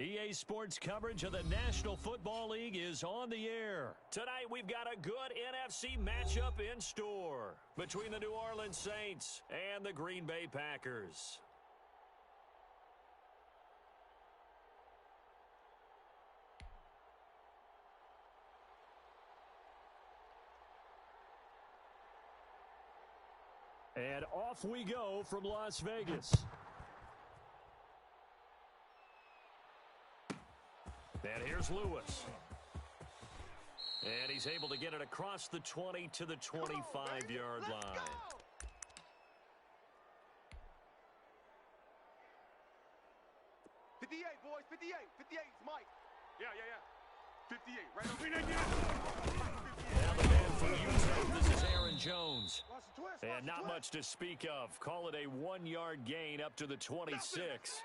EA Sports coverage of the National Football League is on the air. Tonight, we've got a good NFC matchup in store between the New Orleans Saints and the Green Bay Packers. And off we go from Las Vegas. And here's Lewis. And he's able to get it across the 20 to the 25-yard line. 58, boys, 58. 58 is Mike. Yeah. 58, right over. Now the man for Utah, this is Aaron Jones. And not much to speak of. Call it a 1-yard gain up to the 26.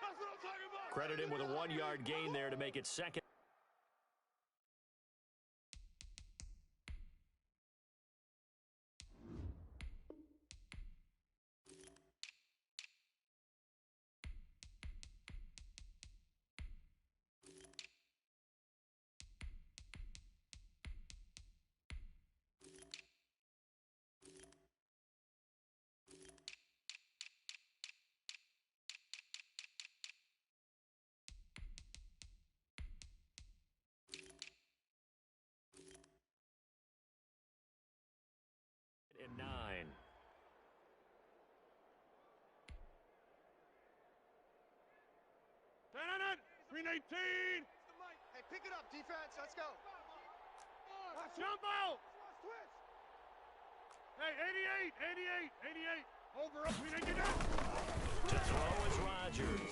Credit him with a 1-yard gain there to make it second. And 9. 319. Hey, pick it up, defense. Let's go. Jump out. Hey, 88. Over up. 399. To throw is Rodgers.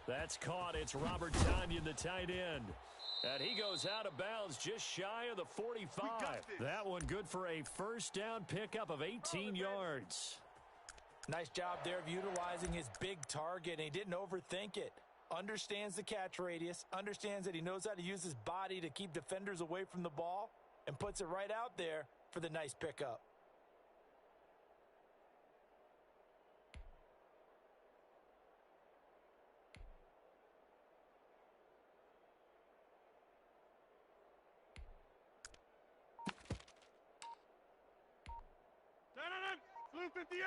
That's caught. It's Robert Tonyan, the tight end. And he goes out of bounds just shy of the 45. That one good for a first down pickup of 18 yards. Nice job there of utilizing his big target, and he didn't overthink it. Understands the catch radius, understands that he knows how to use his body to keep defenders away from the ball, and puts it right out there for the nice pickup. Blue 58.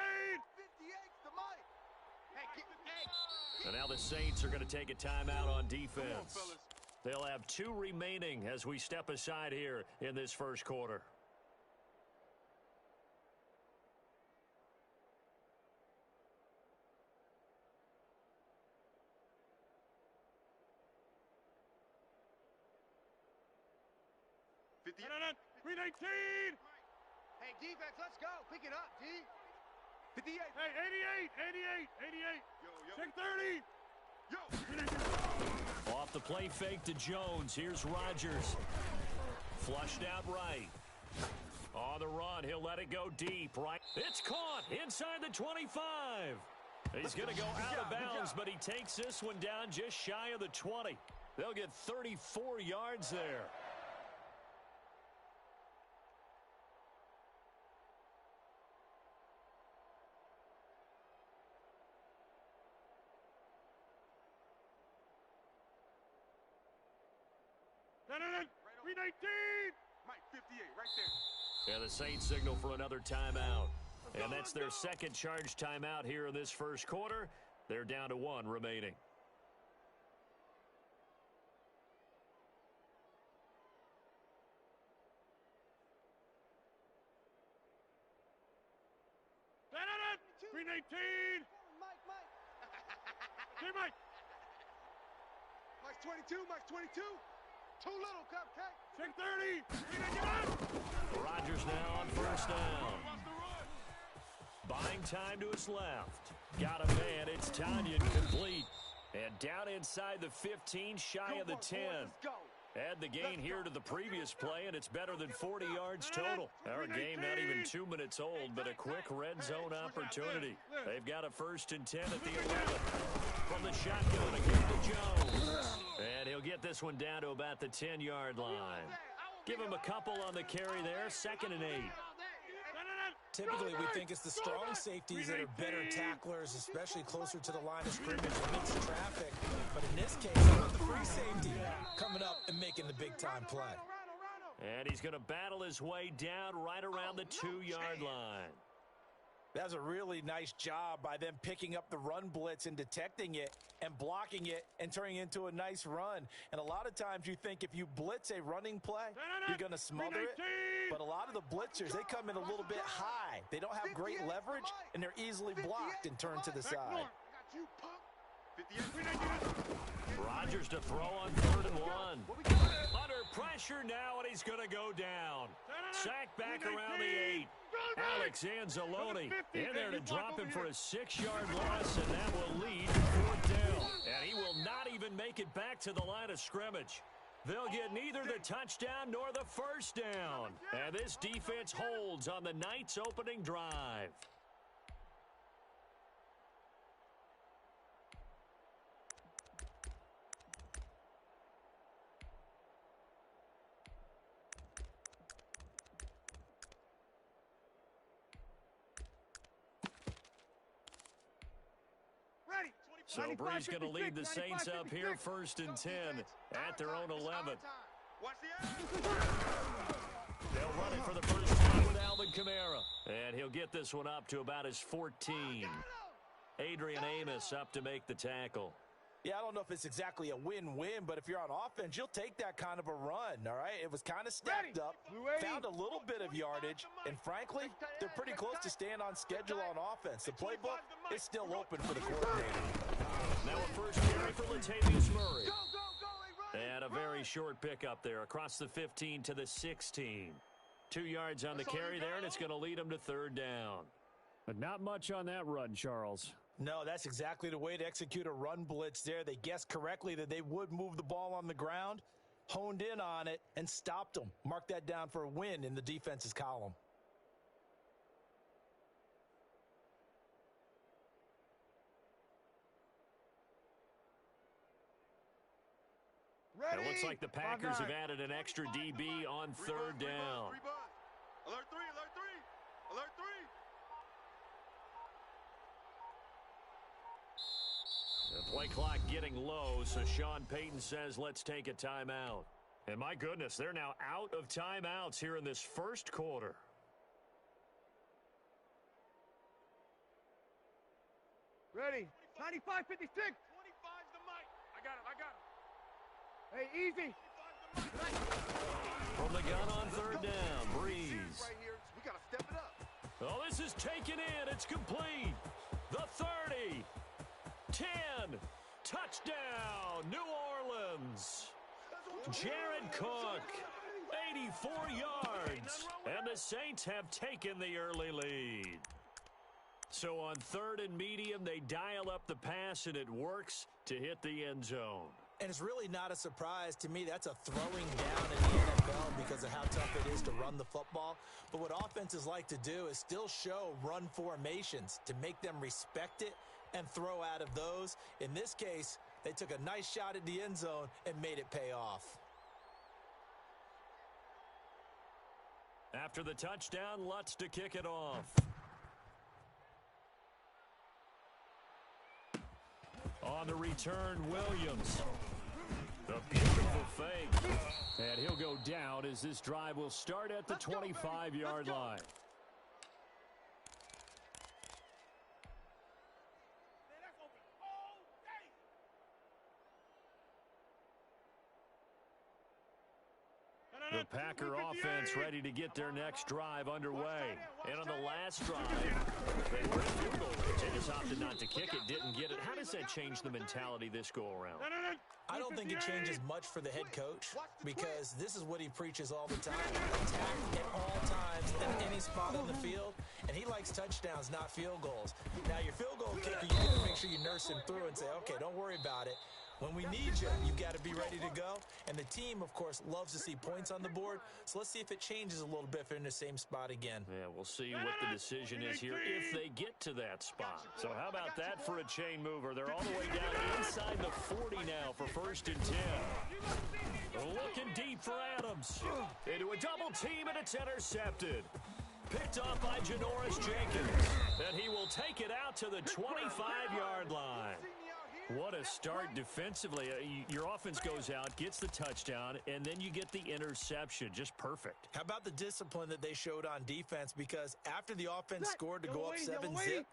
58's the mic. So now the Saints are going to take a timeout on defense. They'll have 2 remaining as we step aside here in this first quarter. No. 319. Hey, defense, let's go. Pick it up, D. 58. Hey, 88. Check 30. Off the play fake to Jones. Here's Rodgers. Flushed out right. On the run, he'll let it go deep. Right. It's caught inside the 25. He's going to go out of bounds, but he takes this one down just shy of the 20. They'll get 34 yards there. No. 319. Mike, 58, right there. And the Saints signal for another timeout. And that's their second charge timeout here in this first quarter. They're down to 1 remaining. No. 319. Mike. Hey, Mike. Mike's 22. Too little, cupcake. Check 30. 399. Rodgers now on first down. Buying time to his left. Got a man. It's Tonyan complete. And down inside the 15, shy of the 10. Add the gain here to the previous play, and it's better than 40 yards total. Our game not even 2 minutes old, but a quick red zone opportunity. They've got a 1st and 10 at the 11. From the shotgun again to Jones. And he'll get this one down to about the 10-yard line. Give him a couple on the carry there, 2nd and 8. Typically, we think it's the strong safeties that are better tacklers, especially closer to the line of scrimmage amidst traffic. But in this case, how about the free safety coming up and making the big-time play? And he's going to battle his way down right around the 2-yard line. That's a really nice job by them picking up the run blitz and detecting it and blocking it and turning it into a nice run. And a lot of times you think if you blitz a running play, you're going to smother it. But a lot of the blitzers, they come in a little bit high. They don't have great leverage, and they're easily blocked and turned to the side. Rodgers to throw on 3rd and 1. Under pressure now, and he's going to go down. Sacked back around the 8. Alex Anzalone in there to drop him for a 6-yard loss, and that will lead to 4th down. And he will not even make it back to the line of scrimmage. They'll get neither the touchdown nor the 1st down. And this defense holds on the night's opening drive. So Bree's going to lead the Saints up here 1st and 10 at their own 11. They'll run it for the first time with Alvin Kamara. And he'll get this one up to about his 14. Adrian Amos up to make the tackle. Yeah, I don't know if it's exactly a win-win, but if you're on offense, you'll take that kind of a run, all right? It was kind of stacked up, found a little bit of yardage, and frankly, they're pretty close to staying on schedule on offense. The playbook is still open for the coordinator. Now a first carry for Latavius Murray. And a very short pickup there across the 15 to the 16. 2 yards on the carry there, and it's going to lead him to 3rd down. But not much on that run, Charles. No, that's exactly the way to execute a run blitz there. They guessed correctly that they would move the ball on the ground, honed in on it, and stopped them. Mark that down for a win in the defense's column. It looks like the Packers have added an extra DB on 3rd down. Alert 3, alert 3, alert 3. The play clock getting low, so Sean Payton says let's take a timeout. And my goodness, they're now out of timeouts here in this first quarter. Ready. 95, 56. 25's the mic. I got him. Hey, easy. From the gun on 3rd down, Breeze. Right here, we got to step it up. Oh, this is taken in. It's complete. The 30. 10. Touchdown, New Orleans. Jared Cook, 84 yards. And the Saints have taken the early lead. So on 3rd and medium, they dial up the pass, and it works to hit the end zone. And it's really not a surprise to me. That's a throwing down in the NFL because of how tough it is to run the football. But what offenses like to do is still show run formations to make them respect it and throw out of those. In this case, they took a nice shot at the end zone and made it pay off. After the touchdown, Lutz to kick it off. On the return, Williams. A beautiful fake. And he'll go down as this drive will start at the 25-yard line. The Packer offense ready to get their next drive underway. And on the last drive, they were in field goal range. They just opted not to kick it, didn't get it. How does that change the mentality this go-around? I don't think it changes much for the head coach because this is what he preaches all the time. Attack at all times in any spot on the field. And he likes touchdowns, not field goals. Now, your field goal kicker, you got to make sure you nurse him through and say, okay, don't worry about it. When we need you, you've got to be ready to go. And the team, of course, loves to see points on the board. So let's see if it changes a little bit if they're in the same spot again. Yeah, we'll see what the decision is here if they get to that spot. So how about that for a chain mover? They're all the way down inside the 40 now for 1st and 10. Looking deep for Adams. Into a double team, and it's intercepted. Picked off by Janoris Jenkins. And he will take it out to the 25-yard line. What a start defensively. Your offense goes out, gets the touchdown, and then you get the interception. Just perfect. How about the discipline that they showed on defense? Because after the offense scored to go up 7-zip,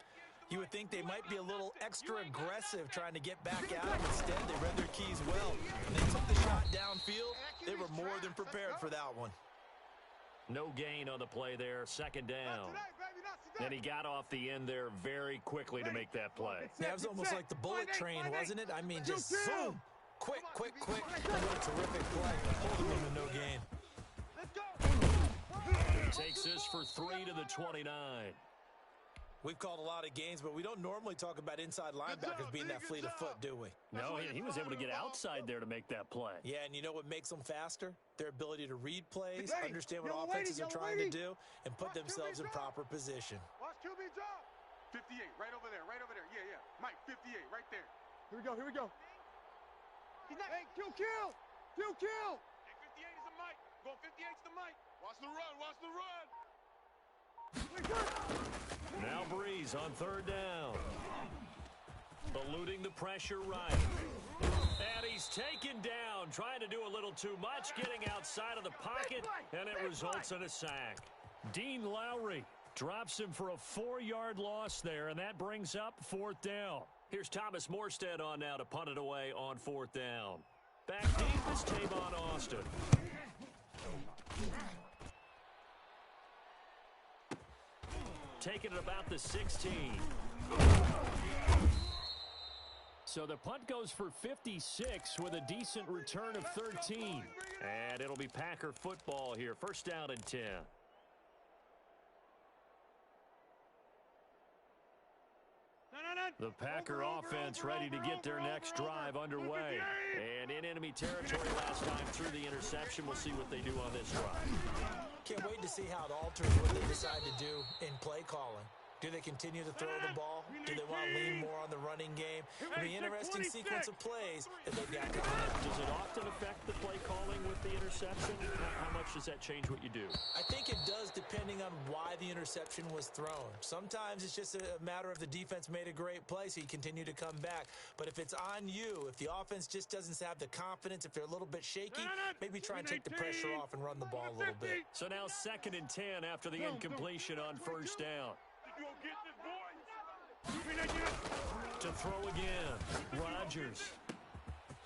you would think they might be a little extra aggressive trying to get back out. Instead, they read their keys well. When they took the shot downfield, they were more than prepared for that one. No gain on the play there, second down. And he got off the end there very quickly to make that play. Yeah, it was almost like the bullet train, wasn't it? I mean, just zoom. Quick. What a terrific play. Holding him to no gain. He takes this for 3 to the 29. We've called a lot of games, but we don't normally talk about inside linebackers being that fleet of foot, do we? No, he was able to get outside there to make that play. Yeah, and you know what makes them faster? Their ability to read plays, understand what offenses are trying to do, and put themselves in proper position. Watch QB drop. 58, right over there. Yeah. Mike, 58, right there. Here we go. He's not. Hey, kill. Hey, 58 is the Mike. Going 58 is the Mike. Watch the run. Now Breeze on third down. Eluding the pressure right. And he's taken down, trying to do a little too much, getting outside of the pocket, and it results in a sack. Dean Lowry drops him for a 4-yard loss there, and that brings up fourth down. Here's Thomas Morstead on now to punt it away on fourth down. Back deep is Tavon Austin. Taking it about the 16. So the punt goes for 56 with a decent return of 13. And it'll be Packer football here. First down and 10. The Packer offense ready to get their next drive underway. And in enemy territory last time through the interception. We'll see what they do on this drive. Can't wait to see how it alters what they decide to do in play calling. Do they continue to throw the ball? Do they want to lean more on the running game? It'll be an interesting sequence of plays that they've got coming up. Does it often affect the play calling with the interception? How much does that change what you do? I think it does depending on why the interception was thrown. Sometimes it's just a matter of the defense made a great play, so you continue to come back. But if it's on you, if the offense just doesn't have the confidence, if they're a little bit shaky, maybe try and take the pressure off and run the ball a little bit. So now second and 10 after the incompletion on first down. To throw again, Rodgers.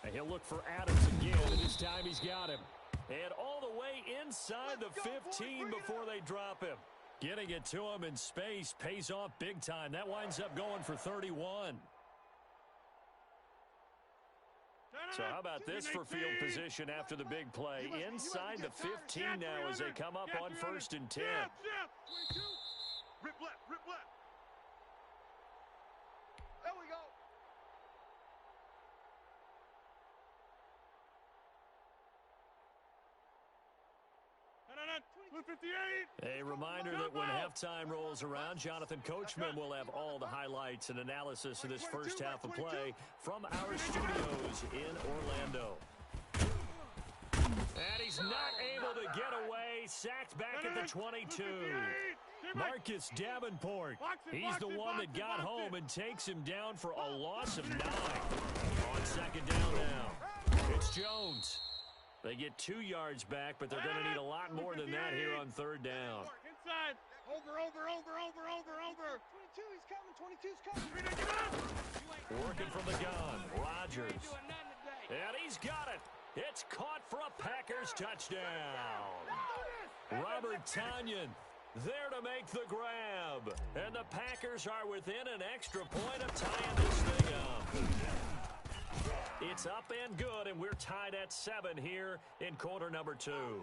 And he'll look for Adams again, and this time he's got him. And all the way inside the 15 before they drop him. Getting it to him in space pays off big time. That winds up going for 31. So how about this for field position after the big play? Inside the 15 now as they come up on first and 10. Rip left. There we go. A reminder that when halftime rolls around, Jonathan Coachman will have all the highlights and analysis of this first half of play from our studios in Orlando. And he's not able to get away. Sacked back at the 22. Marcus Davenport. He's the one that got home and takes him down for a loss of 9. On second down now. It's Jones. They get 2 yards back, but they're going to need a lot more than that here on third down. Inside. Over. 22, he's coming. 22's coming. Working from the gun. Rodgers. And he's got it. It's caught for a Packers touchdown. Robert Tonyan there to make the grab. And the Packers are within an extra point of tying this thing up. It's up and good, and we're tied at 7 here in quarter number 2.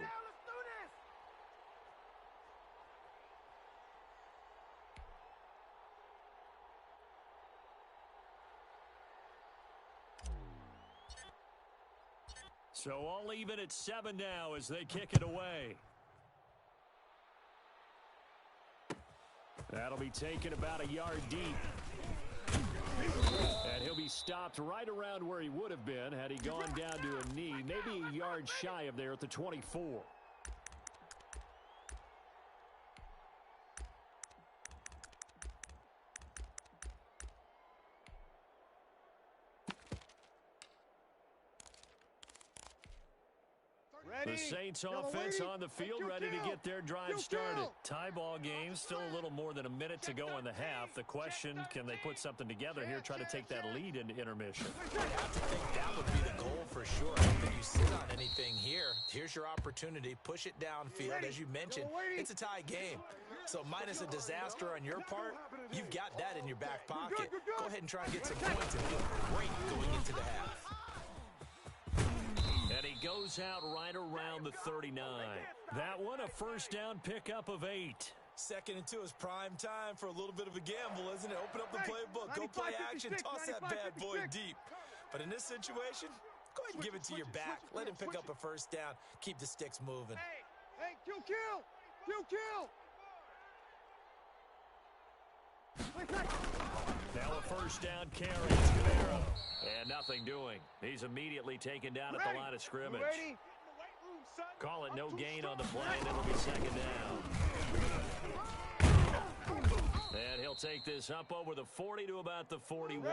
So all even at 7 now as they kick it away. That'll be taken about a yard deep. And he'll be stopped right around where he would have been had he gone down to a knee, maybe a yard shy of there at the 24. The Saints offense on the field, ready to get their drive started. Tie ball game, still a little more than a minute to go in the half. The question, can they put something together here, try to take that lead into intermission? I have to think that would be the goal for sure. I don't think you sit on anything here. Here's your opportunity. Push it downfield. As you mentioned, it's a tie game. So minus a disaster on your part, you've got that in your back pocket. Go ahead and try and get some points and feel great going into the half. And he goes out right around the 39. That one, a first down pickup of 8. 2nd and 2 is prime time for a little bit of a gamble, isn't it? Open up the playbook, go play action, toss that bad boy deep. But in this situation, go ahead and give it to your back. Let him pick up a first down. Keep the sticks moving. Hey, kill! Now a first down carry. It's Camaro. And nothing doing. He's immediately taken down at the line of scrimmage. Call it no gain on the play, and it'll be 2nd down. And he'll take this up over the 40 to about the 41.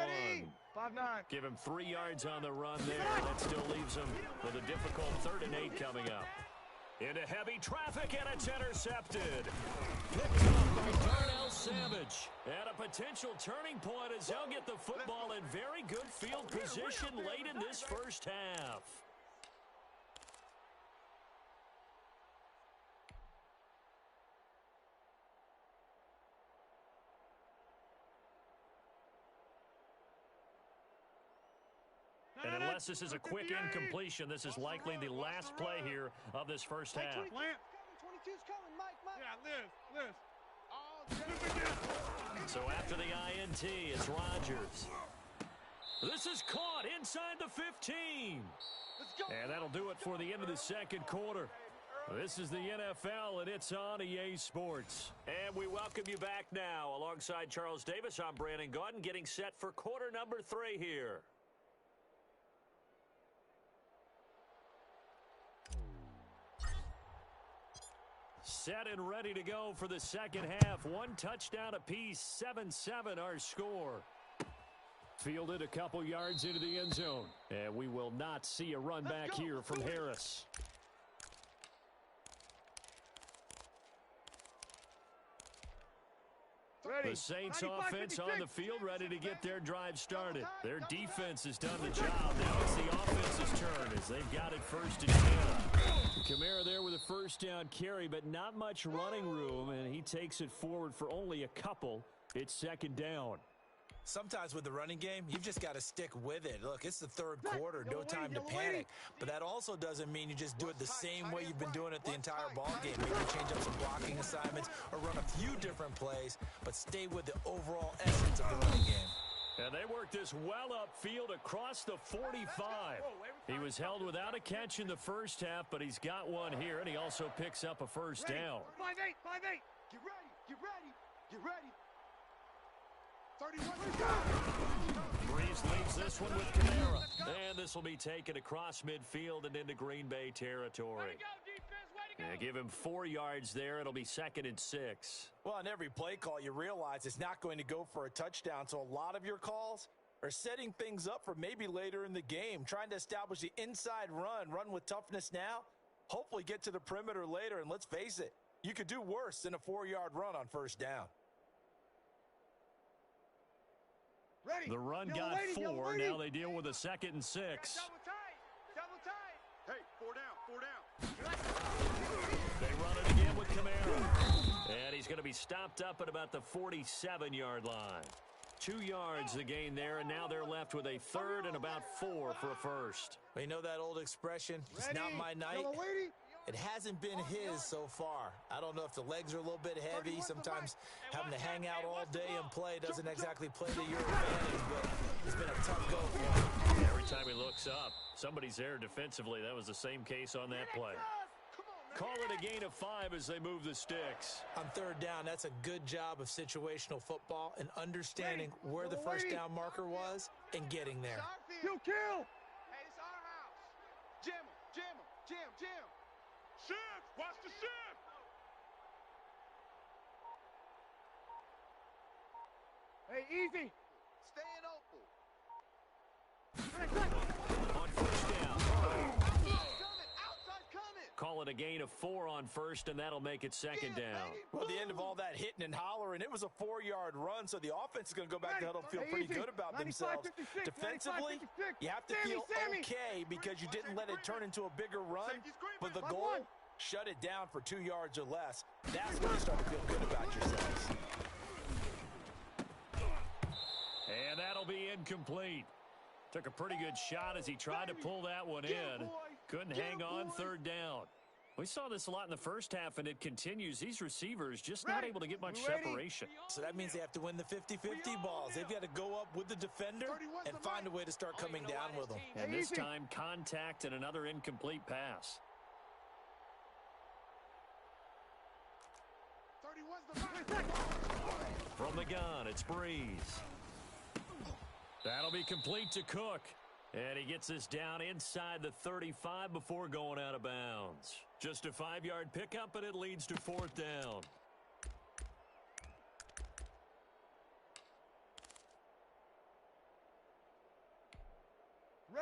5-9. Give him 3 yards on the run there. That still leaves him with a difficult 3rd and 8 coming up. Into heavy traffic, and it's intercepted. Picked up by Darnell Savage. And a potential turning point as they'll get the football in very good field position late in this first half. And unless this is a quick incompletion, this is likely the last play here of this first half. 22's coming, Mike. Yeah, Liz. So after the INT, it's Rodgers. This is caught inside the 15. And that'll do it for the end of the second quarter. This is the NFL, and it's on EA Sports. And we welcome you back now. Alongside Charles Davis, I'm Brandon Gaudin, getting set for quarter number 3 here. Set and ready to go for the second half. 1 touchdown apiece, 7-7 our score. Fielded a couple yards into the end zone. And we will not see a run back here from Harris. The Saints offense on the field, ready to get their drive started. Their defense has done the job. Now it's the offense's turn as they've got it 1st and 10. Kamara there with a first down carry, but not much running room, and he takes it forward for only a couple. It's 2nd down. Sometimes with the running game, you've just got to stick with it. Look, it's the 3rd quarter, no time to panic. But that also doesn't mean you just do it the same way you've been doing it the entire ball game. Maybe change up some blocking assignments or run a few different plays, but stay with the overall essence of the running game. And they work this well upfield across the 45. He was held without a catch in the first half, but he's got one here, and he also picks up a first down. 5-8. Get ready. 31. Breeze leaves this one with Kamara. And this will be taken across midfield and into Green Bay territory. Yeah, give him 4 yards there. It'll be 2nd and 6. Well, on every play call, you realize it's not going to go for a touchdown. So a lot of your calls are setting things up for maybe later in the game, trying to establish the inside run with toughness now, hopefully get to the perimeter later. And let's face it, you could do worse than a 4-yard run on first down. Ready. The run got 4. Now they deal with a 2nd and 6. Double tight. Hey, 4 down. They run it again with Kamara. And he's going to be stopped up at about the 47-yard line. 2 yards the gain there, and now they're left with a 3rd and about 4 for a first. Well, you know that old expression, it's not my night. It hasn't been his so far. I don't know if the legs are a little bit heavy. Sometimes having to hang out all day and play doesn't exactly play to your advantage, but it's been a tough go for him. Every time he looks up, somebody's there defensively. That was the same case on that play. Call it a gain of 5 as they move the sticks. On 3rd down, that's a good job of situational football and understanding where the first down marker was and getting there. Kill! Hey, it's our house. Jam him. Shift! Watch the shift! Hey, easy! Staying open. On first down. Coming! Outside coming! a gain of 4 on first, and that'll make it second down. Well, the end of all that hitting and hollering, it was a 4-yard run, so the offense is going to go back to huddle and feel pretty good about themselves. Defensively, you have to feel okay because you didn't let it turn into a bigger run, but the goal, shut it down for 2 yards or less. That's when you start to feel good about yourselves. And that'll be incomplete. Took a pretty good shot as he tried to pull that one in. Couldn't hang on third down. We saw this a lot in the first half, and it continues. These receivers just not able to get much separation. So that means they have to win the 50-50 balls. They've got to go up with the defender and find a way to start coming down with them. And this time, contact and another incomplete pass. From the gun, it's Breeze. That'll be complete to Cook. And he gets us down inside the 35 before going out of bounds. Just a 5-yard pickup, and it leads to 4th down.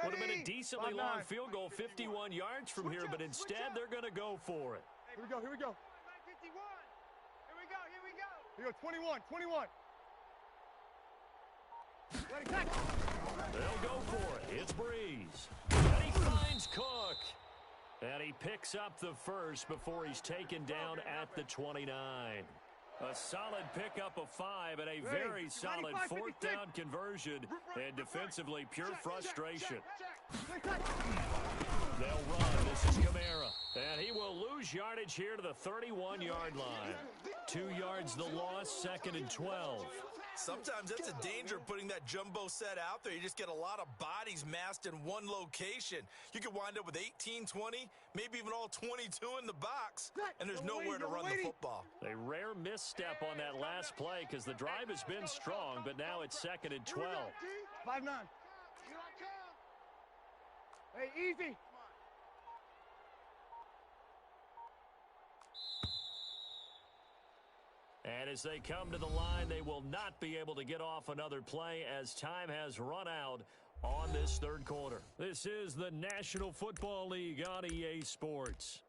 Would have been a decently long field goal, 51 yards from here, but instead they're going to go for it. Here we go, here we go. 51. Here we go, here we go. Here we go, 21. They'll go for it. It's Breeze. And he finds Cook. And he picks up the first before he's taken down at the 29. A solid pickup of 5 and a very solid 4th down conversion. And defensively, pure frustration. They'll run. This is Kamara. And he will lose yardage here to the 31-yard line. 2 yards the loss, 2nd and 12. Sometimes that's a danger putting that jumbo set out there. You just get a lot of bodies massed in one location. You could wind up with 18, 20, maybe even all 22 in the box, and there's nowhere to run the football. A rare misstep on that last play because the drive has been strong, but now it's 2nd and 12. 5-9. Hey, easy. And as they come to the line, they will not be able to get off another play as time has run out on this third quarter. This is the National Football League on EA Sports.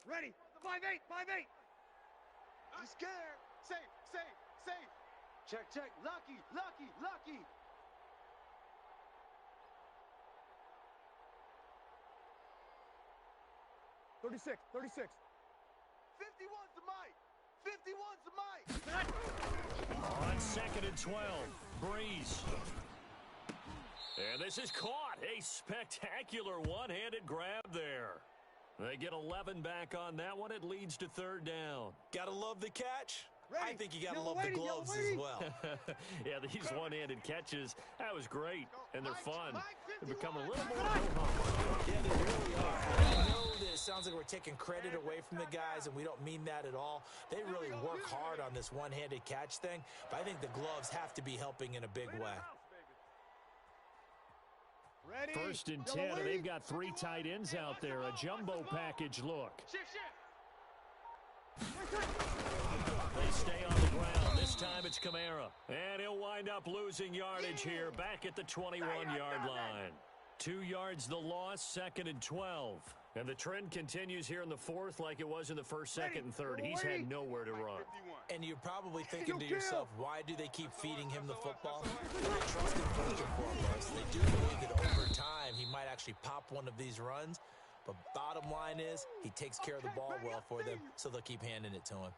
Ready. 5-8. He's scared. Safe. Check. Lucky. 36. 51's the mic. On 2nd and 12, Breeze. And this is caught. A spectacular one-handed grab there. They get 11 back on that one. It leads to 3rd down. Gotta love the catch. I think you gotta love the gloves as well. Yeah, these one-handed catches, that was great, and they're fun. They become a little more ho-hum. Yeah, they really are. I know that it sounds like we're taking credit away from the guys, and we don't mean that at all. They really work hard on this one-handed catch thing, but I think the gloves have to be helping in a big way. 1st and 10, and they've got 3 tight ends out there. A jumbo package look. They stay on the ground. This time it's Kamara. And he'll wind up losing yardage here back at the 21-yard line. 2 yards the loss, 2nd and 12. And the trend continues here in the 4th like it was in the 1st, 2nd, and 3rd. He's had nowhere to run. And you're probably thinking to yourself, why do they keep feeding him the football? They trust him first and foremost. They do believe that over time he might actually pop one of these runs. But bottom line is, he takes care of the ball well for them, so they'll keep handing it to him.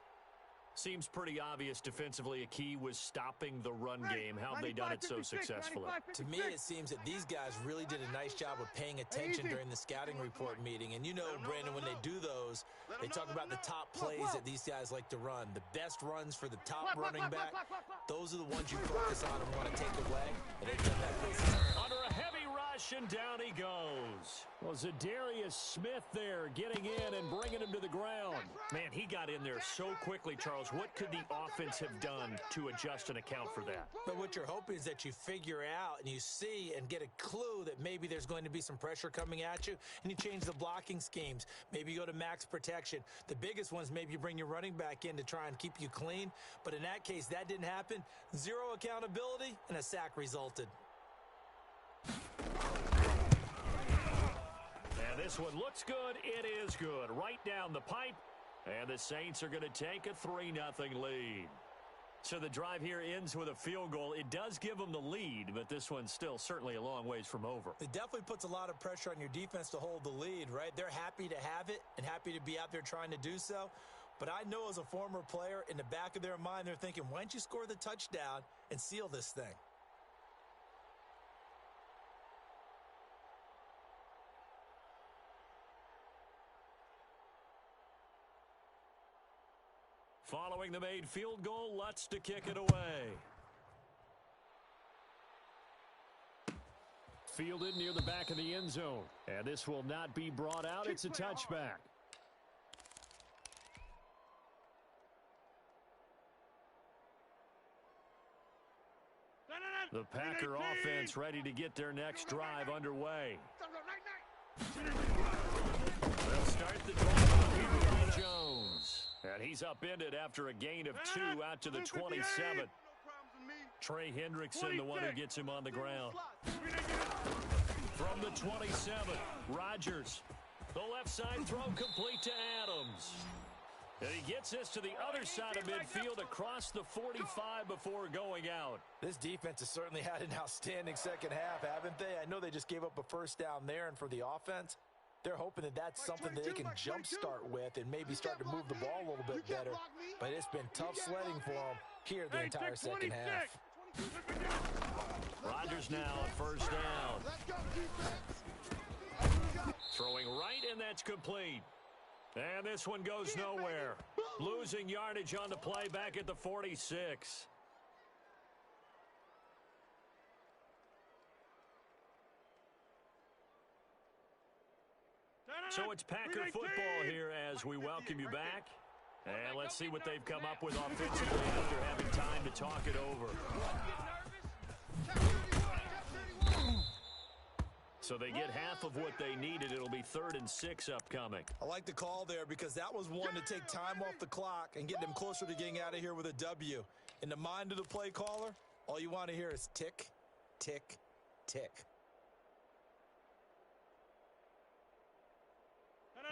Seems pretty obvious defensively a key was stopping the run game. How have they done it so successfully? To me, it seems that these guys really did a nice job of paying attention during the scouting report meeting. And you know, Brandon, when they do those, they talk about the top plays that these guys like to run. The best runs for the top running back, those are the ones you focus on and want to take away. And they've done that pretty successfully. Under a heavy rush, and down he goes. Well, Zadarius Smith there getting in and bringing him to the ground. Man, he got in there so quickly, Charles. What could the offense have done to adjust and account for that? But what you're hoping is that you figure out and you see and get a clue that maybe there's going to be some pressure coming at you, and you change the blocking schemes. Maybe you go to max protection. The biggest ones, maybe you bring your running back in to try and keep you clean. But in that case, that didn't happen. Zero accountability, and a sack resulted. And this one looks good. It is good. Right down the pipe. And the Saints are going to take a 3-0 lead. So the drive here ends with a field goal. It does give them the lead, but this one's still certainly a long ways from over. It definitely puts a lot of pressure on your defense to hold the lead, right? They're happy to have it and happy to be out there trying to do so. But I know as a former player, in the back of their mind, they're thinking, why don't you score the touchdown and seal this thing? Following the made field goal, Lutz to kick it away. Fielded near the back of the end zone. And this will not be brought out. It's a touchback. The Packer offense ready to get their next drive underway. They'll start the drive here with Jones. And he's upended after a gain of 2 out to the 27. Trey Hendrickson, the one who gets him on the ground. From the 27, Rodgers. The left side throw complete to Adams. And he gets this to the other side of midfield across the 45 before going out. This defense has certainly had an outstanding second half, haven't they? I know they just gave up a first down there, and for the offense, they're hoping that that's something that they can jumpstart with and maybe start to move the ball a little bit better. But it's been tough sledding for them here the entire second half. Rodgers now on first down. Throwing right, and that's complete. And this one goes nowhere. Losing yardage on the play back at the 46. So it's Packer football here as we welcome you back. And let's see what they've come up with offensively after having time to talk it over. So they get half of what they needed. It'll be 3rd and 6 upcoming. I like the call there because that was one to take time off the clock and get them closer to getting out of here with a W. In the mind of the play caller, all you want to hear is tick, tick, tick.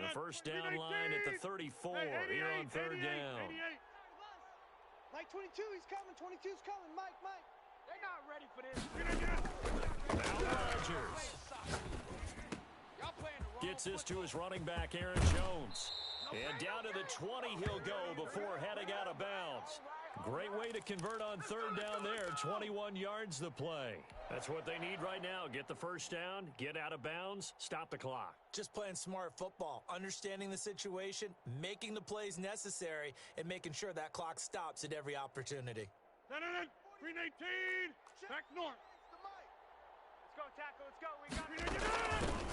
The first down line at the 34 here on 3rd down. Mike 22, he's coming. 22's coming. Mike. They're not ready for this. Now Rodgers gets this to his running back, Aaron Jones. And down to the 20 he'll go before heading out of bounds. Great way to convert on 3rd down there. 21 yards the play. That's what they need right now. Get the first down, get out of bounds, stop the clock. Just playing smart football, understanding the situation, making the plays necessary, and making sure that clock stops at every opportunity. 319, back north. Let's go, tackle, let's go. We got it.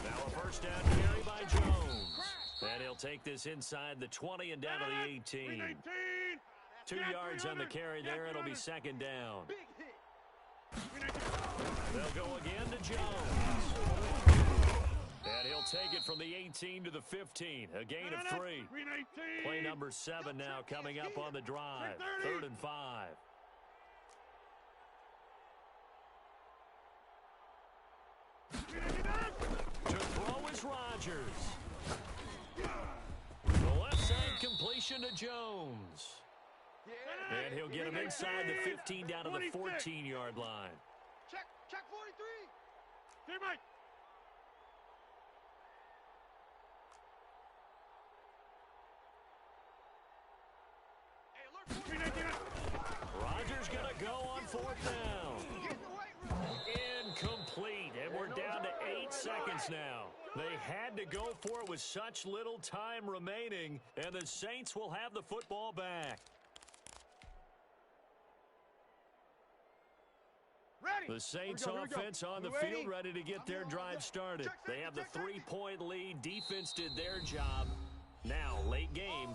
Now a first down carry by Jones. And he'll take this inside the 20 and down to the 18. 2 yards on the carry there. It'll be 2nd down. They'll go again to Jones. And he'll take it from the 18 to the 15. A gain of 3. Play number 7 now coming up on the drive. 3rd and 5. To throw is Rodgers. The left side completion to Jones. And he'll get him inside the 15 down to the 14-yard line. Check 43. Hey, Mike. Rodgers going to go on 4th down. Incomplete, and we're down to 8 seconds now. They had to go for it with such little time remaining, and the Saints will have the football back. Ready. The Saints Here we go. offense on the field, ready to get their drive started. They have the 3-point lead. Defense did their job. Now, late game.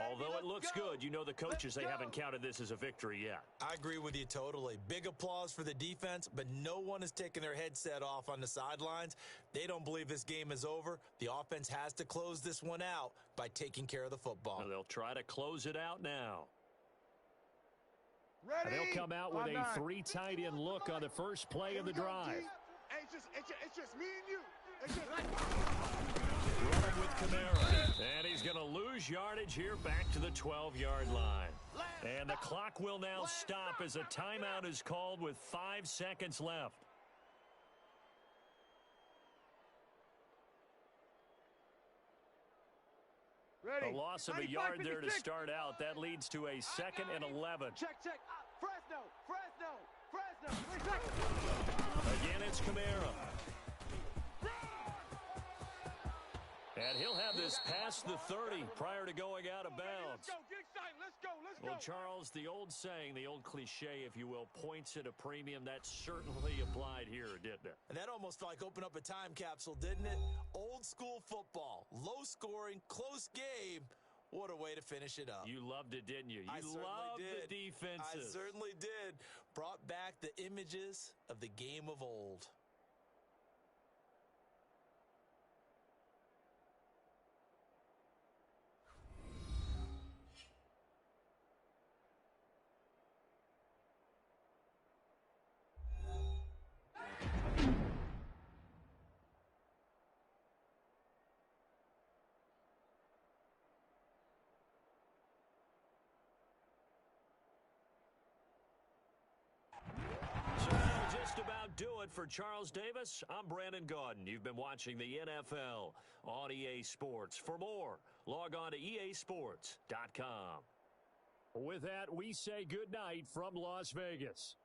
Although it looks good, you know the coaches, they haven't counted this as a victory yet. I agree with you totally. Big applause for the defense, but no one is taking their headset off on the sidelines. They don't believe this game is over. The offense has to close this one out by taking care of the football. Well, they'll try to close it out now. Ready? And they'll come out with a 3 tight end look on the first play of the drive. Hey, it's just me and you. It's just Running with Kamara. And he's going to lose yardage here back to the 12-yard line. And the clock will now stop as a timeout is called with 5 seconds left. ready. A loss of a yard there to start out. That leads to a 2nd and 11. Check. Fresno. 3 seconds. Again, it's Kamara. And he'll have this past the 30 prior to going out of bounds. Let's go. Get excited. Let's go. Well, Charles, the old saying, the old cliche, if you will, points at a premium, that certainly applied here, didn't it? And that almost felt like opened up a time capsule, didn't it? Old school football, low scoring, close game. What a way to finish it up. You loved it, didn't you? I You certainly loved did. the defenses. I certainly did. Brought back the images of the game of old. So that'll just about do it for Charles Davis. I'm Brandon Gaudin. You've been watching the NFL on EA Sports. For more, log on to easports.com. With that, we say good night from Las Vegas.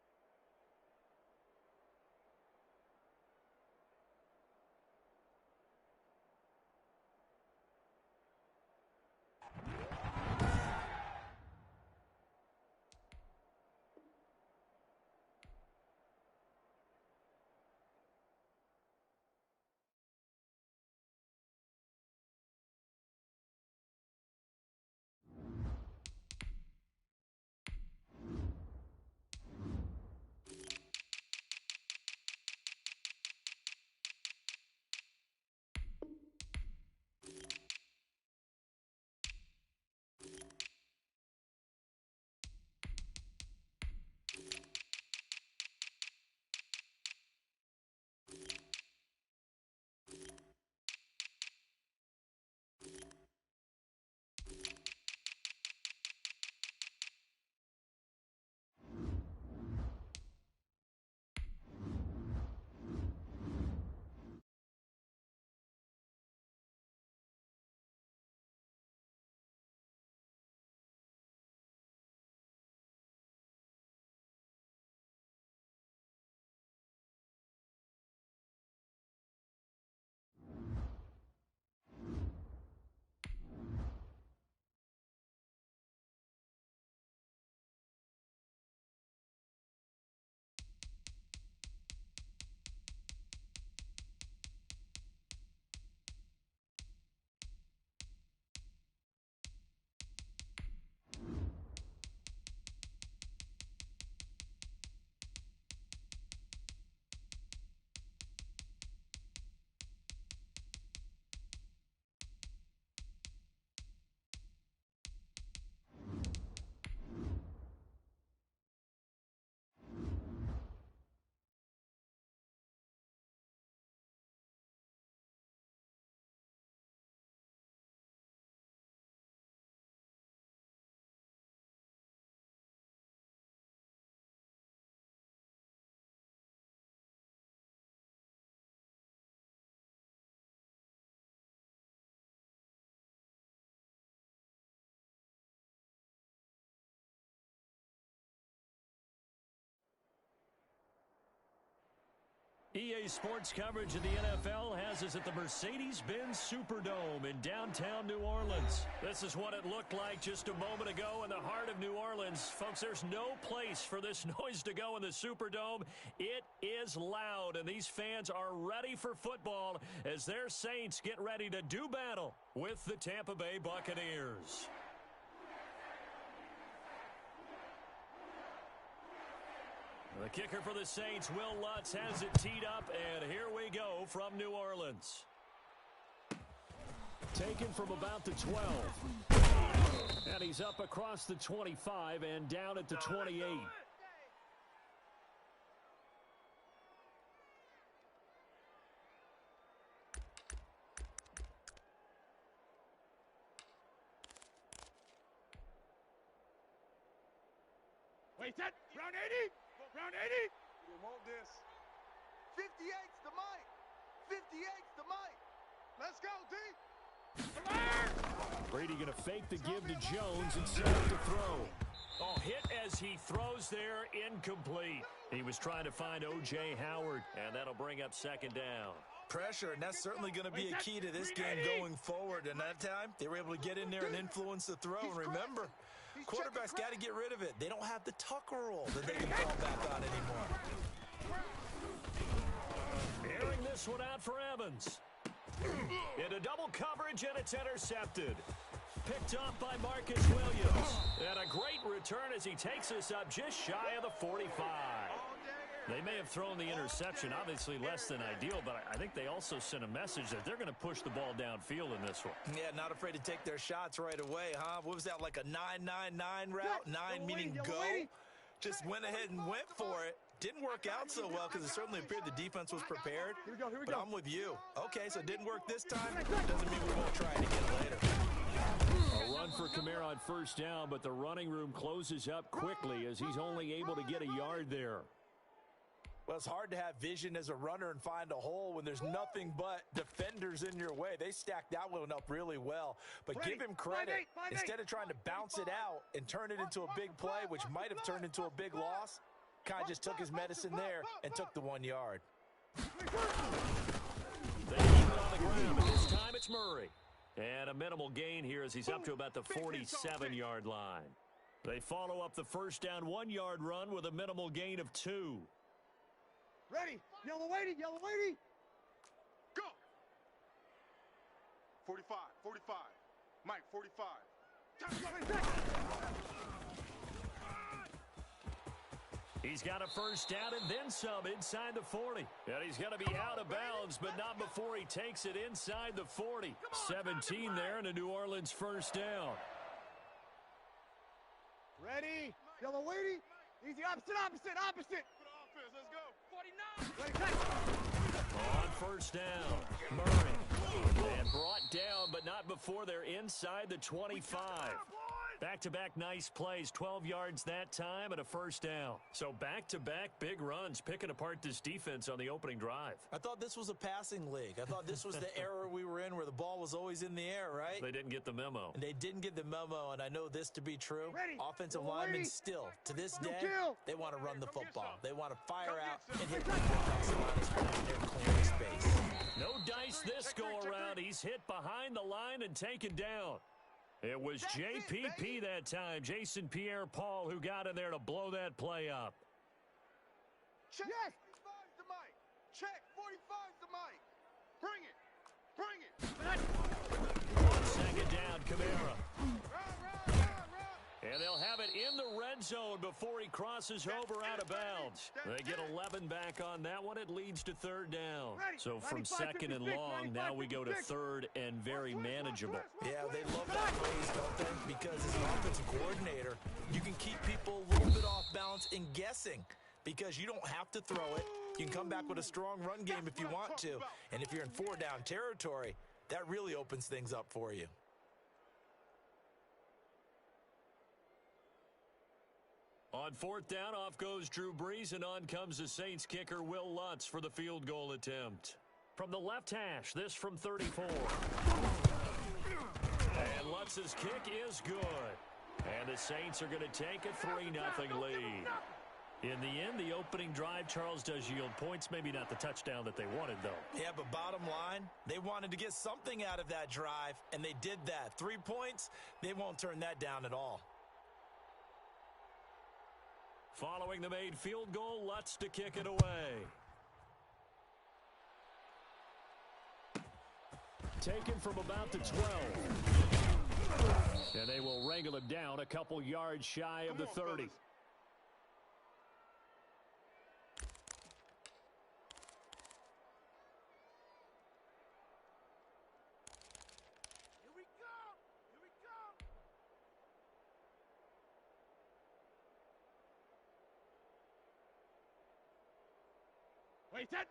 EA Sports coverage of the NFL has us at the Mercedes-Benz Superdome in downtown New Orleans. This is what it looked like just a moment ago in the heart of New Orleans. Folks, there's no place for this noise to go in the Superdome. It is loud, and these fans are ready for football as their Saints get ready to do battle with the Tampa Bay Buccaneers. The kicker for the Saints, Will Lutz, has it teed up, and here we go from New Orleans. Taken from about the 12. And he's up across the 25 and down at the 28. Wait, that round 80? Round 80? We want this. 58's the mic. 58's the mic. Let's go, D. Brady going to fake the give to Jones and set up to throw. Oh, hit as he throws there, incomplete. He was trying to find O.J. Howard, and that'll bring up second down. Pressure, and that's certainly going to be a key to this game going forward. And that time, they were able to get in there and influence the throw. And remember, quarterbacks got to get rid of it. They don't have the tucker roll that they can fall back on anymore. Airing this one out for Evans. Into double coverage, and it's intercepted. Picked off by Marcus Williams. And a great return as he takes us up just shy of the 45. They may have thrown the interception, obviously less than ideal, but I think they also sent a message that they're going to push the ball downfield in this one. Yeah, not afraid to take their shots right away, huh? What was that, like a 9-9-9 route? 9 meaning go? Just went ahead and went for it. Didn't work out so well because it certainly appeared the defense was prepared. But I'm with you. Okay, so it didn't work this time. Doesn't mean we won't try it again later. A run for Kamara on first down, but the running room closes up quickly as he's only able to get a yard there. Well, it's hard to have vision as a runner and find a hole when there's nothing but defenders in your way. They stacked that one up really well. But give him credit. Instead of trying to bounce it out and turn it into a big play, which might have turned into a big loss, Kai just took his medicine there and took the 1 yard. They keep it on the ground, but this time it's Murray. And a minimal gain here as he's up to about the 47-yard line. They follow up the first down 1 yard run with a minimal gain of 2. Ready. Yellow lady. Yellow lady. Go. 45. 45. Mike, 45. He's got a first down and then some inside the 40. And he's going to be out of bounds, but not before he takes it inside the 40. 17 there and a New Orleans first down. Ready. Yellow lady. Easy. Opposite. Let's go. 49. On first down, Murray. And brought down, but not before they're inside the 25. Back-to-back nice plays, 12 yards that time and a first down. So back-to-back big runs, picking apart this defense on the opening drive. I thought this was a passing league. I thought this was the era we were in where the ball was always in the air, right? They didn't get the memo. And they didn't get the memo, and I know this to be true. Ready. Offensive linemen still, to this day, they want to run the football. They want to fire out and hit the defensive line when they're clearing space. No dice this go-around. He's hit behind the line and taken down. It was JPP that time, Jason Pierre-Paul, who got in there to blow that play up. Check. Yes. 45's the mic. Check. 45's the mic. Bring it. On second down, Kamara. And they'll have it in the red zone before he crosses over out of bounds. They get 11 back on that one. It leads to third down. So from second and long, now we go to third and very manageable. Yeah, they love that phrase, don't they? Because as an offensive coordinator, you can keep people a little bit off balance and guessing because you don't have to throw it. You can come back with a strong run game if you want to. And if you're in four-down territory, that really opens things up for you. On fourth down, off goes Drew Brees, and on comes the Saints kicker, Will Lutz, for the field goal attempt. From the left hash, this from 34. And Lutz's kick is good. And the Saints are going to take a 3-0 lead. In the end, the opening drive, Charles, does yield points. Maybe not the touchdown that they wanted, though. Yeah, but bottom line, they wanted to get something out of that drive, and they did that. 3 points, they won't turn that down at all. Following the made field goal, Lutz to kick it away. Taken from about the 12. And they will wrangle him down a couple yards shy of the 30.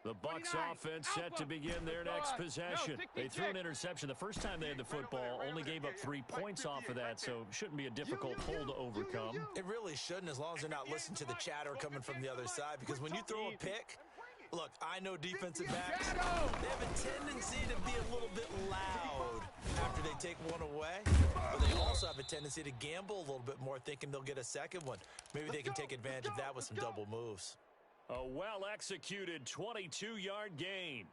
The Bucs offense set to begin their next possession. They threw an interception the first time they had the football, only gave up 3 points off of that, so shouldn't be a difficult hole to overcome. It really shouldn't, as long as they're not listening to the chatter coming from the other side, because when you throw a pick, look, I know defensive backs, they have a tendency to be a little bit loud after they take one away, but they also have a tendency to gamble a little bit more, thinking they'll get a second one. Maybe they can take advantage of that with some double moves. A well-executed 22-yard gain.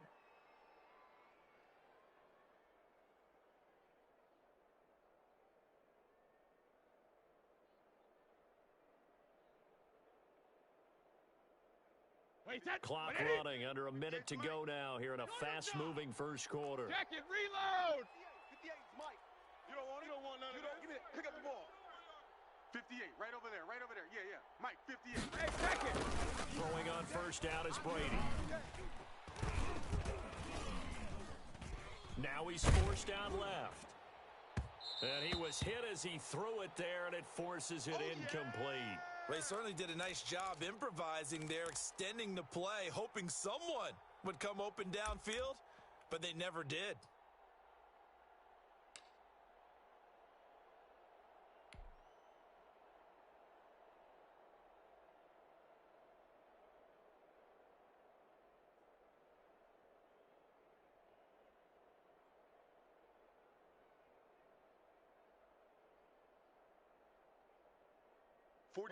Clock running, under a minute to go now here in a fast-moving first quarter. Check it, reload! 58's Mike. You don't want none of that. Give me that. Pick up the ball. 58, right over there. Yeah. Mike, 58. Hey, check it. Throwing on first down is Brady. Now he's forced down left. And he was hit as he threw it there, and it forces it incomplete. Well, he certainly did a nice job improvising there, extending the play, hoping someone would come open downfield, but they never did.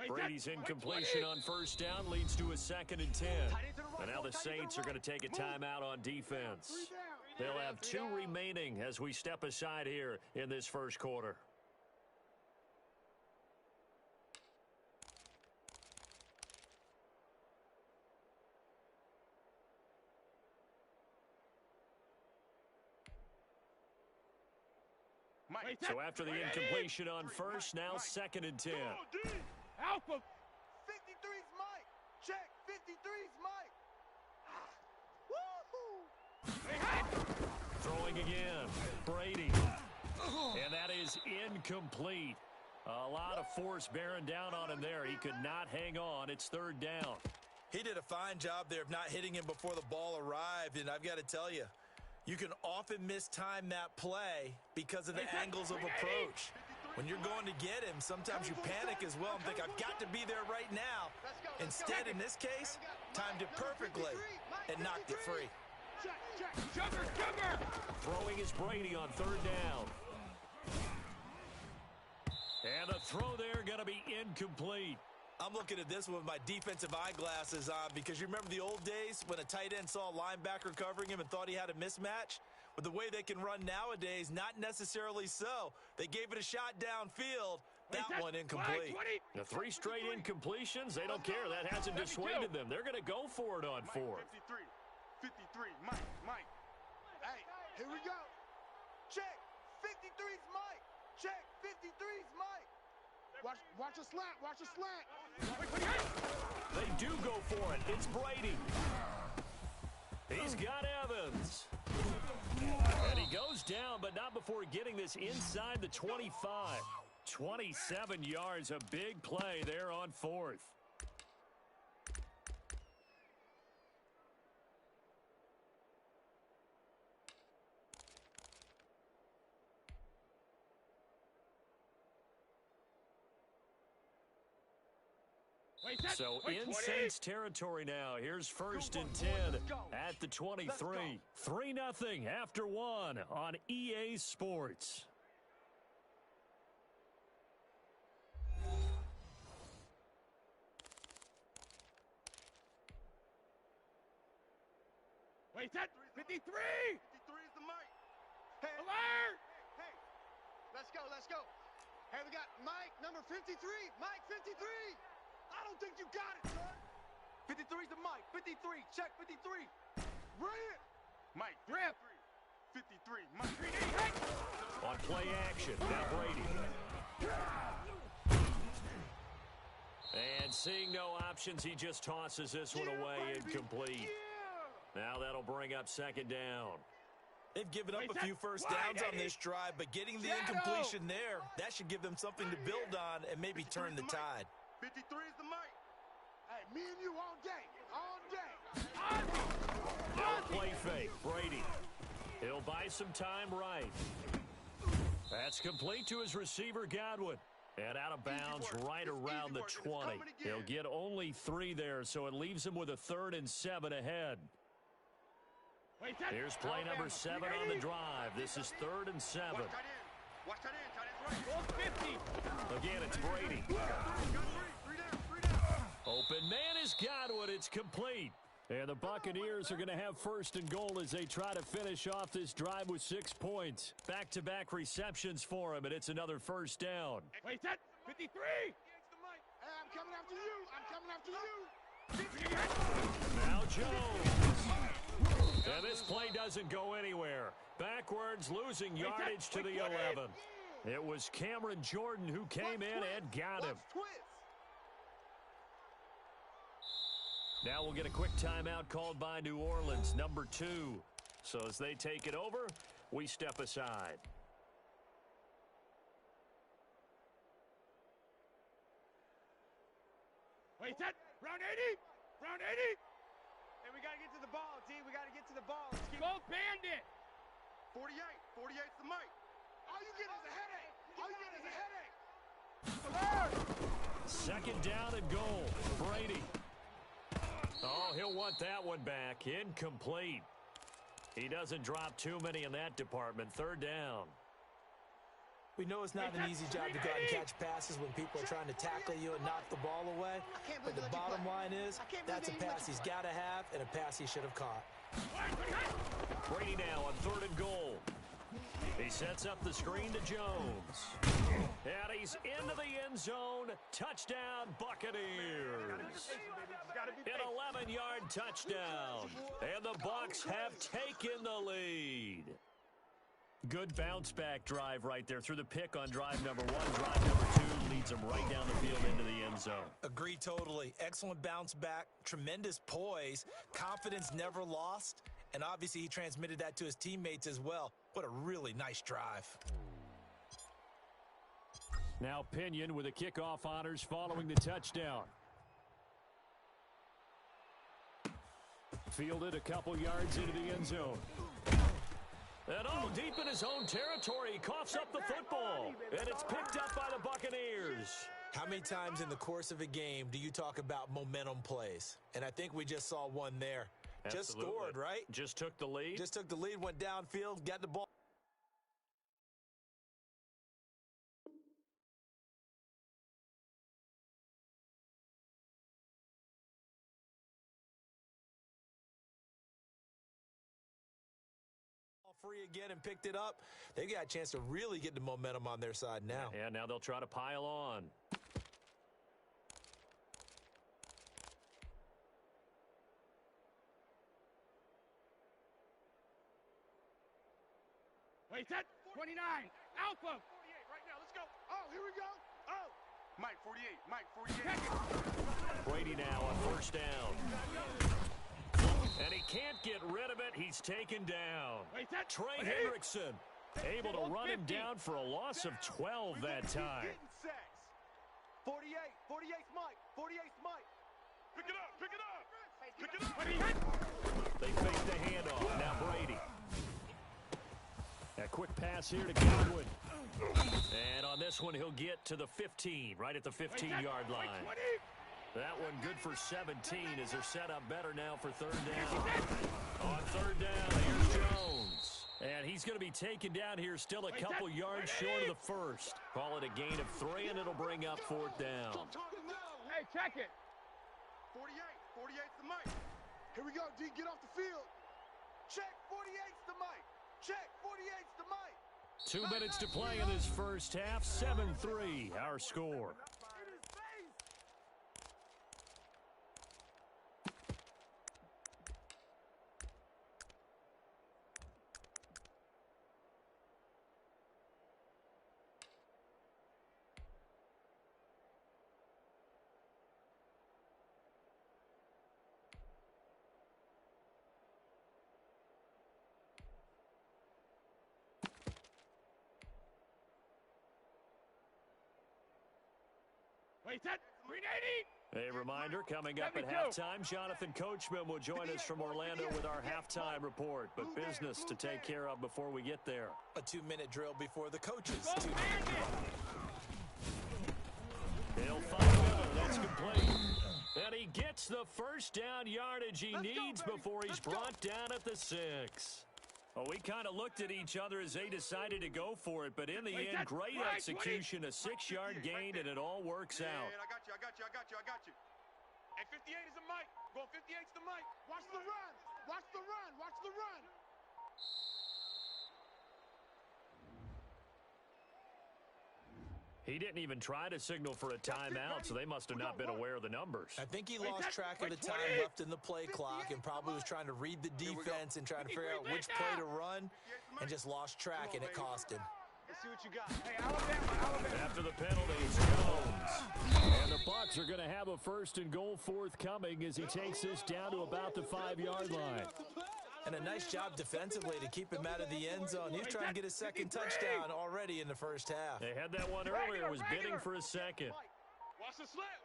Brady's incompletion on first down leads to a 2nd and 10. And now the Saints are going to take a timeout on defense. They'll have 2 remaining as we step aside here in this first quarter. So after the incompletion on first, now 2nd and 10. Alpha. 53's Mike. Check. 53's Mike. Woohoo! Throwing again. Brady. And that is incomplete. A lot of force bearing down on him there. He could not hang on. It's 3rd down. He did a fine job there of not hitting him before the ball arrived, and I've got to tell you, you can often mistime that play because of the angles of approach. When you're going to get him, sometimes you panic as well and think, I've got to be there right now. Instead, in this case, timed it perfectly and knocked it free. Sugar! Throwing is Brady on 3rd down. And the throw there going to be incomplete. I'm looking at this one with my defensive eyeglasses on because you remember the old days when a tight end saw a linebacker covering him and thought he had a mismatch? With the way they can run nowadays, not necessarily so. They gave it a shot downfield. That one incomplete. The 3 straight incompletions, they don't care. That hasn't dissuaded them. They're going to go for it on 4th. 53, Mike. Hey, here we go. Check. 53's Mike. Check. 53's Mike. Watch a slant. They do go for it. It's Brady. He's got Evans. And he goes down, but not before getting this inside the 25. 27 yards, a big play there on 4th. So in Saints territory now. Here's 1st and 10 at the 23. 3-0 after 1 on EA Sports. Wait, set. 53. 53 is the mic. Hey, alert. Hey, let's go, let's go. Hey, we got Mike, number 53. Mike, 53. I don't think you got it, son. 53 is the mic. 53. Check 53. Bring it. Mike, drip. 53. Mike. On play action, now Brady. And seeing no options, he just tosses this one away, incomplete. Now that'll bring up second down. They've given up a few first downs on this drive, but getting the incompletion there, that should give them something to build on and maybe turn the tide. 53 is the mic. Hey, me and you all day. All day. Now play fake, Brady. He'll buy some time right. That's complete to his receiver, Godwin. And out of bounds right around the 20. He'll get only 3 there, so it leaves him with a 3rd and 7 ahead. Here's play number 7 on the drive. This is 3rd and 7. Watch that in. Again, it's Brady. Open man is Godwin. It's complete. And the Buccaneers are going to have 1st and goal as they try to finish off this drive with 6 points. Back-to-back receptions for him, and it's another 1st down. Wait, set. 53. Hey, I'm coming after you. Now Jones. And this play doesn't go anywhere. Backwards, losing yardage to the 11. It was Cameron Jordan who came in and got him. Now we'll get a quick timeout called by New Orleans, number 2. So as they take it over, we step aside. Wait, set. Round 80. Round 80. Hey, we got to get to the ball, D. We got to get to the ball. Go Bandit. 48. 48's the mic. All you get is a headache. All you get is a headache. 2nd down and goal. Brady. Oh, he'll want that one back. Incomplete. He doesn't drop too many in that department. 3rd down. We know it's not an easy job to go out and catch passes when people are trying to tackle you and knock the ball away. But the bottom line is, that's a pass he's got to have and a pass he should have caught. Brady now on 3rd and goal. He sets up the screen to Jones. And he's into the end zone. Touchdown, Buccaneers. An 11-yard touchdown. And the Bucs have taken the lead. Good bounce-back drive right there through the pick on drive number 1. Drive number 2 leads him right down the field into the end zone. Agree totally. Excellent bounce back, tremendous poise, confidence never lost, and obviously he transmitted that to his teammates as well. What a really nice drive. Now Pinion with the kickoff honors following the touchdown. Fielded a couple yards into the end zone. And deep in his own territory, he coughs up the football. And it's picked up by the Buccaneers. How many times in the course of a game do you talk about momentum plays? And I think we just saw one there. Absolutely. Just scored, right? Just took the lead. Just took the lead, went downfield, got the ball. Free again and picked it up. They got a chance to really get the momentum on their side now. And now they'll try to pile on. Wait, set. 29. Alpha. 48 right now. Let's go. Oh, here we go. Oh. Mike 48. Mike 48. Brady now on 1st down. And he can't get rid of it. He's taken down. Trey Hendrickson able to run him down for a loss of 12 that time. 48. 48's Mike. 48's Mike. Pick it up. Pick it up. Pick it up. They fake the handoff. Now Brady. A quick pass here to Godwin. And on this one, he'll get to the 15, right at the 15-yard line. That one good for 17 as they're set up better now for 3rd down. On 3rd down, here's Jones. And he's going to be taken down here still a couple yards short of the 1st. Call it a gain of 3, and it'll bring up 4th down. Hey, check it. 48. 48's the mic. Here we go, D. Get off the field. Check 48's the mic. Check 48's the mic. 2 minutes to play in this first half. 7-3, our score. Wait, set. 380. A reminder, coming up at halftime, Jonathan Coachman will join us from Orlando with our halftime report. But business to take care of before we get there. A 2-minute drill before the coaches. 2-minute drill. He'll find Miller. That's complete. And he gets the first down yardage he needs before he's brought down at the 6. Well, we kind of looked at each other as they decided to go for it, but in the end, great execution, a 6-yard gain, and it all works out. I got you. And 58 is the mic. Go 58's the mic. Watch the run. Watch the run. He didn't even try to signal for a timeout, so they must have not been aware of the numbers. I think he lost track of the time left in the play clock and probably was trying to read the defense and trying to figure out which play to run and just lost track, and it cost him. Let's see what you got. Hey, Alabama. After the penalty, it's Jones. And the Bucs are going to have a 1st and goal forthcoming as he takes this down to about the 5-yard line. And a nice job defensively to keep him out of the end zone. He's trying to get his second touchdown already in the first half. They had that one earlier, was bidding for a second. Watch the slant.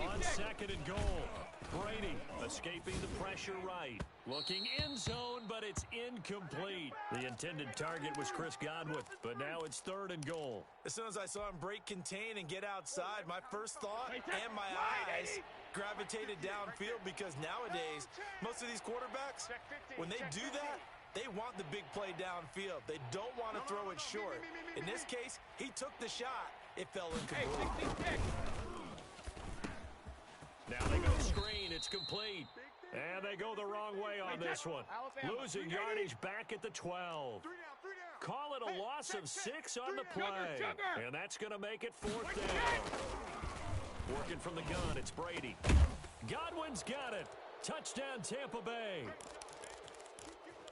On 2nd and goal, Brady escaping the pressure right. Looking end zone, but it's incomplete. The intended target was Chris Godwin, but now it's 3rd and goal. As soon as I saw him break contain and get outside, my first thought and my eyes gravitated downfield, because nowadays, most of these quarterbacks, when they do that, they want the big play downfield. They don't want to throw it short. In this case, he took the shot. It fell incomplete. Now they go screen. It's complete. And they go the wrong way on this one. Losing yardage back at the 12. Call it a loss of 6 on the play. And that's going to make it 4th down. Working from the gun, it's Brady. Godwin's got it. Touchdown, Tampa Bay.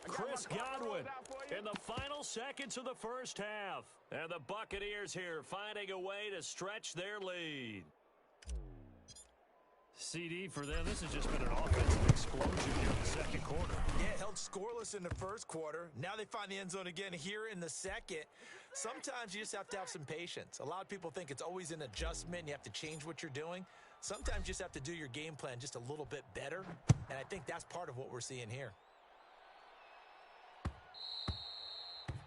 Chris Godwin in the final seconds of the first half. And the Buccaneers here finding a way to stretch their lead. CD for them, this has just been an offensive explosion here in the second quarter. Yeah, held scoreless in the first quarter. Now they find the end zone again here in the second. Sometimes you just have to have some patience. A lot of people think it's always an adjustment. You have to change what you're doing. Sometimes you just have to do your game plan just a little bit better. And I think that's part of what we're seeing here.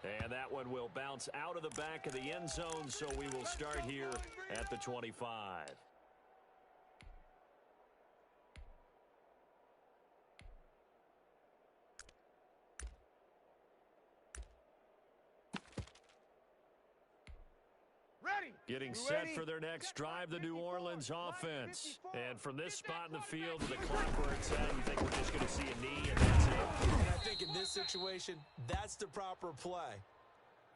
And that one will bounce out of the back of the end zone, so we will start here at the 25. Getting set for their next drive, the New Orleans offense. And from this spot in the field with the clock where it's at, you think we're just going to see a knee and that's it? And I think in this situation, that's the proper play.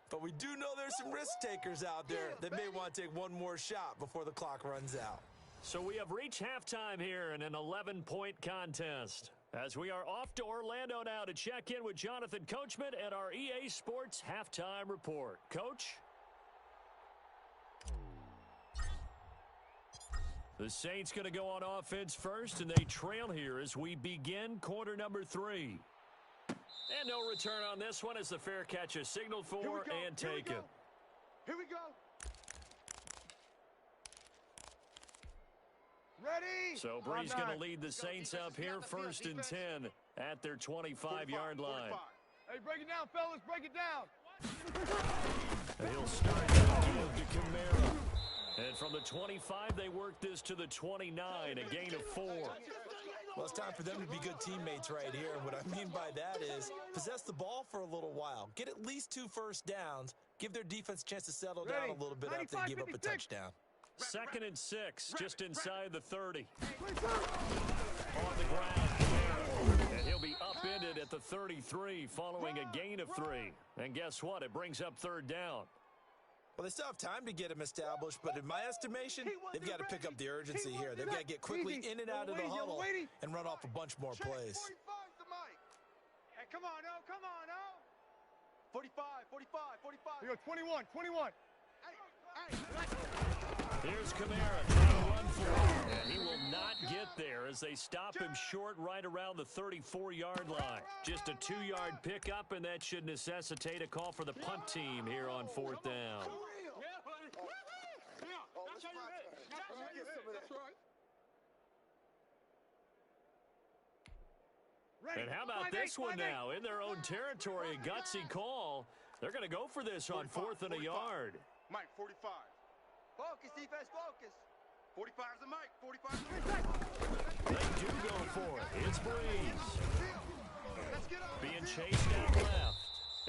But we do know there's some risk takers out there that may want to take one more shot before the clock runs out. So we have reached halftime here in an 11-point contest. As we are off to Orlando now to check in with Jonathan Coachman and our EA Sports halftime report. Coach? The Saints going to go on offense first, and they trail here as we begin quarter number 3. And no return on this one as the fair catch is signaled for and taken. Here we go. Ready? So Bree's going to lead the Saints up here 1st and 10 at their 25-yard line. Hey, break it down, fellas. Break it down. And he'll start to give to Kamara. And from the 25, they work this to the 29, a gain of 4. Well, it's time for them to be good teammates right here. And what I mean by that is possess the ball for a little while. Get at least 2 first downs. Give their defense a chance to settle down a little bit after they give up a touchdown. 2nd and 6, just inside the 30. On the ground, Kamara. And he'll be upended at the 33 following a gain of 3. And guess what? It brings up third down. Well, they still have time to get him established, but in my estimation, they've got to pick up the urgency here. They've got to get quickly in and out of the huddle and run off a bunch more plays. Hey, come on, oh, come on, oh. 45, 45, 45. You go 21, 21. Here's Kamara trying to run for it, and he will not get there as they stop him short right around the 34-yard line. Just a 2-yard pickup, and that should necessitate a call for the punt team here on fourth down. And how about this one now? In their own territory, a gutsy call. They're going to go for this on 4th and a yard. Mike, 45. Focus, defense, focus. 45 is the Mike. 45. They do go for it. It's Breeze. Being chased out left.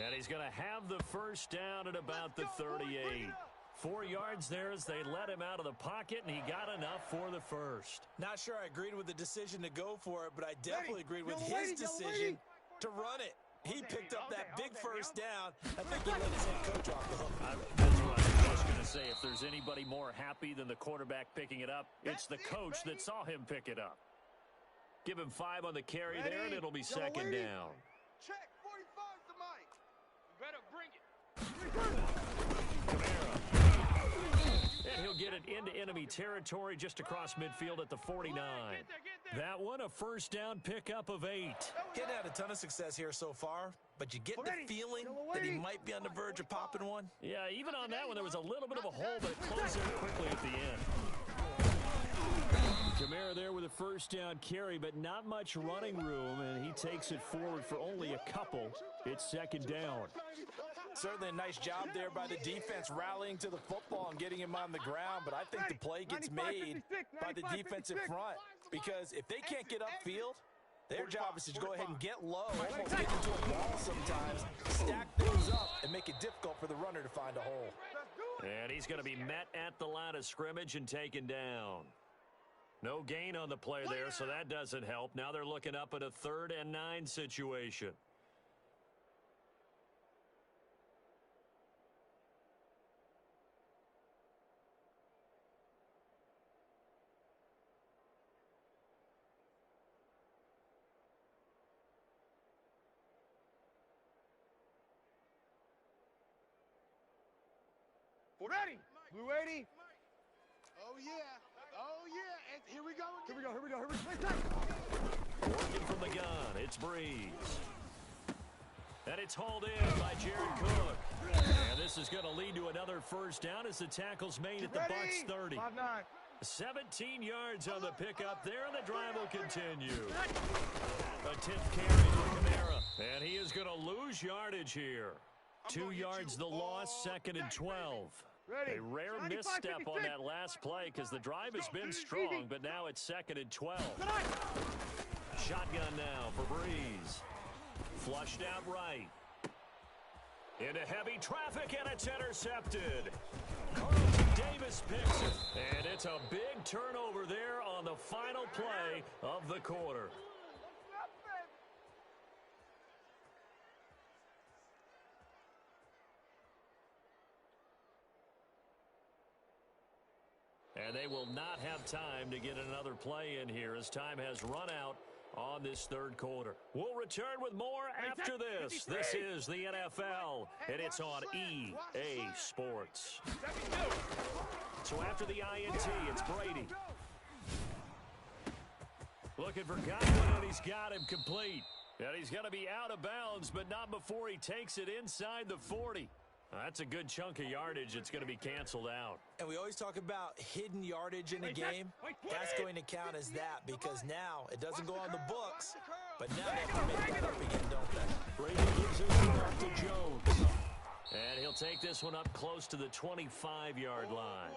And he's going to have the first down at about the 38. 4 yards there as they let him out of the pocket, and he got enough for the first. Not sure I agreed with the decision to go for it, but I definitely agreed with his decision to run it. He picked up that big first down. I think he let his head coach off the hook. That's what I was going to say. If there's anybody more happy than the quarterback picking it up, it's the coach that saw him pick it up. Give him 5 on the carry there, and it'll be second down. Check, 45's the Mike. You better bring it. Kamara. And he'll get it into enemy territory just across midfield at the 49. That one, a first down pickup of 8. Getting had a ton of success here so far, but you get the feeling that he might be on the verge of popping one. Yeah, even on that one, there was a little bit of a hole, but it closed there quickly at the end. Kamara there with a first down carry, but not much running room, and he takes it forward for only a couple. It's second down. Certainly a nice job there by the defense rallying to the football and getting him on the ground, but I think the play gets made by the defensive front because if they can't get upfield, their job is to go ahead and get low, almost get into a ball sometimes, stack things up, and make it difficult for the runner to find a hole. And he's going to be met at the line of scrimmage and taken down. No gain on the play there, so that doesn't help. Now they're looking up at a 3rd and 9 situation. Ready. Blue 80. Oh, yeah. Oh, yeah. And here we go. Here we go. Here we go. Here we go. Working from the gun. It's Breeze. And it's hauled in by Jared Cook. And this is going to lead to another first down as the tackle's made at the Bucs 30. 5-9. 17 yards on the pickup there, and the drive will continue. A 10th carry for Kamara. And he is going to lose yardage here. 2 yards the loss, 2nd and 12. A rare misstep on that last play because the drive has been strong, but now it's 2nd and 12. Shotgun now for Breeze. Flushed out right. Into heavy traffic, and it's intercepted. Carlton Davis picks it, and it's a big turnover there on the final play of the quarter. And they will not have time to get another play in here as time has run out on this 3rd quarter. We'll return with more after this. This is the NFL, and it's on EA Sports. So after the INT, it's Brady. Looking for Godwin, and he's got him complete. And he's going to be out of bounds, but not before he takes it inside the 40. That's a good chunk of yardage. It's going to be canceled out. And we always talk about hidden yardage in a game. That's going to count as that because now it doesn't go on the books, but now they have to make that up again, don't they? Brady gives this one up to Jones. And he'll take this one up close to the 25-yard line.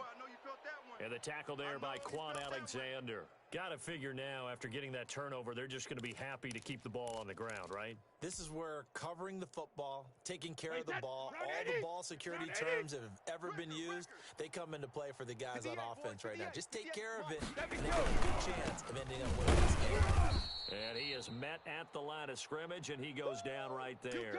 And the tackle there by Quan Alexander. Got to figure now, after getting that turnover, they're just going to be happy to keep the ball on the ground, right? This is where covering the football, taking care of the ball, all the ball security terms that have ever been used, they come into play for the guys on offense right now. Just take care of it, and they have a good chance of ending up winning this game. And he is met at the line of scrimmage, and he goes down right there.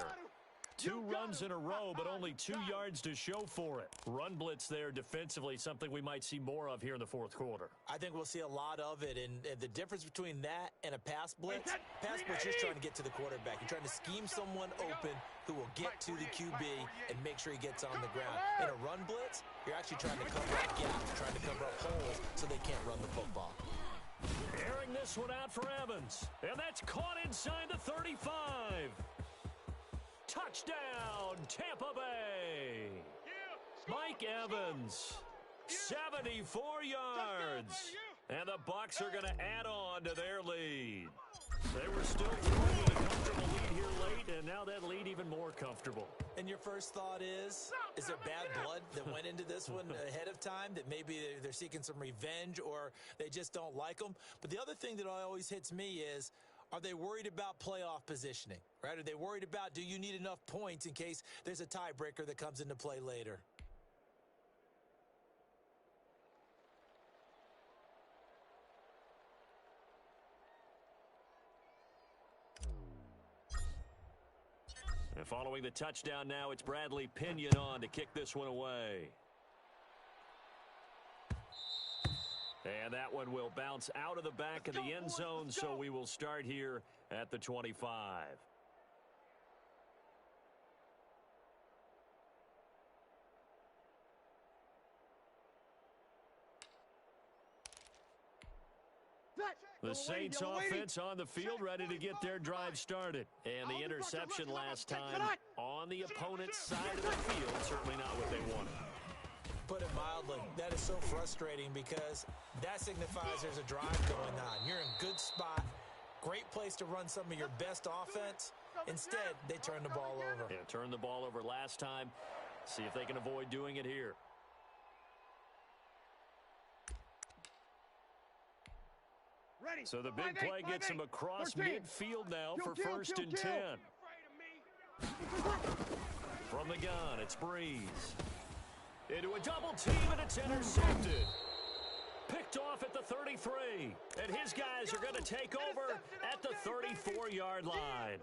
2 runs in a row, but only 2 yards to show for it. Run blitz there defensively, something we might see more of here in the fourth quarter. I think we'll see a lot of it, and the difference between that and a pass blitz is trying to get to the quarterback. You're trying to scheme someone open who will get to the QB and make sure he gets on the ground. In a run blitz, you're actually trying to cover up gaps, trying to cover up holes so they can't run the football. Airing this one out for Evans, and that's caught inside the 35. Touchdown, Tampa Bay. Mike Evans, 74 yards. And the Bucs are going to add on to their lead. They were still throwing with a comfortable lead here late, and now that lead even more comfortable. And your first thought is there bad blood that went into this one ahead of time, that maybe they're seeking some revenge or they just don't like them? But the other thing that always hits me is, are they worried about playoff positioning, right? Are they worried about, do you need enough points in case there's a tiebreaker that comes into play later? And following the touchdown now, it's Bradley Pinion on to kick this one away. And that one will bounce out of the back of the end zone, so we will start here at the 25. The Saints offense on the field, ready to get their drive started. And the interception last time on the opponent's side of the field, certainly not what they wanted. Put it mildly, that is so frustrating because that signifies there's a drive going on. You're in a good spot, great place to run some of your best offense. Instead, they turn the ball over. Yeah, turned the ball over last time. See if they can avoid doing it here. So the big play gets him across midfield now for 1st and 10. From the gun, it's Breeze. Into a double team, and it's intercepted. Picked off at the 33. And his guys are going to take over at the 34-yard line.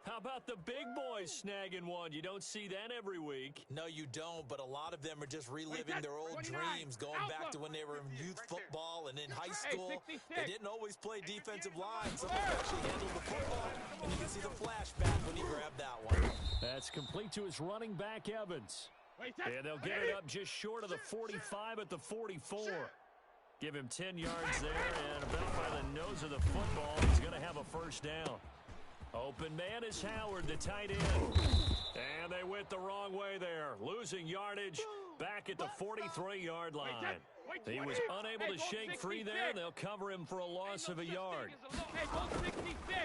How about the big boys snagging one? You don't see that every week. No, you don't, but a lot of them are just reliving their old dreams, going back to when they were in youth football and in high school. They didn't always play defensive line. Some of them actually handled the football, and you can see the flashback when he grabbed that one. That's complete to his running back, Evans. And they'll get it up just short of the 45 at the 44. Give him 10 yards there, and about by the nose of the football, he's going to have a first down. Open man is Howard, the tight end. And they went the wrong way there. Losing yardage back at the 43-yard line. He was unable to shake free there. They'll cover him for a loss of a yard.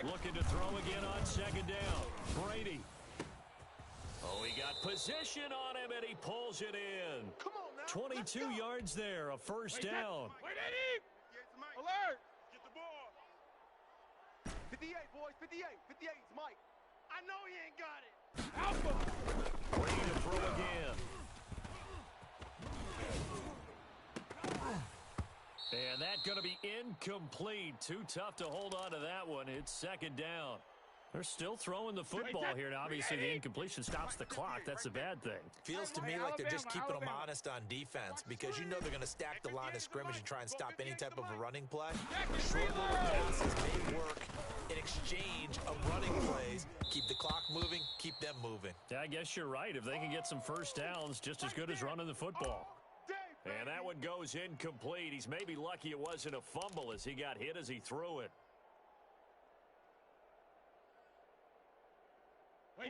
Looking to throw again on 2nd down. Brady. Oh, he got position on him, and he pulls it in. 22 yards there, a first down. Alert! Get the ball. 58, boys, 58. 58 is Mike. I know he ain't got it. Alpha! Ready to throw again. And that's going to be incomplete. Too tough to hold on to that one. It's 2nd down. They're still throwing the football here. Now, obviously, the incompletion stops the clock. That's a bad thing. Feels to me like they're just keeping them honest on defense because you know they're going to stack the line of scrimmage and try and stop any type of a running play. Short little passes may work in exchange of running plays. Keep the clock moving, keep them moving. Yeah, I guess you're right. If they can get some first downs, just as good as running the football. And that one goes incomplete. He's maybe lucky it wasn't a fumble as he got hit as he threw it.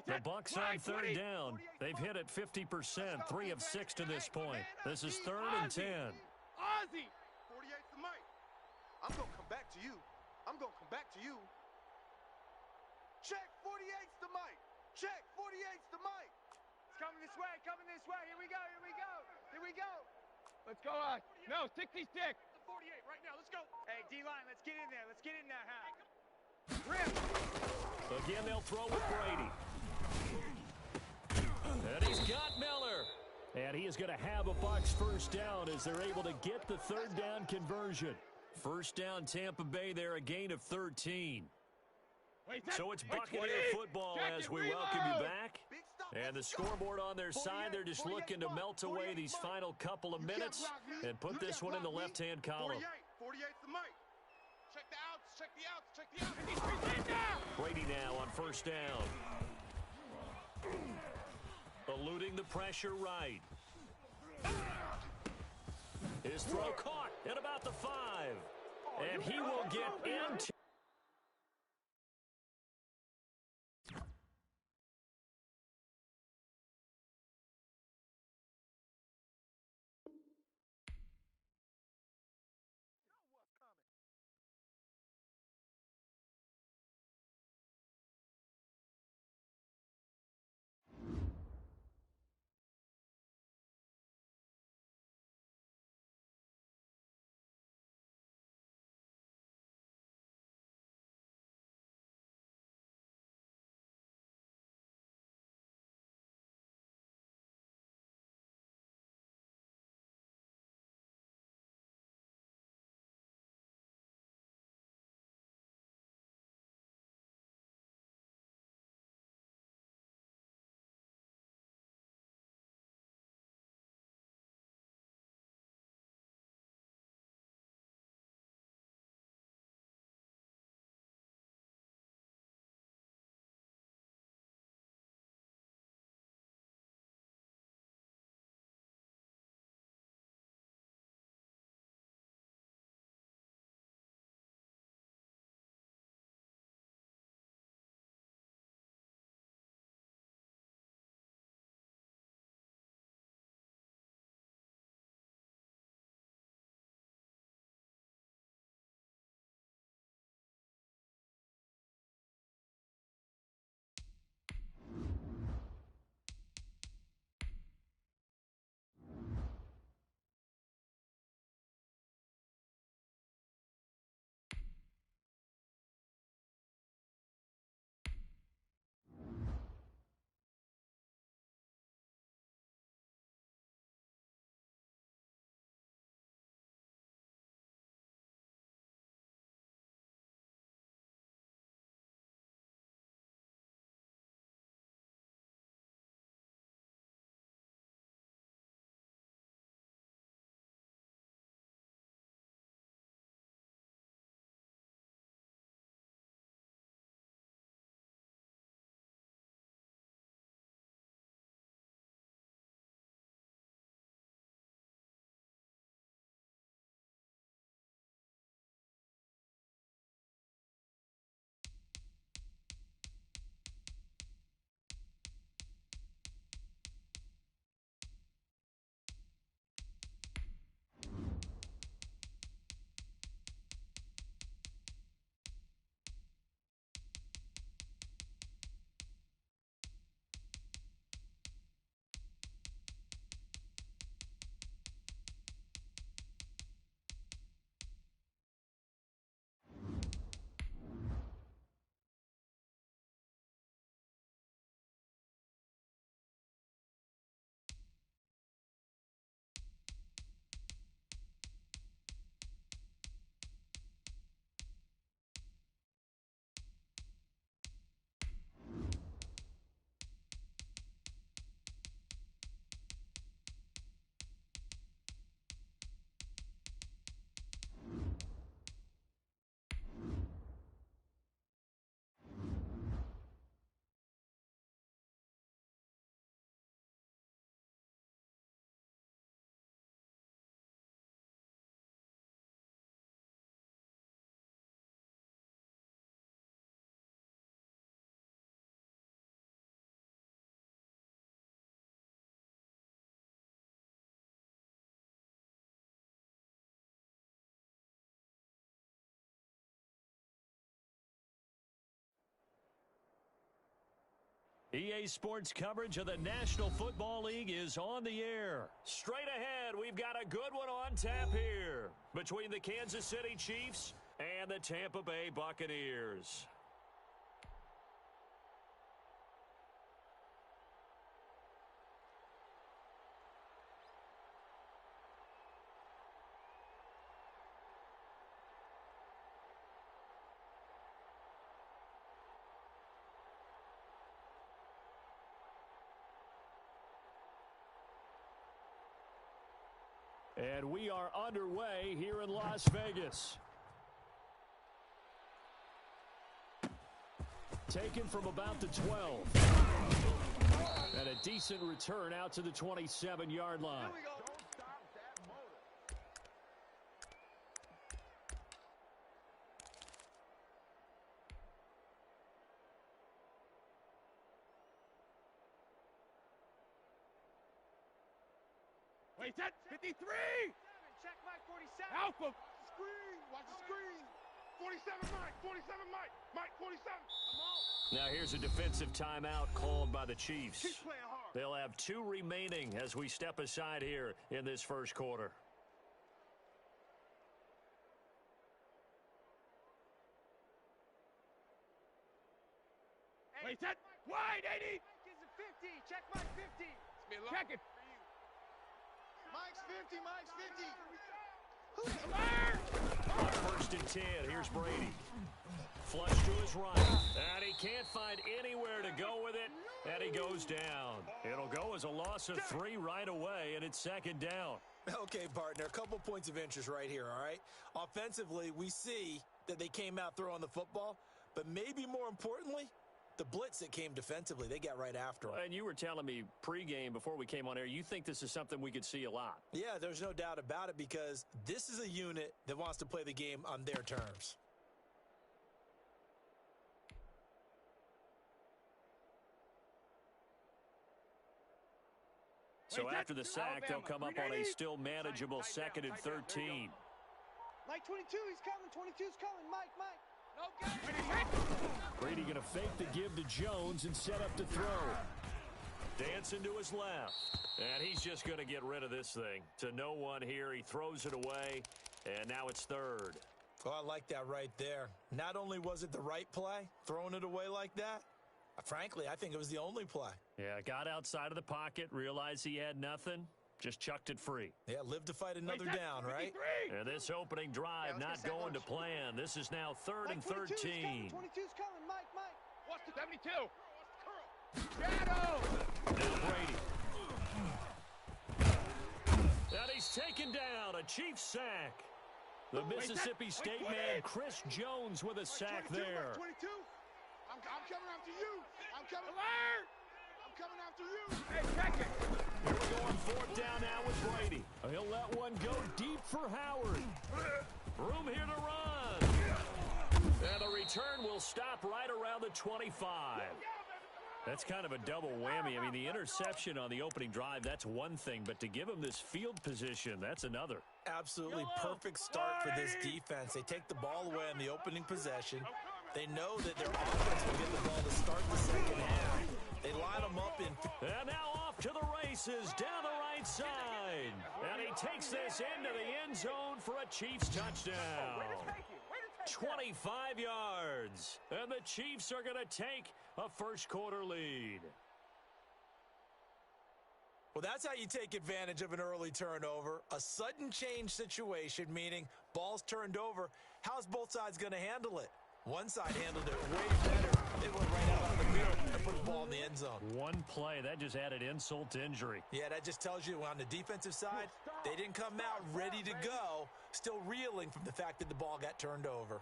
The Bucs on 3rd down. They've hit it 50%, 3 of 6 to this point. This is 3rd and 10. Ozzy! 48's the Mike. I'm going to come back to you. I'm going to come back to you. Check, 48's the Mike. Check, 48's the Mike. It's coming this way, coming this way. Here we go, here we go, here we go. Let's go, no, 60 stick. 48 right now. Let's go. Hey, D-line, let's get in there. Let's get in there, huh? Again, they'll throw with Brady. And he's got Miller. And he is going to have a Bucs first down as they're able to get the third down conversion. First down, Tampa Bay there, a gain of 13. So it's Buccaneer football as we welcome you back. And the scoreboard on their side, they're just looking to melt away these final couple of minutes and put this one in the left-hand column. 48's the mic. Check the outs, check the outs, check the outs. Brady now on first down. Eluding the pressure right. His throw caught at about the 5. And he will get into EA Sports coverage of the National Football League is on the air. Straight ahead, we've got a good one on tap here between the Kansas City Chiefs and the Tampa Bay Buccaneers. And we are underway here in Las Vegas. Taken from about the 12. And a decent return out to the 27-yard line. Wait, set 53! Check Mike 47. Alpha! Screen! Watch the screen! 47 Mike! 47 Mike! Mike 47! I'm on! Now here's a defensive timeout called by the Chiefs. Keep playing hard. They'll have 2 remaining as we step aside here in this first quarter. Wait, set! Wide, 80! Mike is a 50. Check Mike 50. Check it! Mike's 50. Mike's 50. On first and 10, here's Brady. Flush to his right, and he can't find anywhere to go with it, and he goes down. It'll go as a loss of 3 right away, and it's second down. Okay, partner, a couple points of interest right here, all right? Offensively, we see that they came out throwing the football, but maybe more importantly, the blitz that came defensively, they got right after him. And you were telling me pregame before we came on air, you think this is something we could see a lot. Yeah, there's no doubt about it because this is a unit that wants to play the game on their terms. So after the sack, they'll come up on a still manageable 2nd and 13. Mike 22, he's coming. 22's coming. Mike. No good. Brady going to fake the give to Jones and set up to throw. Dancing to his left. And he's just going to get rid of this thing. To no one here. He throws it away. And now it's 3rd. Oh, I like that right there. Not only was it the right play, throwing it away like that, frankly, I think it was the only play. Yeah, got outside of the pocket, realized he had nothing, just chucked it free. Yeah, live to fight another down, right? And this opening drive not going to plan. This is now 3rd and 13. 22's coming. Mike. What's the 72? Shadow! There's Brady. And he's taken down. A Chiefs sack. The Mississippi State man, Chris Jones, with a sack there. 22. I'm coming after you. I'm coming after you. Hey, check it. Here we go on 4th down now with Brady. He'll let one go deep for Howard. Room here to run. And the return will stop right around the 25. That's kind of a double whammy. I mean, the interception on the opening drive, that's one thing. But to give him this field position, that's another. Absolutely perfect start for this defense. They take the ball away on the opening possession. They know that their offense will get the ball to start the second half. They line them up in... And now off to the races down the right side. And he takes this into the end zone for a Chiefs touchdown. 25 yards. And the Chiefs are going to take a first quarter lead. Well, that's how you take advantage of an early turnover. A sudden change situation, meaning ball's turned over. How's both sides going to handle it? One side handled it way better. They went right out on the field and put the ball in the end zone. One play, that just added insult to injury. Yeah, that just tells you on the defensive side, they didn't come out ready to go, still reeling from the fact that the ball got turned over.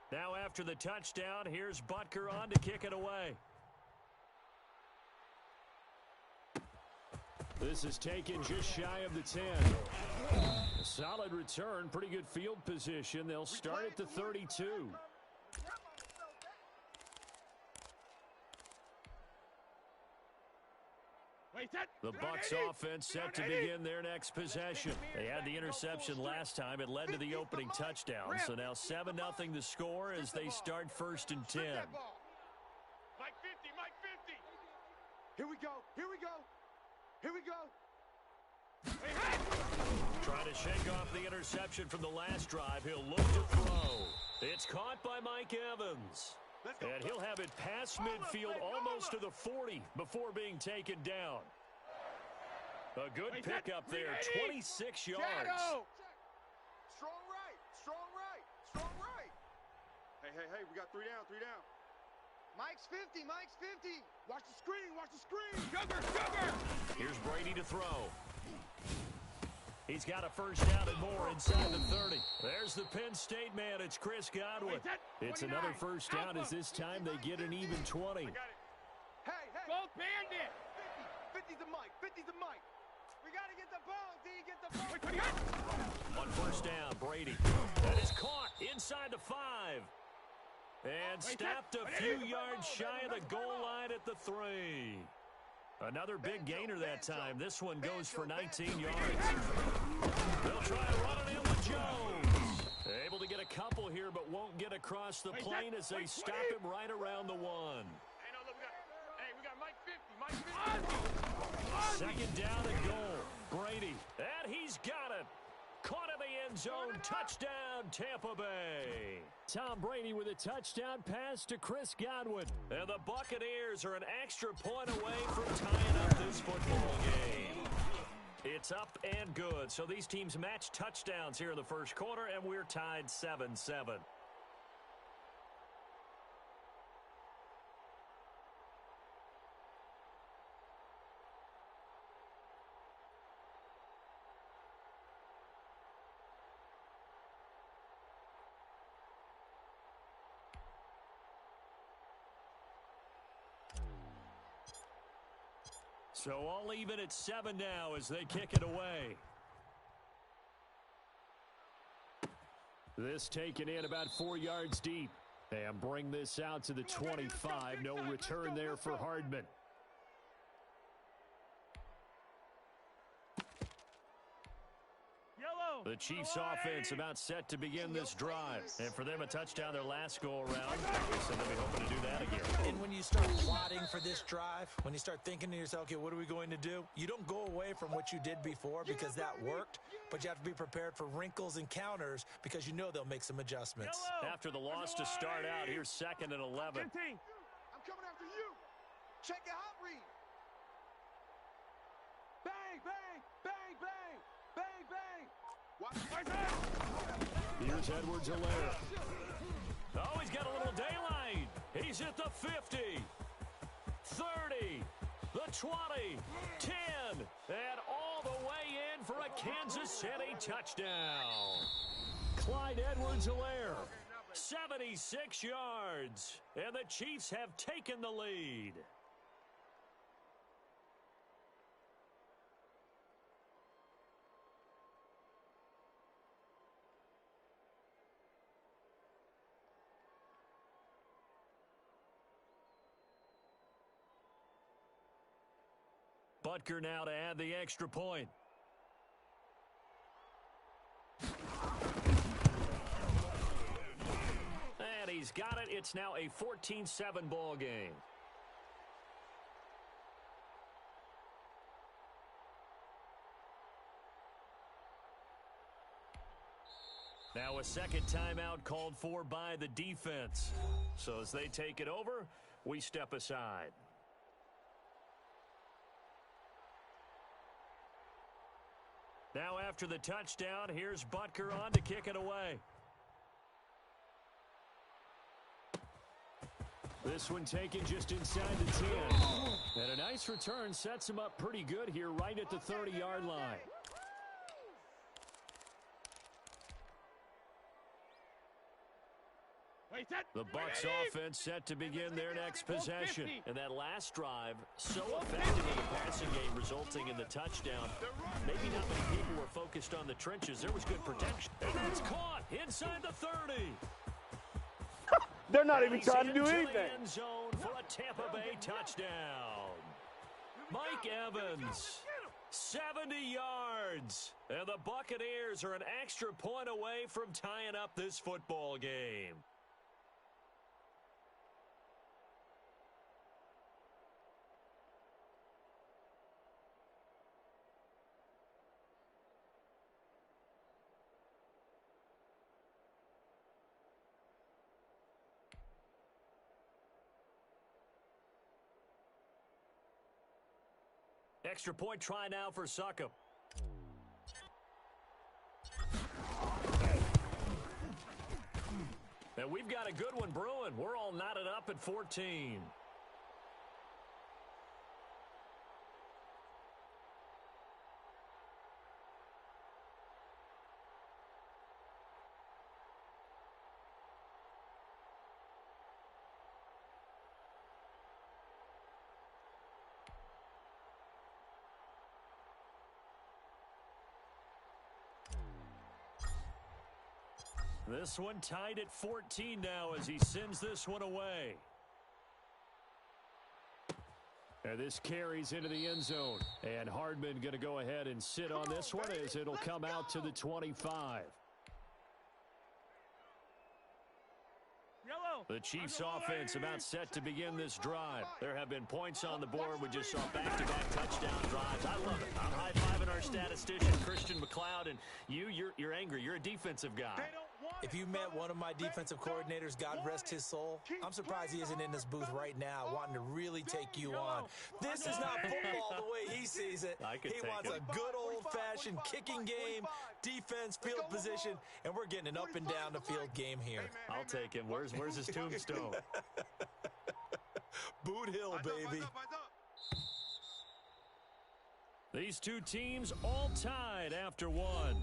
Now after the touchdown, here's Butker on to kick it away. This is taken just shy of the 10. A solid return, pretty good field position. They'll start at the 32. The Bucs offense set to begin their next possession. They had the interception last time. It led to the opening touchdown. So now 7-0 the score as they start 1st and 10. Mike 50, Mike 50. Here we go, here we go, here we go. Trying to shake off the interception from the last drive. He'll look to throw. It's caught by Mike Evans. And he'll have it past midfield almost to the 40 before being taken down. A good pickup there, 26 yards. Strong right, strong right, strong right. Hey, we got 3 down, 3 down. Mike's 50, Mike's 50. Watch the screen, watch the screen. Sugar. Here's Brady to throw. He's got a first down and more inside the 30. There's the Penn State man. It's Chris Godwin. It's another first down as this time they get an even 20. I got it. Hey. Go Bandit. 50's a Mike, 50's a Mike. We got to get the ball, D. Get the ball. On first down, Brady. That is caught inside the 5. And stopped a few yards shy of the goal line at the 3. Another big gainer that time. This one goes for 19 yards. They'll try to run it in with Jones. Able to get a couple here, but won't get across the plane as they stop him right around the 1. We got Mike 50, Mike 50. Second down and goal. Brady, and he's got it. Caught in the end zone. Touchdown, Tampa Bay. Tom Brady with a touchdown pass to Chris Godwin. And the Buccaneers are an extra point away from tying up this football game. It's up and good. So these teams match touchdowns here in the first quarter, and we're tied 7-7. So all even at 7 now as they kick it away. This taken in about 4 yards deep. And bring this out to the 25. No return there for Hardman. The Chiefs offense about set to begin this drive. And for them, a touchdown their last go-around. So they'll be hoping to do that again. And when you start plotting for this drive, when you start thinking to yourself, okay, what are we going to do? You don't go away from what you did before because that worked, but you have to be prepared for wrinkles and counters because you know they'll make some adjustments. After the loss to start out, here's 2nd and 11. I'm coming after you. Check your hot read. Bang, bang, bang, bang, bang, bang. Here's Edwards-Helaire. Oh, he's got a little daylight. He's at the 50, 30, the 20, 10, and all the way in for a Kansas City touchdown. Clyde Edwards-Helaire, 76 yards, and the Chiefs have taken the lead. Butker now to add the extra point. And he's got it. It's now a 14-7 ball game. Now a second timeout called for by the defense. So as they take it over, we step aside. Now after the touchdown, here's Butker on to kick it away. This one taken just inside the 10. And a nice return sets him up pretty good here right at the 30-yard line. The Bucs offense set to begin their next possession. And that last drive, so effective in the passing game, resulting in the touchdown. Maybe not many people were focused on the trenches. There was good protection. And that's caught inside the 30. They're not even trying to do anything. End zone for a Tampa Bay touchdown. Mike Evans, 70 yards. And the Buccaneers are an extra point away from tying up this football game. Extra point try now for Succop. And we've got a good one brewing. We're all knotted up at 14. This one tied at 14 now as he sends this one away. And this carries into the end zone. And Hardman going to go ahead and sit on this one as it'll come out to the 25. The Chiefs offense about set to begin this drive. There have been points on the board. We just saw back-to-back touchdown drives. I love it. I'm high-fiving our statistician, Christian McLeod, and you're angry. You're a defensive guy. If you met one of my defensive coordinators, God rest his soul, I'm surprised he isn't in this booth right now wanting to really take you on. This is not football the way he sees it. He wants a good old-fashioned kicking game, defense, field position, and we're getting an up and down the field game here. I'll take him. Where's his tombstone? Boot Hill, baby. These two teams all tied after one.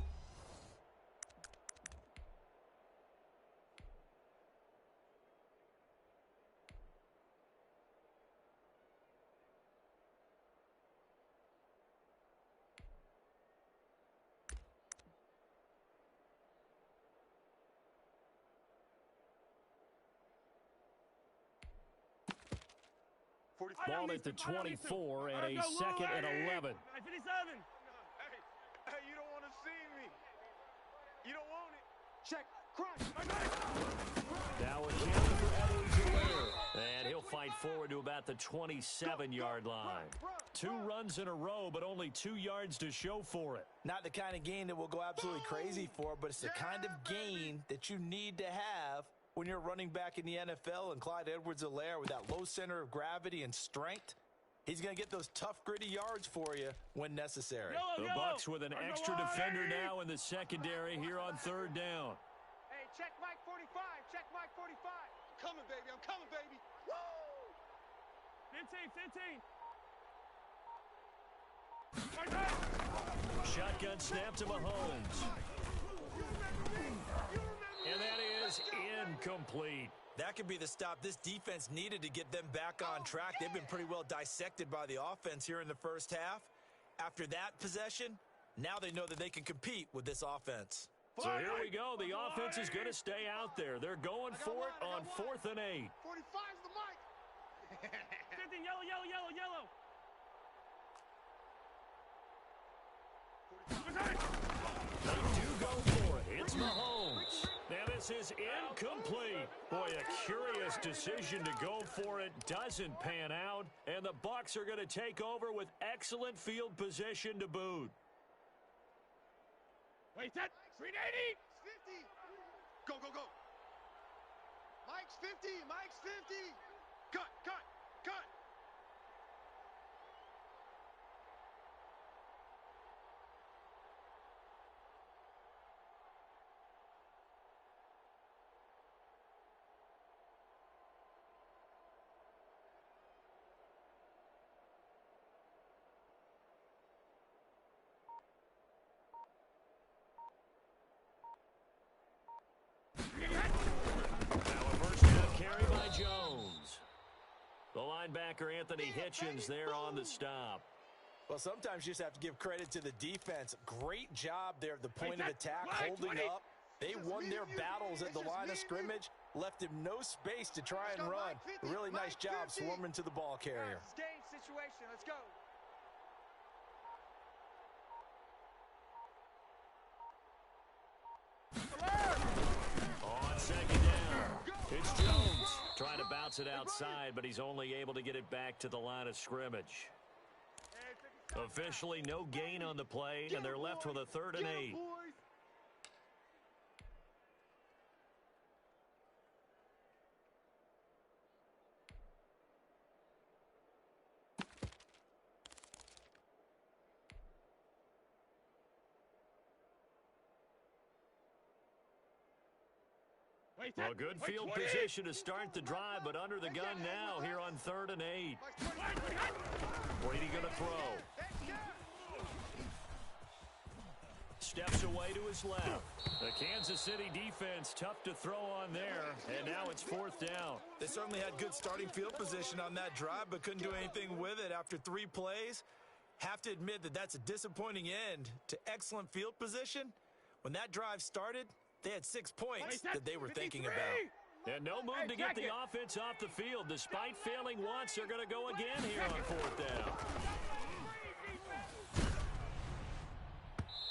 Ball at the 24 and a second and 11. Hey, you don't want to see me. You don't want it. Check. Crush. Now a chance for Edwards-Helaire. And he'll fight forward to about the 27-yard line. 2 runs in a row, but only 2 yards to show for it. Not the kind of gain that we'll go absolutely crazy for, but it's the kind of gain that you need to have when you're running back in the NFL. And Clyde Edwards-Helaire with that low center of gravity and strength, he's going to get those tough, gritty yards for you when necessary. The Bucs with an extra defender now in the secondary here on 3rd down. Hey, check Mike 45. Check Mike 45. I'm coming, baby. I'm coming, baby. Woo! 15. Shotgun snap to Mahomes. And that is incomplete. That could be the stop this defense needed to get them back on track. They've been pretty well dissected by the offense here in the first half. After that possession, now they know that they can compete with this offense. So here we go. The offense is going to stay out there. They're going for it on 4th and 8. 45's the mic. 15, yellow, yellow, yellow, yellow. They do go for it. It's Mahomes. Now this is incomplete. Boy, a curious decision to go for it doesn't pan out. And the Bucs are going to take over with excellent field position to boot. Wait, that 380. 50. Go, go, go. Mike's 50. Mike's 50. Cut, cut, cut. The linebacker, Anthony Hitchens, there on the stop. Well, sometimes you just have to give credit to the defense. Great job there at the point of attack, holding up. They won their battles at the line of scrimmage, left him no space to try and run. A really nice job swarming to the ball carrier. Game situation. Let's go. On second down, it's Jones trying to bounce it outside, but he's only able to get it back to the line of scrimmage. Officially no gain on the play, and they're left with a 3rd and 8. Well, good field position to start the drive, but under the gun now here on 3rd and 8. Brady going to throw. Steps away to his left. The Kansas City defense tough to throw on there, and now it's 4th down. They certainly had good starting field position on that drive, but couldn't do anything with it after 3 plays. Have to admit that that's a disappointing end to excellent field position. When that drive started, they had 6 points that they were thinking about. And no move to get the offense off the field. Despite failing once, they're going to go again here on 4th down.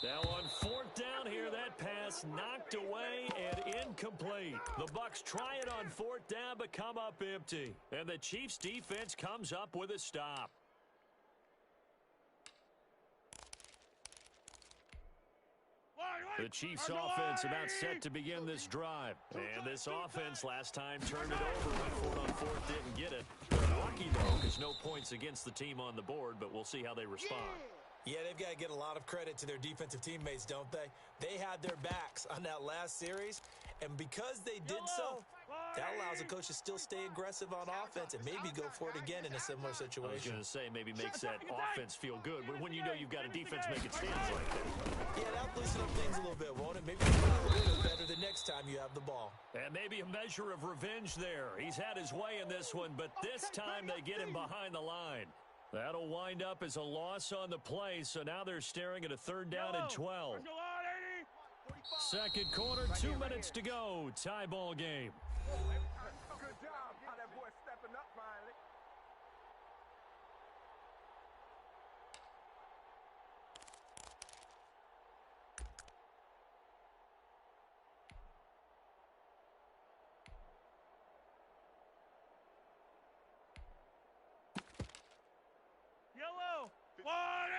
Now on 4th down here, that pass knocked away and incomplete. The Bucs try it on 4th down, but come up empty. And the Chiefs defense comes up with a stop. The Chiefs offense about set to begin this drive. And this offense last time turned it over, went for it on 4th, didn't get it. They're lucky, though, because no points against the team on the board, but we'll see how they respond. Yeah, they've got to get a lot of credit to their defensive teammates, don't they? They had their backs on that last series, and because they did so, that allows the coach to still stay aggressive on offense and maybe go for it again in a similar situation. I was going to say maybe makes that offense feel good, but when you know you've got a defense making stands like that. Yeah, that'll loosen up things a little bit, won't it? Maybe you'll play a little better the next time you have the ball. And maybe a measure of revenge there. He's had his way in this one, but this time they get him behind the line. That'll wind up as a loss on the play, so now they're staring at a 3rd down and 12. Second quarter, 2 minutes to go. Tie ball game. Good job. How that boy stepping up finally. Yellow.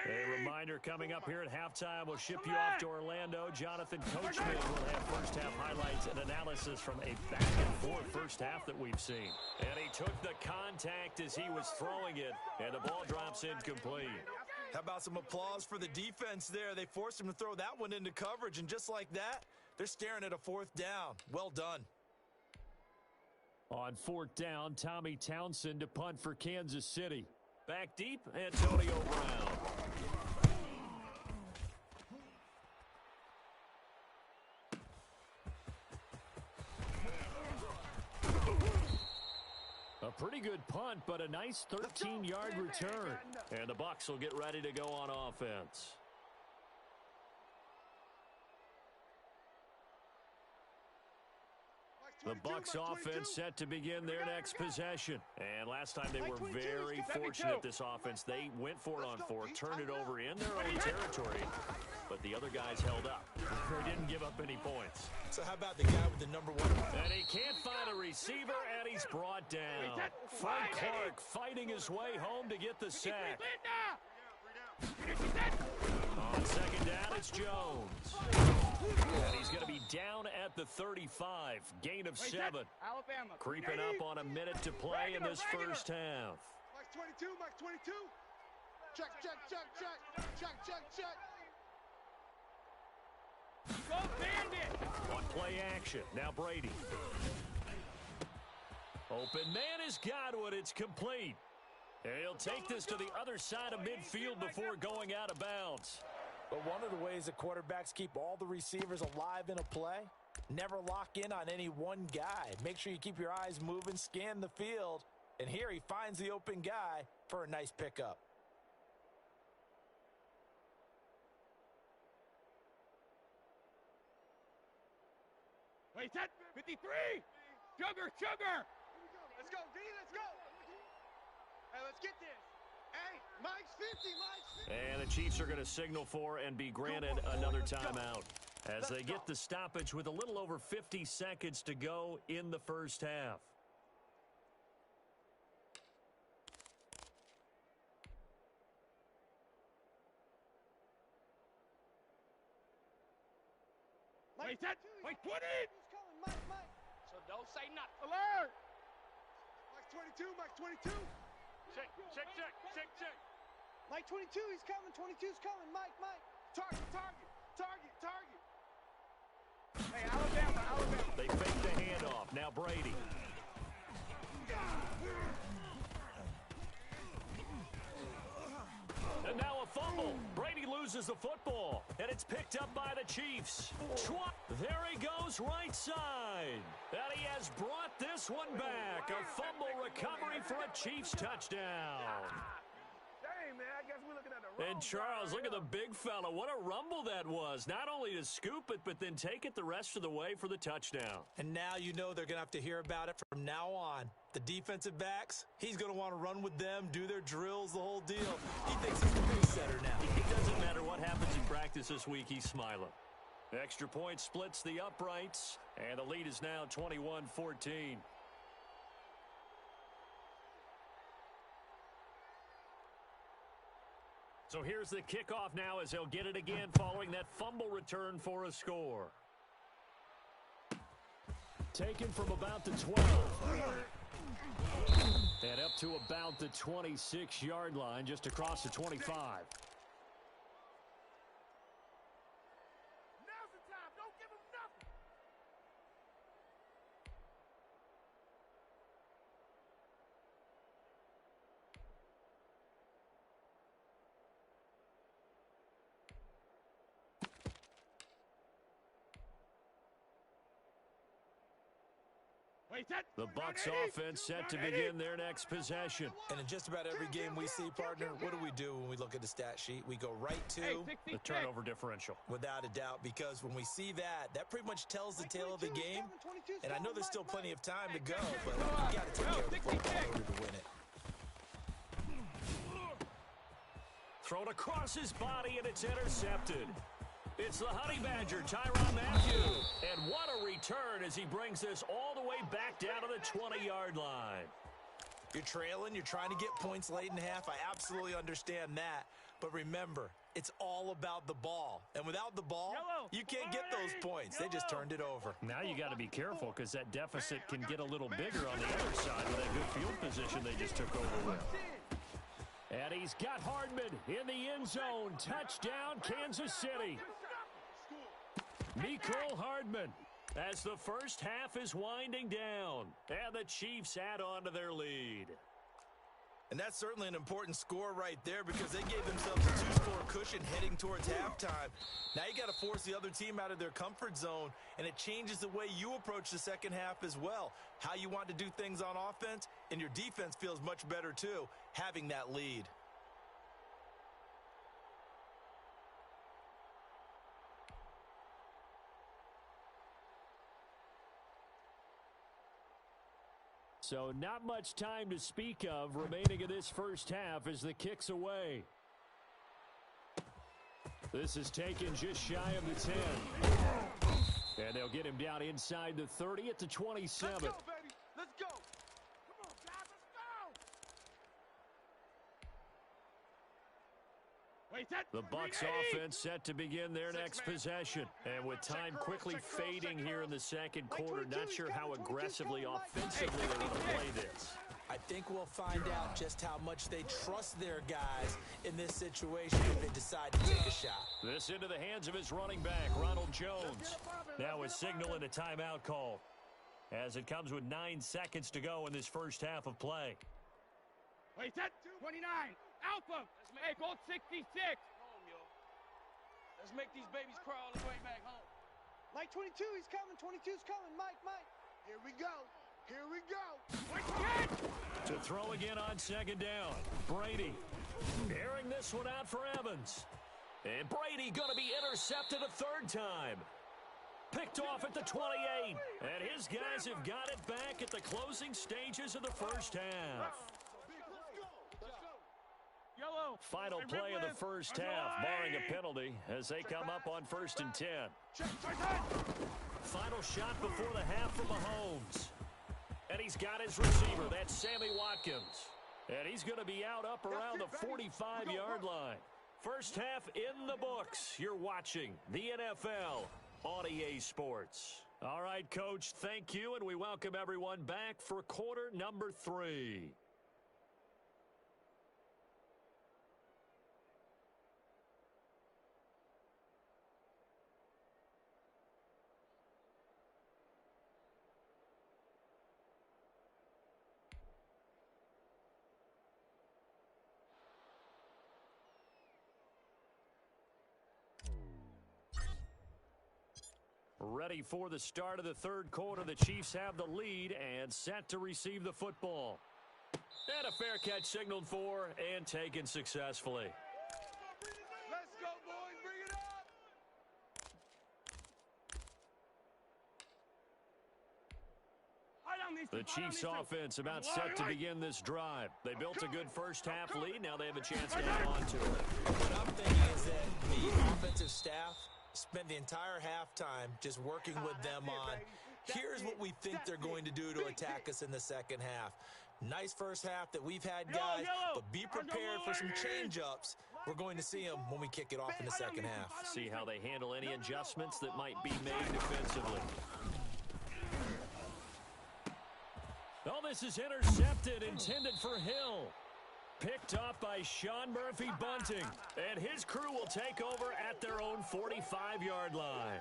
A reminder coming up here at halftime. We'll ship you off to Orlando. Jonathan Coachman will have first-half highlights and analysis from a back-and-forth first half that we've seen. And he took the contact as he was throwing it, and the ball drops incomplete. How about some applause for the defense there? They forced him to throw that one into coverage, and just like that, they're staring at a 4th down. Well done. On 4th down, Tommy Townsend to punt for Kansas City. Back deep, Antonio Brown. A pretty good punt, but a nice 13-yard return. And the Bucs will get ready to go on offense. The Bucs offense set to begin their next possession. And last time they were very fortunate, this offense. They went for it on 4th, turned it over in their own territory, but the other guys held up. They didn't give up any points. So how about the guy with the number 1? And he can't find a receiver, and he's brought down. Frank Clark fighting his way home to get the sack. On second down, it's Jones. And he's going to be down at the 35. Gain of 7. Alabama. Creeping up on a minute to play in this first half. Mike 22, Mike 22. Check, check, check, check. Check, check, check. Go Bandit. On play action, now Brady. Open man is Godwin. It's complete. And he'll take this to the other side of midfield before going out of bounds. But one of the ways that quarterbacks keep all the receivers alive in a play, never lock in on any one guy. Make sure you keep your eyes moving, scan the field, and here he finds the open guy for a nice pickup. Wait, set. 53. Sugar, sugar. Let's go, D, let's go. Hey, let's get this. Hey, Mike's 50, Mike's 50. And the Chiefs are going to signal for and be granted another timeout. as they get the stoppage with a little over 50 seconds to go in the first half. Wait, that. Wait, put it! He's coming, Mike, Mike. So don't say nothing. Alert! Mike's 22, Mike's 22. Check. Mike 22, he's coming. 22's coming. Mike, Mike. Target. Hey, Alabama. They fake the handoff. Now Brady. And now a fumble. Brady loses the football, and it's picked up by the Chiefs. There he goes right side. And he has brought this one back. A fumble recovery for a Chiefs touchdown. Dang, man, I guess we're looking at the wrong And Charles, look at the big fella. What a rumble that was. Not only to scoop it, but then take it the rest of the way for the touchdown. And now you know they're going to have to hear about it from now on. The defensive backs, he's going to want to run with them, do their drills, the whole deal. He thinks he's the pace setter now. It doesn't matter what happens in practice this week, he's smiling. Extra point splits the uprights, and the lead is now 21-14. So here's the kickoff now as they'll get it again following that fumble return for a score. Taken from about the 12. And up to about the 26-yard line, just across the 25. Now's the time. Don't give him nothing. The Bucs offense set to begin their next possession. And in just about every game we see, partner, what do when we look at the stat sheet? We go right to The turnover differential. without a doubt, because when we see that, that pretty much tells the tale of the game. And I know there's still plenty of time to go, but you got to take care of the football in order to win it. Thrown across his body, and it's intercepted. It's the Honey Badger, Tyrann Mathieu. And what a return as he brings this all the way back down to the 20-yard line. You're trailing, you're trying to get points late in half. I absolutely understand that. But remember, it's all about the ball. And without the ball, you can't get those points. They just turned it over. Now you got to be careful because that deficit can get a little bigger on the other side with that good field position they just took over with. And he's got Hardman in the end zone. Touchdown, Kansas City. Mecole Hardman as the first half is winding down. And the Chiefs add on to their lead. And that's certainly an important score right there because they gave themselves a two-score cushion heading towards halftime. Now you got to force the other team out of their comfort zone, and it changes the way you approach the second half as well. How you want to do things on offense, and your defense feels much better too, having that lead. So not much time to speak of remaining in this first half as the kick's away. This is taken just shy of the 10. And they'll get him down inside the 30 at the 27. Let's go, baby. Let's go. Come on, guys. Let's go. The Bucs offense set to begin their next possession. And with time quickly fading here in the second quarter, not sure how aggressively offensively they're going to play this. I think we'll find out just how much they trust their guys in this situation if they decide to take a shot. This into the hands of his running back, Ronald Jones. Now a signal and a timeout call as it comes with 9 seconds to go in this first half of play. Wait, that 29. Alpha. Hey, gold 66. Home, yo. Let's make these babies crawl all the way back home. Mike 22, he's coming. 22's coming. Mike. Here we go. Here we go. To throw again on second down. Brady airing this one out for Evans. And Brady going to be intercepted a third time. Picked off at the 28. And his guys have got it back at the closing stages of the first half. Yellow. Final play of the first half, barring a penalty, as they come up on 1st and 10. Final shot before the half from Mahomes. And he's got his receiver. That's Sammy Watkins. And he's going to be out up around the 45-yard line. First half in the books. You're watching the NFL on EA Sports. All right, Coach, thank you, and we welcome everyone back for quarter number 3. Ready for the start of the third quarter. The Chiefs have the lead and set to receive the football. And a fair catch signaled for and taken successfully. Let's go, boys. Bring it up. The Chiefs offense about set to begin this drive. They built a good first half lead. Now they have a chance to hang on to it. What I'm thinking is that the offensive staff spent the entire halftime just working with them on, here's what we think they're going to do to attack us in the second half. Nice first half that we've had, guys, but be prepared for some change-ups. We're going to see them when we kick it off in the second half. See how they handle any adjustments that might be made defensively. Oh, this is intercepted, intended for Hill. Picked off by Sean Murphy Bunting. And his crew will take over at their own 45-yard line.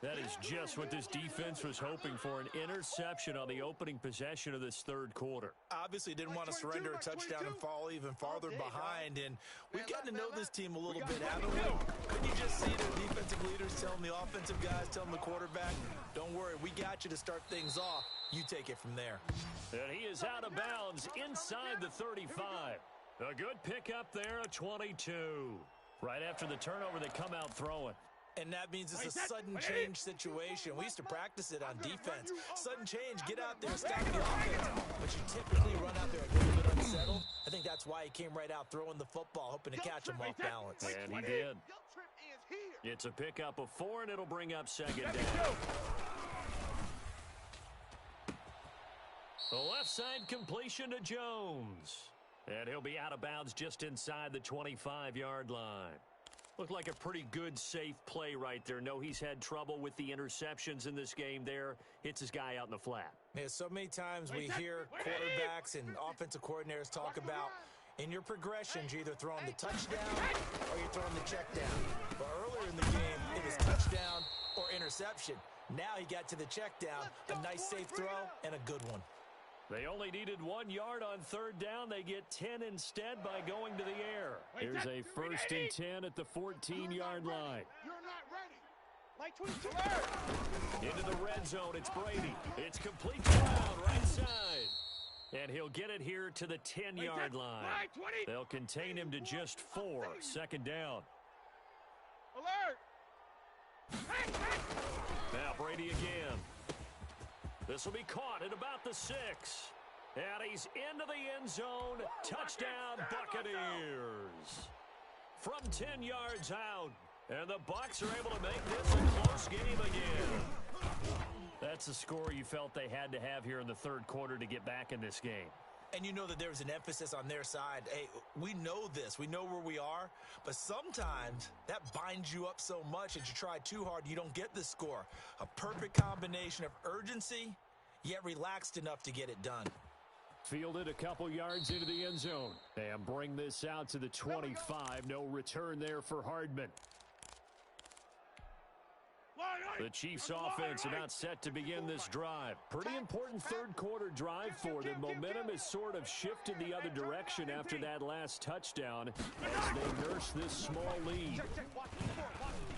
That is just what this defense was hoping for, an interception on the opening possession of this third quarter. Obviously didn't want to surrender a touchdown and fall even farther behind, and we've gotten to know this team a little bit, haven't we? Couldn't you just see their defensive leaders telling the offensive guys, telling the quarterback, don't worry, we got you to start things off. You take it from there. And he is out of bounds inside the 35. A good pickup there, a 22. Right after the turnover, they come out throwing. And that means it's a sudden change situation. We used to practice it on defense. Sudden change, get out there, stop the offense. But you typically run out there a little bit unsettled. I think that's why he came right out throwing the football, hoping to catch him off balance. And he did. It's a pickup of 4, and it'll bring up second down. The left side completion to Jones. And he'll be out of bounds just inside the 25-yard line. Looked like a pretty good, safe play right there. No, he's had trouble with the interceptions in this game there. Hits his guy out in the flat. Yeah, so many times we hear quarterbacks and offensive coordinators talk about, in your progressions, you're either throwing the touchdown or you're throwing the check down. But earlier in the game, it was touchdown or interception. Now he got to the check down, a nice safe throw, and a good one. They only needed 1 yard on third down. They get 10 instead by going to the air. Here's a 1st and 10 at the 14-yard line. You're not ready. Like 22. Into the red zone, it's Brady. It's complete to Brown, right side. And he'll get it here to the 10-yard line. They'll contain him to just 4. Second down. Alert! Now Brady again. This will be caught at about the 6. And he's into the end zone. Touchdown, Buccaneers. From 10 yards out. And the Bucs are able to make this a close game again. That's the score you felt they had to have here in the third quarter to get back in this game. And you know that there's an emphasis on their side. Hey, we know this. We know where we are. But sometimes that binds you up so much that you try too hard, you don't get the score. A perfect combination of urgency, yet relaxed enough to get it done. Fielded a couple yards into the end zone. And bring this out to the 25. No return there for Hardman. The Chiefs offense about set to begin this drive. Pretty important third quarter drive for them. Momentum has sort of shifted the other direction after that last touchdown as they nurse this small lead.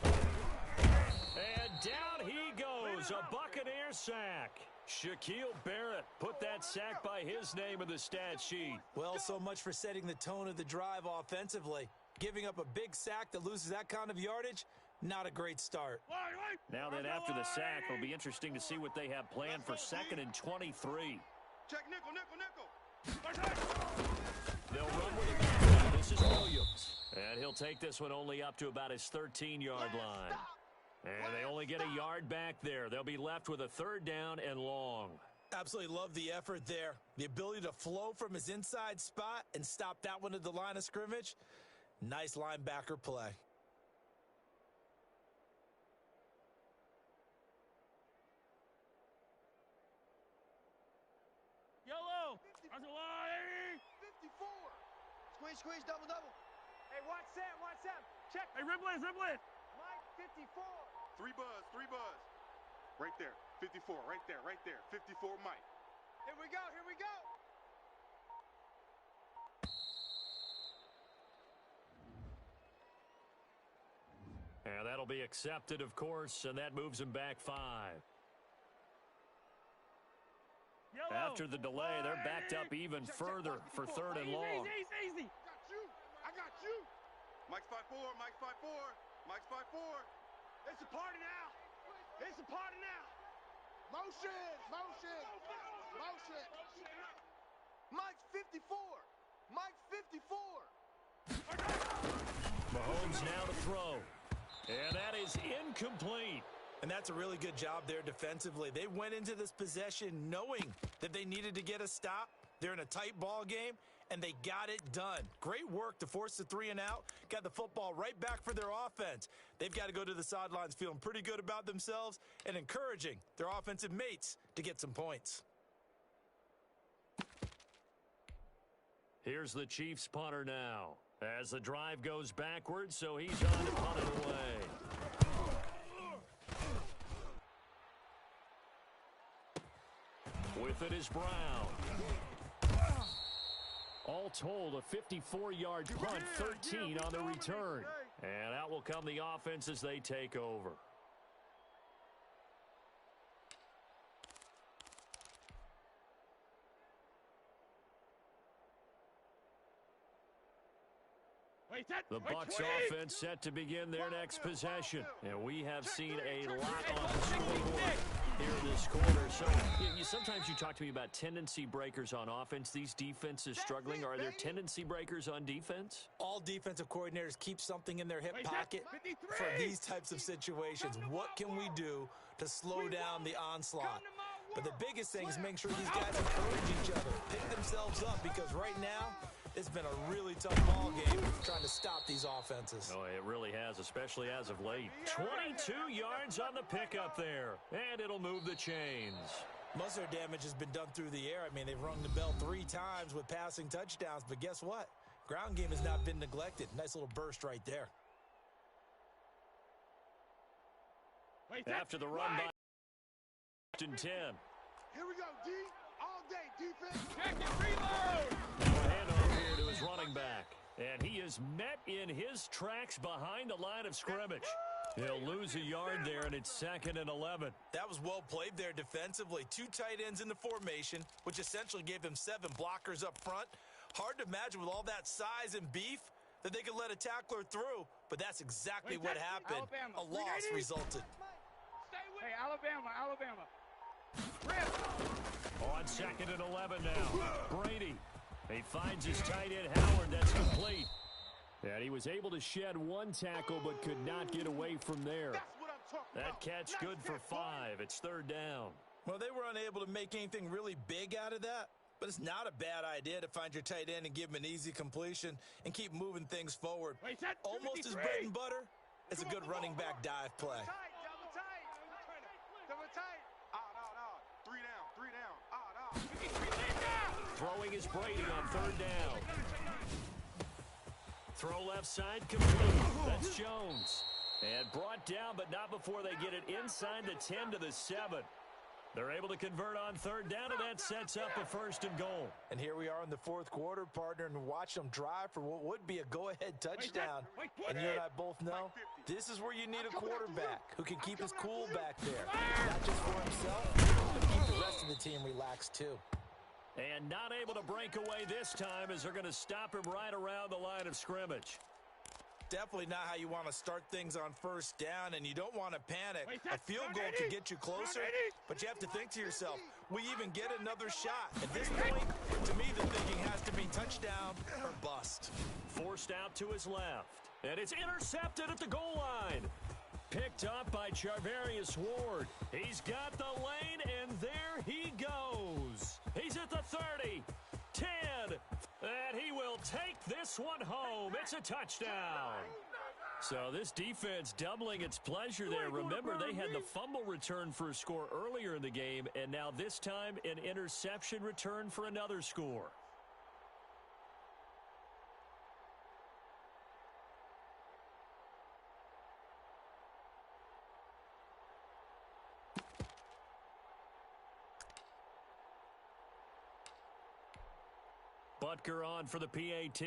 And down he goes, a Buccaneer sack. Shaquille Barrett put that sack by his name in the stat sheet. Well, so much for setting the tone of the drive offensively. Giving up a big sack that loses that kind of yardage, not a great start. Now then, after the sack, it'll be interesting to see what they have planned for 2nd and 23. Check nickel. They'll run with it back. This This is Williams. And he'll take this one only up to about his 13-yard line. And they only get a yard back there. They'll be left with a third down and long. Absolutely love the effort there. The ability to flow from his inside spot and stop that one at the line of scrimmage. Nice linebacker play. Yellow. That's a line. 54. Squeeze, squeeze, double, double. Hey, watch Sam, watch Sam. Check. Hey, Riblin, Riblin. Mike, 54. Three buzz, three buzz. Right there, 54, right there, right there. 54, Mike. Here we go, here we go. And that'll be accepted, of course, and that moves him back 5. Yellow. After the delay, they're backed up even further for third and long. Easy. I got you. Mike's 5'4", Mike's 5'4", Mike's 5'4". It's a party now. It's a party now. Motion, motion, motion. Mike's 54. Mike's 54. Mahomes now to throw. And that is incomplete. And that's a really good job there defensively. They went into this possession knowing that they needed to get a stop. They're in a tight ball game, and they got it done. Great work to force the 3 and out. Got the football right back for their offense. They've got to go to the sidelines feeling pretty good about themselves and encouraging their offensive mates to get some points. Here's the Chiefs punter now. As the drive goes backwards, so he's on to punt it away. With it is Brown. All told, a 54-yard punt, 13 on the return. And out will come the offense as they take over. The Bucs offense set to begin their next possession. And we have seen a lot on the scoreboard here in this quarter. So sometimes you talk to me about tendency breakers on offense. These defenses struggling. Are there tendency breakers on defense? All defensive coordinators keep something in their hip pocket for these types of situations. What can we do to slow down the onslaught? But the biggest thing is make sure these guys encourage each other, pick themselves up, because right now, it's been a really tough ball game trying to stop these offenses. Oh, it really has, especially as of late. 22 yards on the pickup there, and it'll move the chains. Most of their damage has been done through the air. I mean, they've rung the bell 3 times with passing touchdowns, but guess what? Ground game has not been neglected. Nice little burst right there. After the run by 10. Here we go, D. All day, defense. Check it, reload. Handover here to his running back. And he is met in his tracks behind the line of scrimmage. He'll lose a yard there, and it's 2nd and 11. That was well played there defensively. 2 tight ends in the formation, which essentially gave them 7 blockers up front. Hard to imagine with all that size and beef that they could let a tackler through, but that's exactly what happened. Alabama. A loss resulted. Hey, Alabama. On 2nd and 11 now. Brady. He finds his tight end, Howard. That's complete. And he was able to shed 1 tackle but could not get away from there. That catch good for 5. It's 3rd down. Well, they were unable to make anything really big out of that, but it's not a bad idea to find your tight end and give him an easy completion and keep moving things forward. Almost as bread and butter as a good running back dive play. Double tight. No. 3 down. Throwing is Brady on 3rd down. Throw left side complete. That's Jones. And brought down, but not before they get it inside the 10 to the 7. They're able to convert on 3rd down, and that sets up a 1st and goal. And here we are in the 4th quarter, partner, and watch them drive for what would be a go-ahead touchdown. And you and I both know this is where you need a quarterback who can keep his cool back there. Not just for himself, but keep the rest of the team relaxed too. And not able to break away this time as they're going to stop him right around the line of scrimmage. definitely not how you want to start things on first down, and you don't want to panic. A field goal can get you closer, but you have to think to yourself, we even get another shot. At this point, to me, the thinking has to be touchdown or bust. Forced out to his left, and it's intercepted at the goal line. Picked up by Charvarius Ward. He's got the lane, and there he goes. He's at the 30, 10, and he will take this one home. It's a touchdown. So this defense doubling its pleasure there. Remember, they had the fumble return for a score earlier in the game, and now this time an interception return for another score. Butker on for the PAT.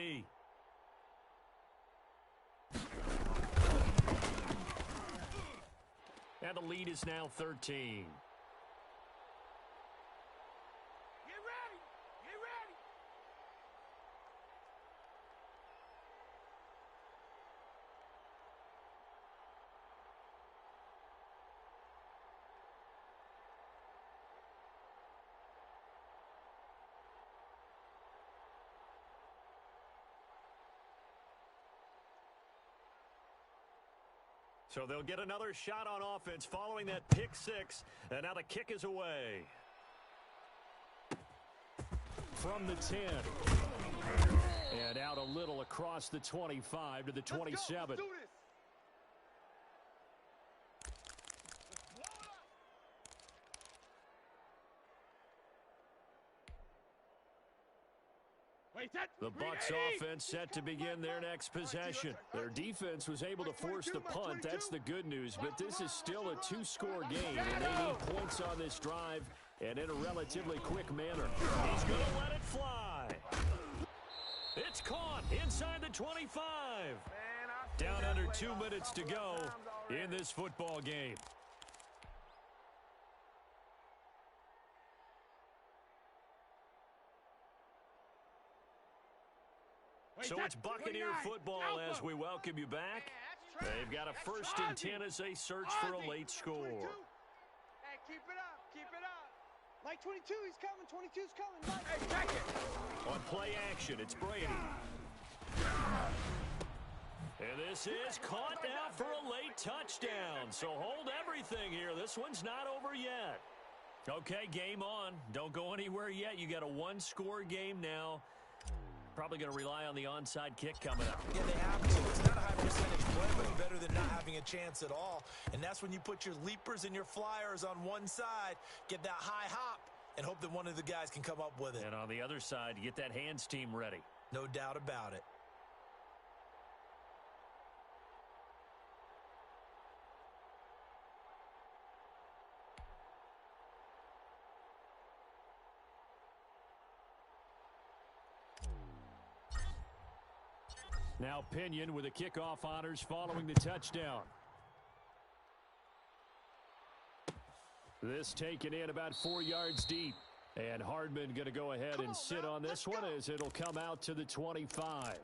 And the lead is now 13. Get ready! Get ready! So they'll get another shot on offense following that pick six. And now the kick is away. From the 10. And out a little across the 25 to the 27. Let's do this. The Bucs offense set to begin their next possession. Their defense was able to force the punt. That's the good news. But this is still a two-score game, and they need points on this drive and in a relatively quick manner. He's going to let it fly. It's caught inside the 25. Down under 2 minutes to go in this football game. So it's Buccaneer football as we welcome you back. They've got a 1st and 10 as they search for a late score. Hey, keep it up, keep it up. Mike 22, he's coming, 22's coming. Mike. Hey, check it. On play action, it's Brady. And this is caught now for a late touchdown. So hold everything here. This one's not over yet. Okay, game on. Don't go anywhere yet. You got a one-score game now. Probably going to rely on the onside kick coming up. Yeah, they have to. It's not a high percentage play, but it's better than not having a chance at all. And that's when you put your leapers and your flyers on one side, get that high hop, and hope that one of the guys can come up with it. And on the other side, you get that hands team ready. No doubt about it. Now Pinion with the kickoff honors following the touchdown. This taken in about 4 yards deep. And Hardman going to go ahead and sit on this one as it'll come out to the 25.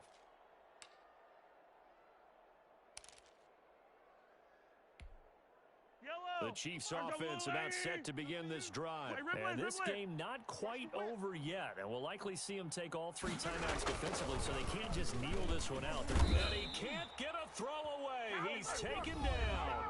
The Chiefs offense about set to begin this drive. And this game not quite over yet. And we'll likely see him take all 3 timeouts defensively, so they can't just kneel this one out. And he can't get a throw away. He's taken down.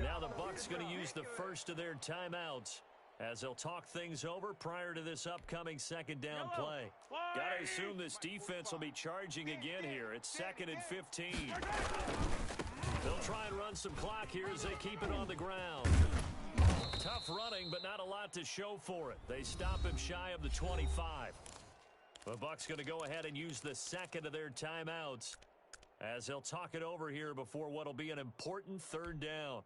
Now the Bucs going to use the first of their timeouts as they'll talk things over prior to this upcoming 2nd down play. Got to assume this defense will be charging again here. It's 2nd and 15. They'll try and run some clock here as they keep it on the ground. Tough running, but not a lot to show for it. They stop him shy of the 25. The Bucs going to go ahead and use the 2nd of their timeouts as they'll talk it over here before what will be an important 3rd down.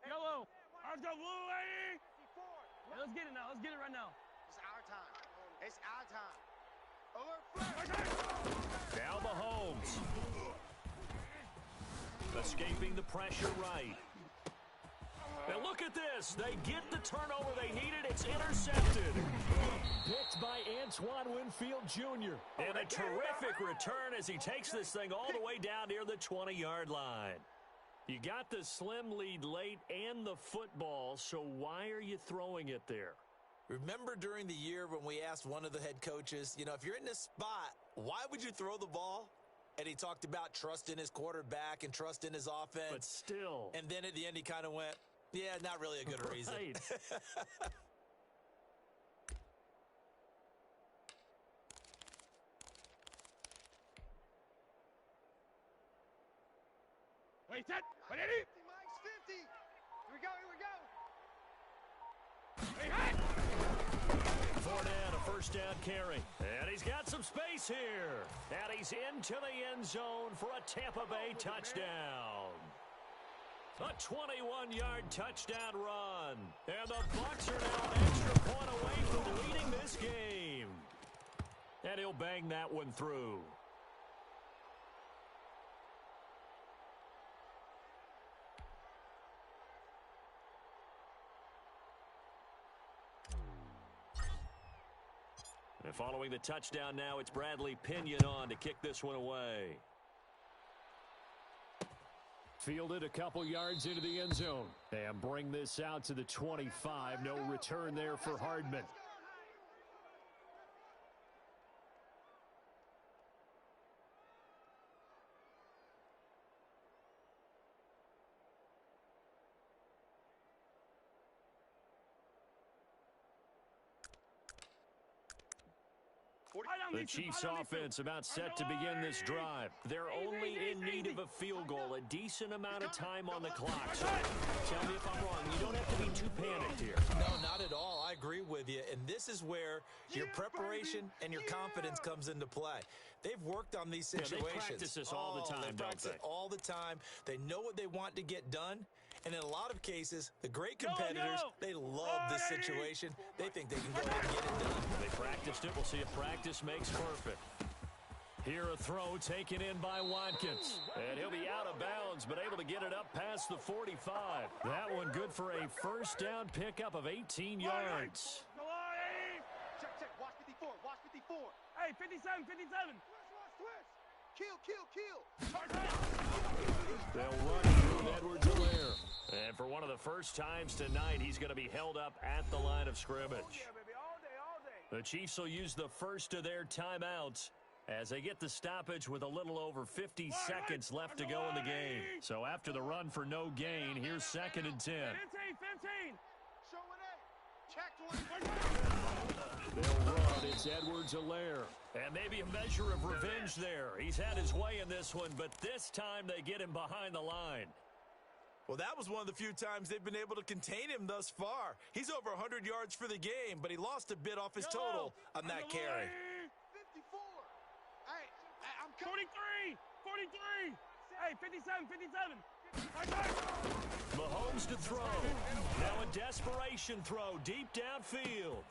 Yellow. Let's go, blue lady. Yeah, let's get it now. Let's get it right now. It's our time. Now Mahomes. Escaping the pressure right. And look at this. They get the turnover they needed. It's intercepted. Picked by Antoine Winfield Jr. And a terrific return as he takes this thing all the way down near the 20-yard line. You got the slim lead late and the football, so why are you throwing it there? Remember during the year when we asked one of the head coaches, you know, if you're in this spot, why would you throw the ball? And he talked about trust in his quarterback and trust in his offense. But still. And then at the end he kind of went, yeah, not really a good reason. Right. Wait, set. Wait, Eddie. 50, Mike's 50. Here we go, here we go. Hey, hey. Fournette, a first down carry. And he's got some space here. And he's into the end zone for a Tampa Bay touchdown. A 21-yard touchdown run. And the Bucs are now an extra point away from leading this game. And he'll bang that one through. And following the touchdown now, it's Bradley Pinion on to kick this one away. Fielded a couple yards into the end zone. And bring this out to the 25. No return there for Hardman. The Chiefs offense about set to begin this drive. They're only in need of a field goal, a decent amount of time on the clock. So tell me if I'm wrong. You don't have to be too panicked here. No, not at all. I agree with you. And this is where your preparation and your confidence comes into play. They've worked on these situations. Yeah, they practice this all the time, they practice it all the time. They know what they want to get done. And in a lot of cases, the great competitors, they love this situation. They think they can go ahead and get it done. They practiced it. We'll see if practice makes perfect. Here a throw taken in by Watkins. And he'll be out of bounds, but able to get it up past the 45. That one good for a first down pickup of 18 yards. Go on, Eddie. Check, check. Watch 54. Watch 54. Hey, 57, 57. Twist. Kill, kill, kill. They'll run through Edwards-Helaire. And for one of the first times tonight, he's going to be held up at the line of scrimmage. Yeah, baby. All day, all day. The Chiefs will use the first of their timeouts as they get the stoppage with a little over 50 seconds left to go in the game. So after the run for no gain, here's 2nd and 10. 15, 15. Show it. Check 20. They'll run. It's Edwards-Helaire. And maybe a measure of revenge there. He's had his way in this one, but this time they get him behind the line. Well, that was one of the few times they've been able to contain him thus far. He's over 100 yards for the game, but he lost a bit off his total on that carry. 54. Hey, I'm coming. 43, 43. Hey, 57, 57. Mahomes to throw. Now a desperation throw deep downfield.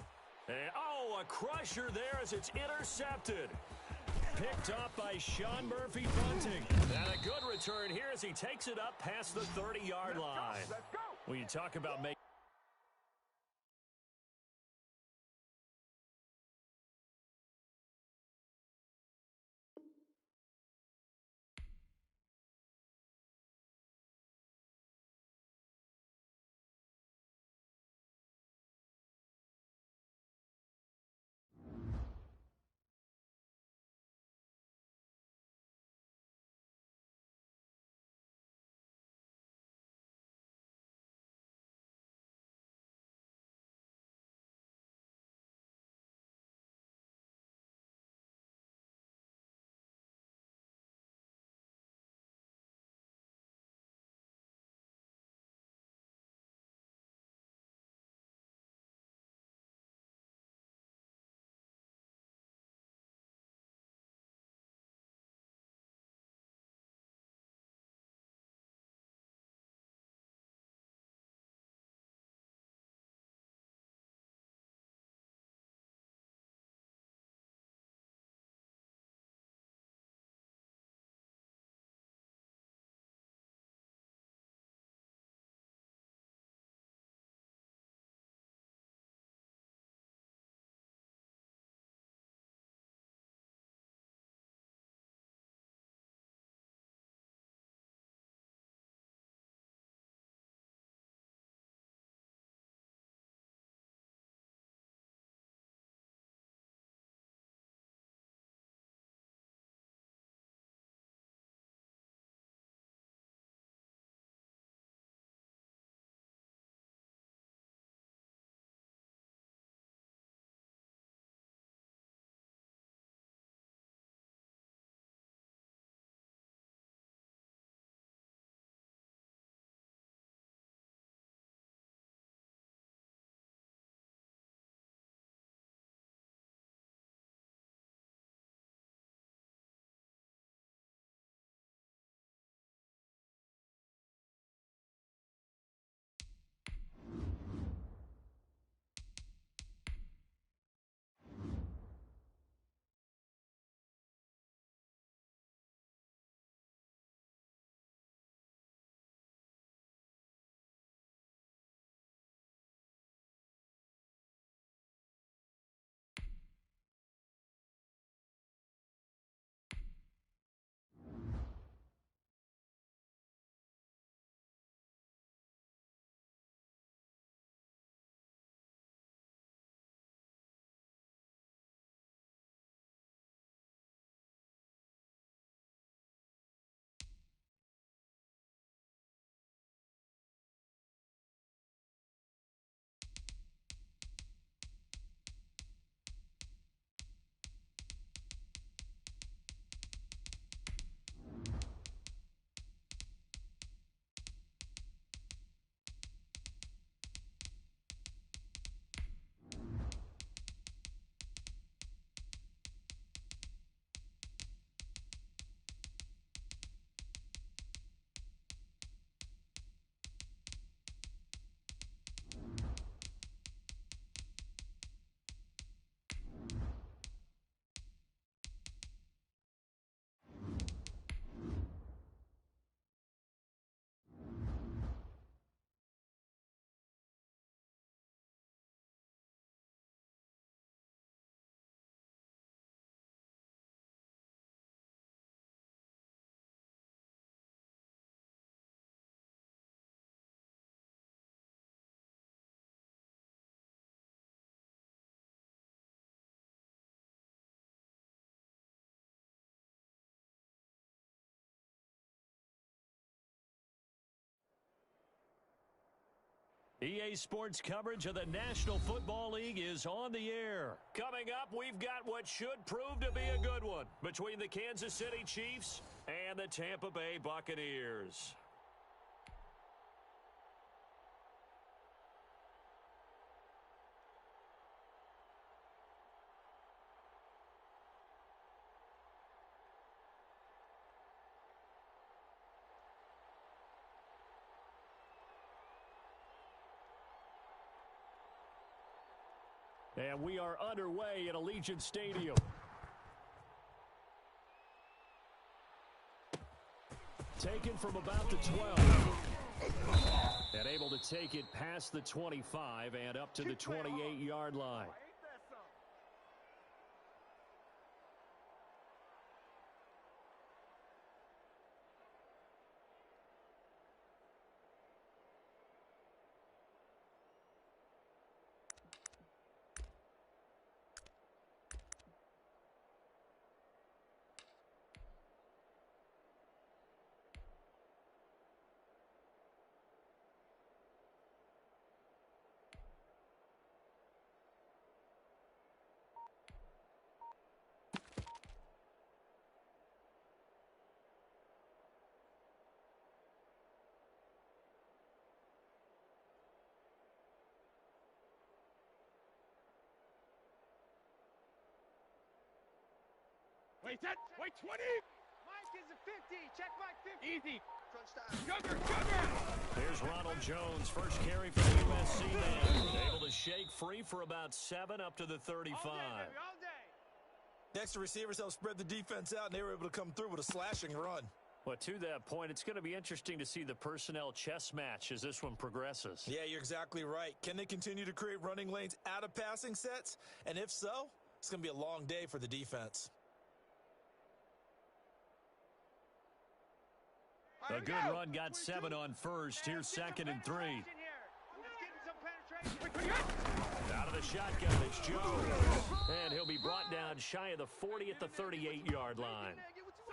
And, a crusher there as it's intercepted. Picked up by Sean Murphy Bunting. And a good return here as he takes it up past the 30-yard line. When you talk about making EA Sports coverage of the National Football League is on the air. Coming up, we've got what should prove to be a good one between the Kansas City Chiefs and the Tampa Bay Buccaneers. And we are underway at Allegiant Stadium. Taken from about the 12. And able to take it past the 25 and up to the 28-yard line. Wait, set. Wait, 20. Mike is a 50. Check Mike 50. Easy. Crunch time. Jugger, jugger. There's Ronald Jones, first carry for the USC man. Able to shake free for about 7 up to the 35. All day, baby, all day. Next, the receivers helped spread the defense out, and they were able to come through with a slashing run. Well, to that point, it's going to be interesting to see the personnel chess match as this one progresses. Yeah, you're exactly right. Can they continue to create running lanes out of passing sets? And if so, it's going to be a long day for the defense. A good run got 7 on first. Here's 2nd and 3. Out of the shotgun, it's Jones. And he'll be brought down shy of the 40 at the 38-yard line.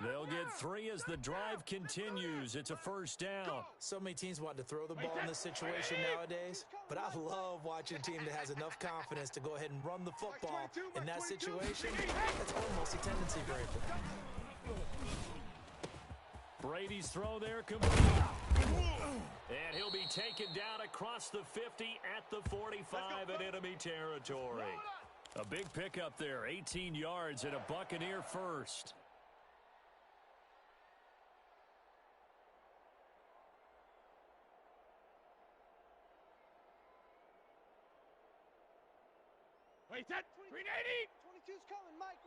They'll get 3 as the drive continues. It's a first down. So many teams want to throw the ball in this situation nowadays, but I love watching a team that has enough confidence to go ahead and run the football in that situation. That's almost a tendency breaker. Brady's throw there complete. And he'll be taken down across the 50 at the 45 in enemy territory. A big pickup there, 18 yards and a Buccaneer first. Wait, set. 380. 22's coming, Mike.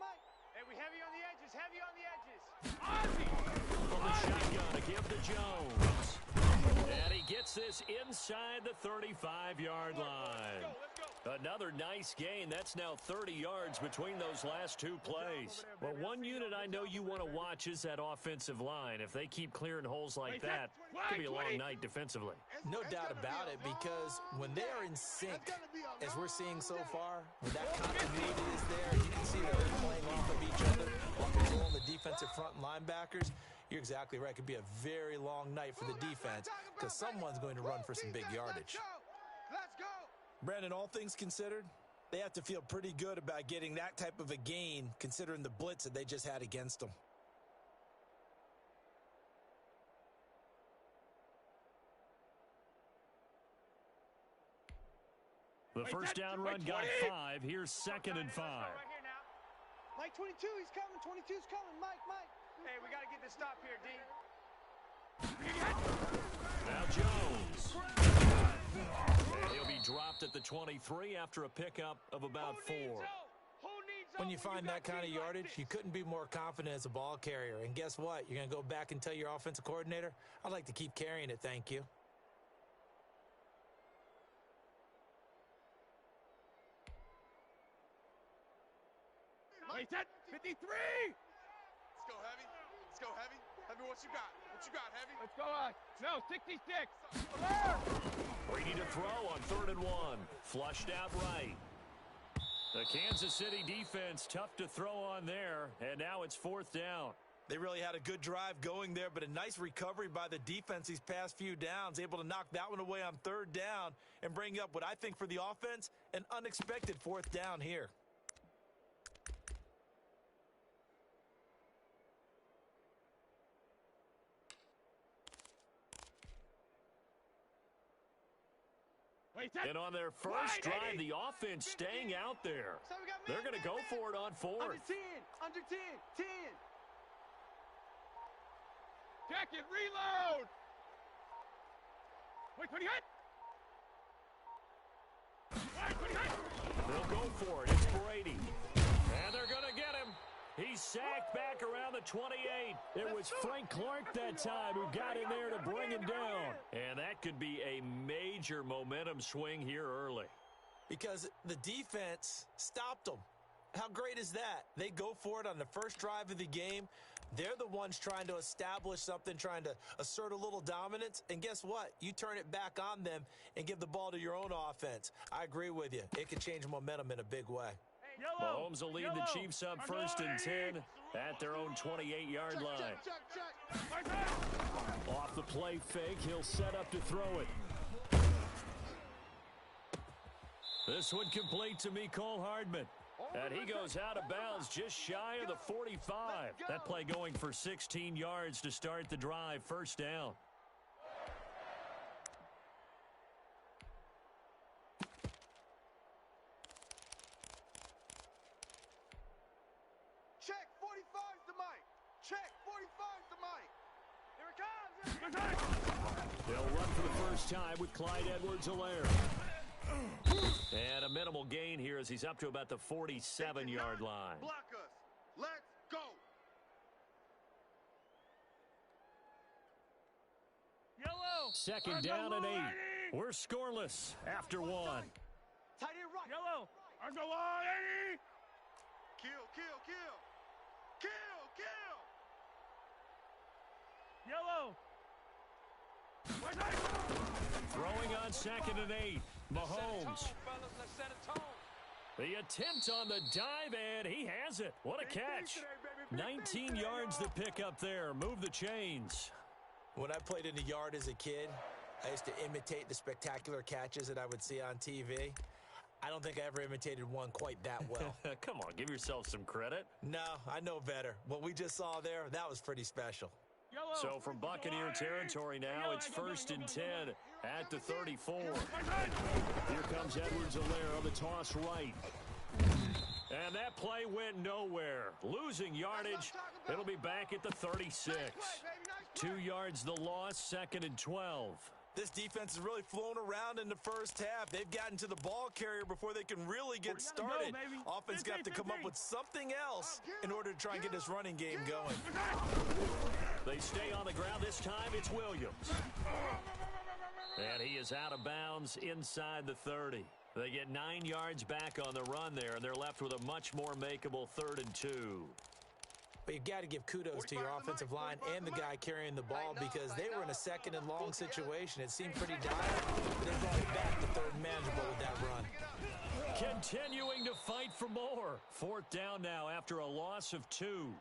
Hey, we heavy on the edges, From the shotgun to give to Jones. And he gets this inside the 35-yard line. Another nice gain. That's now 30 yards between those last 2 plays. Well, one unit I know you want to watch is that offensive line. If they keep clearing holes like that, it could be a long night defensively. No doubt about it, because when they are in sync, as we're seeing so far, when that continuity is there, you can see that they're playing off of each other while controlling the defensive front linebackers. You're exactly right. It could be a very long night for the defense because someone's going to run for some big yardage. Let's go. Brandon, all things considered, they have to feel pretty good about getting that type of a gain considering the blitz that they just had against them. The first down run got 5. Here's 2nd and 5. Mike 22, he's coming. 22's coming. Mike. Hey, we got to get this stop here, D. Now Jones. And he'll be dropped at the 23 after a pickup of about 4. When you find that kind of yardage, you couldn't be more confident as a ball carrier. And guess what? You're going to go back and tell your offensive coordinator, I'd like to keep carrying it, thank you. Wait, set. 53. Let's go, Heavy. Let's go, Heavy. Heavy, what you got? What you got, Heavy? Let's go, no, 66. Brady to throw on 3rd and 1. Flushed out right. The Kansas City defense tough to throw on there, and now it's 4th down. They really had a good drive going there, but a nice recovery by the defense these past few downs, able to knock that one away on third down and bring up what I think for the offense, an unexpected fourth down here. And on their first drive, the offense staying out there. They're going to go for it on fourth. Under 10, under 10, 10. Check it, reload! Wait, 20 hit! Wait, 20 hit! They'll go for it. It's Brady. And they're going to get him. He's sacked back around the 28. It was Frank Clark that time who got in there to bring him down. And that could be a major momentum swing here early. Because the defense stopped them. How great is that? They go for it on the first drive of the game. They're the ones trying to establish something, trying to assert a little dominance. And guess what? You turn it back on them and give the ball to your own offense. I agree with you. It can change momentum in a big way. Mahomes will lead the Chiefs up first and 10 at their own 28-yard line. Off the play fake, he'll set up to throw it. This one complete to Mecole Hardman. And he goes out of bounds just shy of the 45. That play going for 16 yards to start the drive. First down. Check, 45's the mic. Check, 45's the mic. Here it comes. They'll run for the first time with Clyde Edwards-Helaire. And a minimal gain here as he's up to about the 47-yard line. Block us. Let's go. Yellow. Second down and 8. We're scoreless after one. Tight end right. Yellow. Let's go on, Eddie. Kill, kill, kill. Kill, kill. Yellow. Throwing on second and 8. Mahomes. The attempt on the dive, and he has it. What a catch. 19 yards to pick up there. Move the chains. When I played in the yard as a kid, I used to imitate the spectacular catches that I would see on TV. I don't think I ever imitated one quite that well. Come on, give yourself some credit. No, I know better. What we just saw there, that was pretty special. So from Buccaneer territory now, it's first and 10 at the 34. Here comes Edwards-Helaire on the toss right. And that play went nowhere. Losing yardage. It'll be back at the 36. 2 yards the loss, second and 12. This defense has really flown around in the first half. They've gotten to the ball carrier before they can really get started. Offense got to come up with something else in order to try and get this running game going. They stay on the ground. This time it's Williams. And he is out of bounds inside the 30. They get 9 yards back on the run there, and they're left with a much more makeable 3rd and 2. But you've got to give kudos to your offensive line and the guy carrying the ball because they were in a second and long situation. It seemed pretty dire, but they brought it back to third and manageable with that run. Continuing to fight for more. 4th down now after a loss of 2.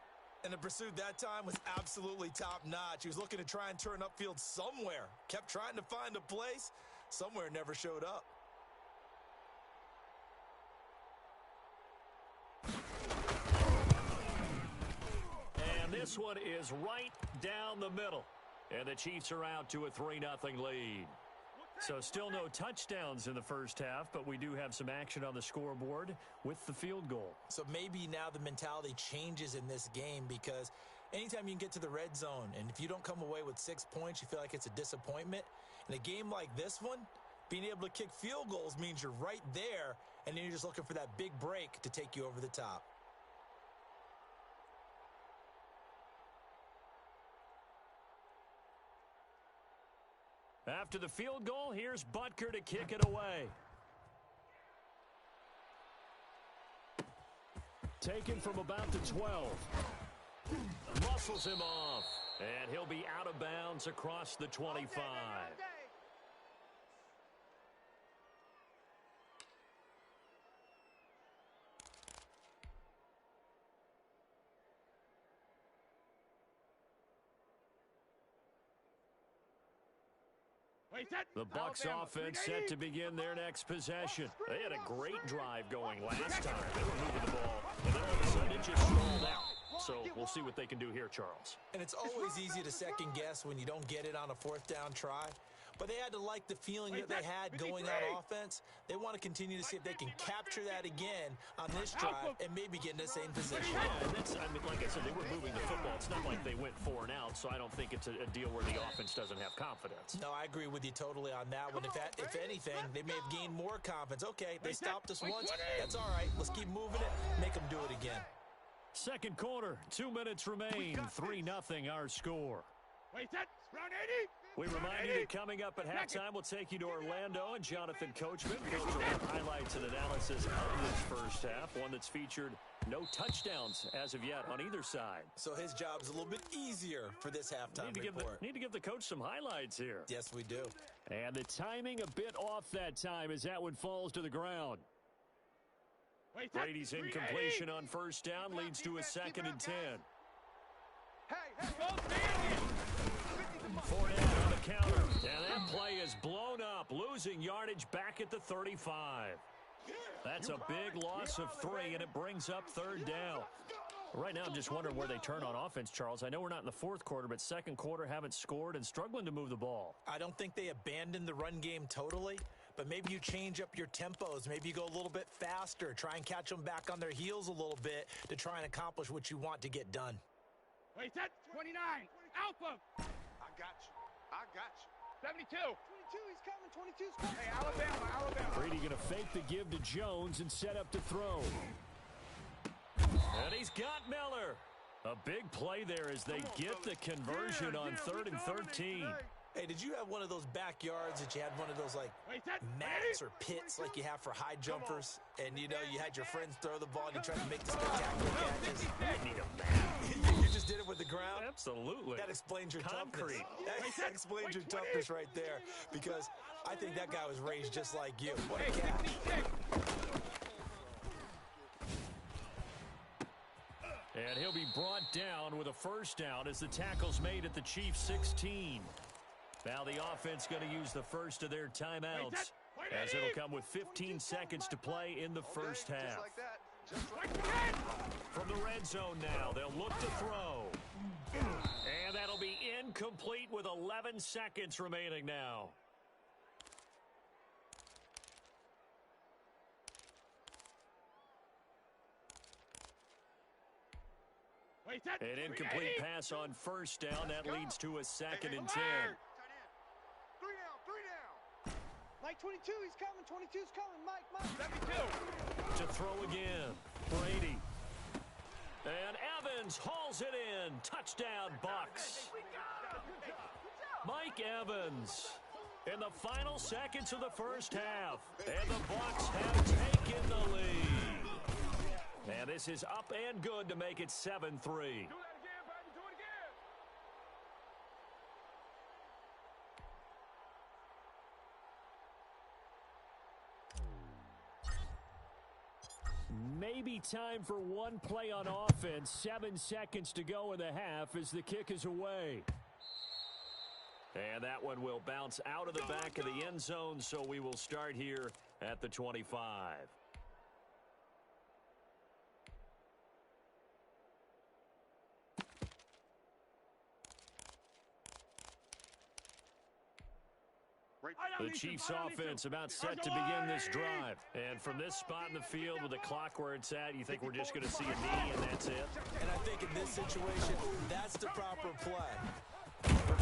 And the pursuit that time was absolutely top-notch. He was looking to try and turn upfield somewhere. Kept trying to find a place. Somewhere never showed up. And this one is right down the middle. And the Chiefs are out to a 3-0 lead. So still no touchdowns in the first half, but we do have some action on the scoreboard with the field goal. So maybe now the mentality changes in this game because anytime you can get to the red zone, and if you don't come away with 6 points, you feel like it's a disappointment. In a game like this one, being able to kick field goals means you're right there, and then you're just looking for that big break to take you over the top. After the field goal, here's Butker to kick it away. Taken from about the 12. Muscles him off. And he'll be out of bounds across the 25. The Bucs offense set to begin their next possession. They had a great drive going last time. They were moving the ball, and then all of a sudden it just stalled out. So we'll see what they can do here, Charles. And it's always easy to second guess when you don't get it on a fourth down try. But they had to like the feeling that they had going on offense. They want to continue to see if they can capture that again on this drive and maybe get in the same position. Yeah, and that's, I mean, like I said, they were moving the football. It's not like they went 4 and out, so I don't think it's a deal where the offense doesn't have confidence. No, I agree with you totally on that one. If anything, they may have gained more confidence. Okay, they stopped us once. That's all right. Let's keep moving it. Make them do it again. Second quarter, 2 minutes remain. 3-0 our score. Round 80. We remind you that coming up at halftime, we'll take you to Orlando, and Jonathan Coachman goes over highlights and analysis of this first half, one that's featured no touchdowns as of yet on either side. So his job's a little bit easier for this halftime report. Need to give the coach some highlights here. Yes, we do. And the timing a bit off that time as that one falls to the ground. Brady's incompletion on first down leads to a 2nd and 10. Hey, Fournette on the counter. And that play is blown up, losing yardage back at the 35. That's a big loss of 3, and it brings up 3rd down. Right now, I'm just wondering where they turn on offense, Charles. I know we're not in the 4th quarter, but second quarter haven't scored and struggling to move the ball. I don't think they abandoned the run game totally, but maybe you change up your tempos. Maybe you go a little bit faster. Try and catch them back on their heels a little bit to try and accomplish what you want to get done. 29. Alpha. I got you. 72. 22, he's coming. 22's coming. Hey, Alabama. Brady going to fake the give to Jones and set up to throw. And he's got Miller. A big play there as they get the conversion on 3rd and 13. Hey, did you have one of those backyards that you had one of those, like, mats or pits like you have for high jumpers? And, you know, you had your friends throw the ball and you tried to make the spectacular catches? You need a mat. You just did it with the ground? Absolutely. That explains your Concrete. toughness. That explains your toughness right there, because I think that guy was raised just like you. What a catch. And he'll be brought down with a first down as the tackle's made at the Chiefs' 16. Now the offense going to use the first of their timeouts, as it'll come with 15 seconds to play in the first half. Just like that. From the red zone now, they'll look to throw. And that'll be incomplete with 11 seconds remaining now. An incomplete pass on first down. That leads to a 2nd and 10. 3 down. Mike 22, he's coming. 22's coming. Mike. 72. To throw again. Brady. And Evans hauls it in. Touchdown, Bucs. Mike Evans in the final seconds of the first half. And the Bucs have taken the lead. And this is up and good to make it 7-3. Do that again, baby. Do it again. Maybe time for one play on offense. 7 seconds to go in the half as the kick is away. And that one will bounce out of the back of the end zone, so we will start here at the 25. The Chiefs offense about set to begin this drive. And from this spot in the field with the clock where it's at, you think we're just going to see a knee and that's it? And I think in this situation, that's the proper play.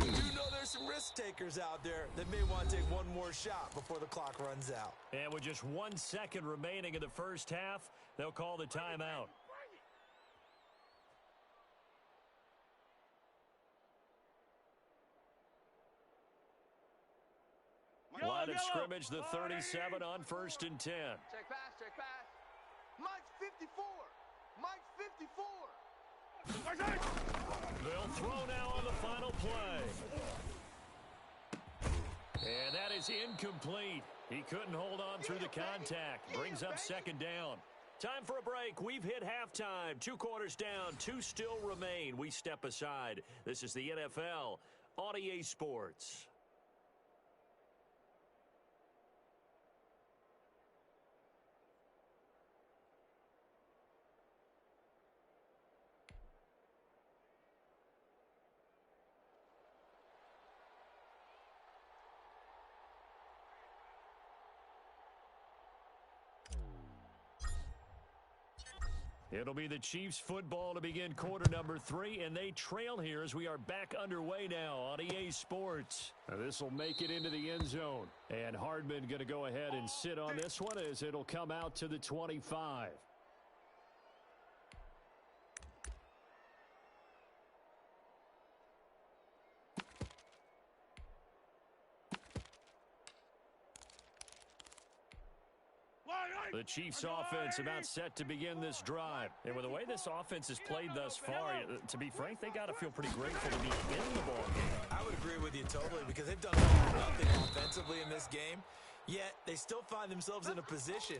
You know there's some risk takers out there that may want to take one more shot before the clock runs out. And with just 1 second remaining in the first half, they'll call the timeout. Line of scrimmage, the 37 on 1st and 10. Check pass. Mike's 54. Mike's 54. They'll throw now on the final play. And that is incomplete. He couldn't hold on through the contact. Brings up 2nd down. Time for a break. We've hit halftime. 2 quarters down. 2 still remain. We step aside. This is the NFL on EA Sports. It'll be the Chiefs football to begin quarter number 3, and they trail here as we are back underway now on EA Sports. This will make it into the end zone, and Hardman going to go ahead and sit on this one as it'll come out to the 25. The Chiefs offense about set to begin this drive. And with the way this offense has played thus far, to be frank, they got to feel pretty grateful to be in the ball game. I would agree with you totally because they've done nothing offensively in this game, yet they still find themselves in a position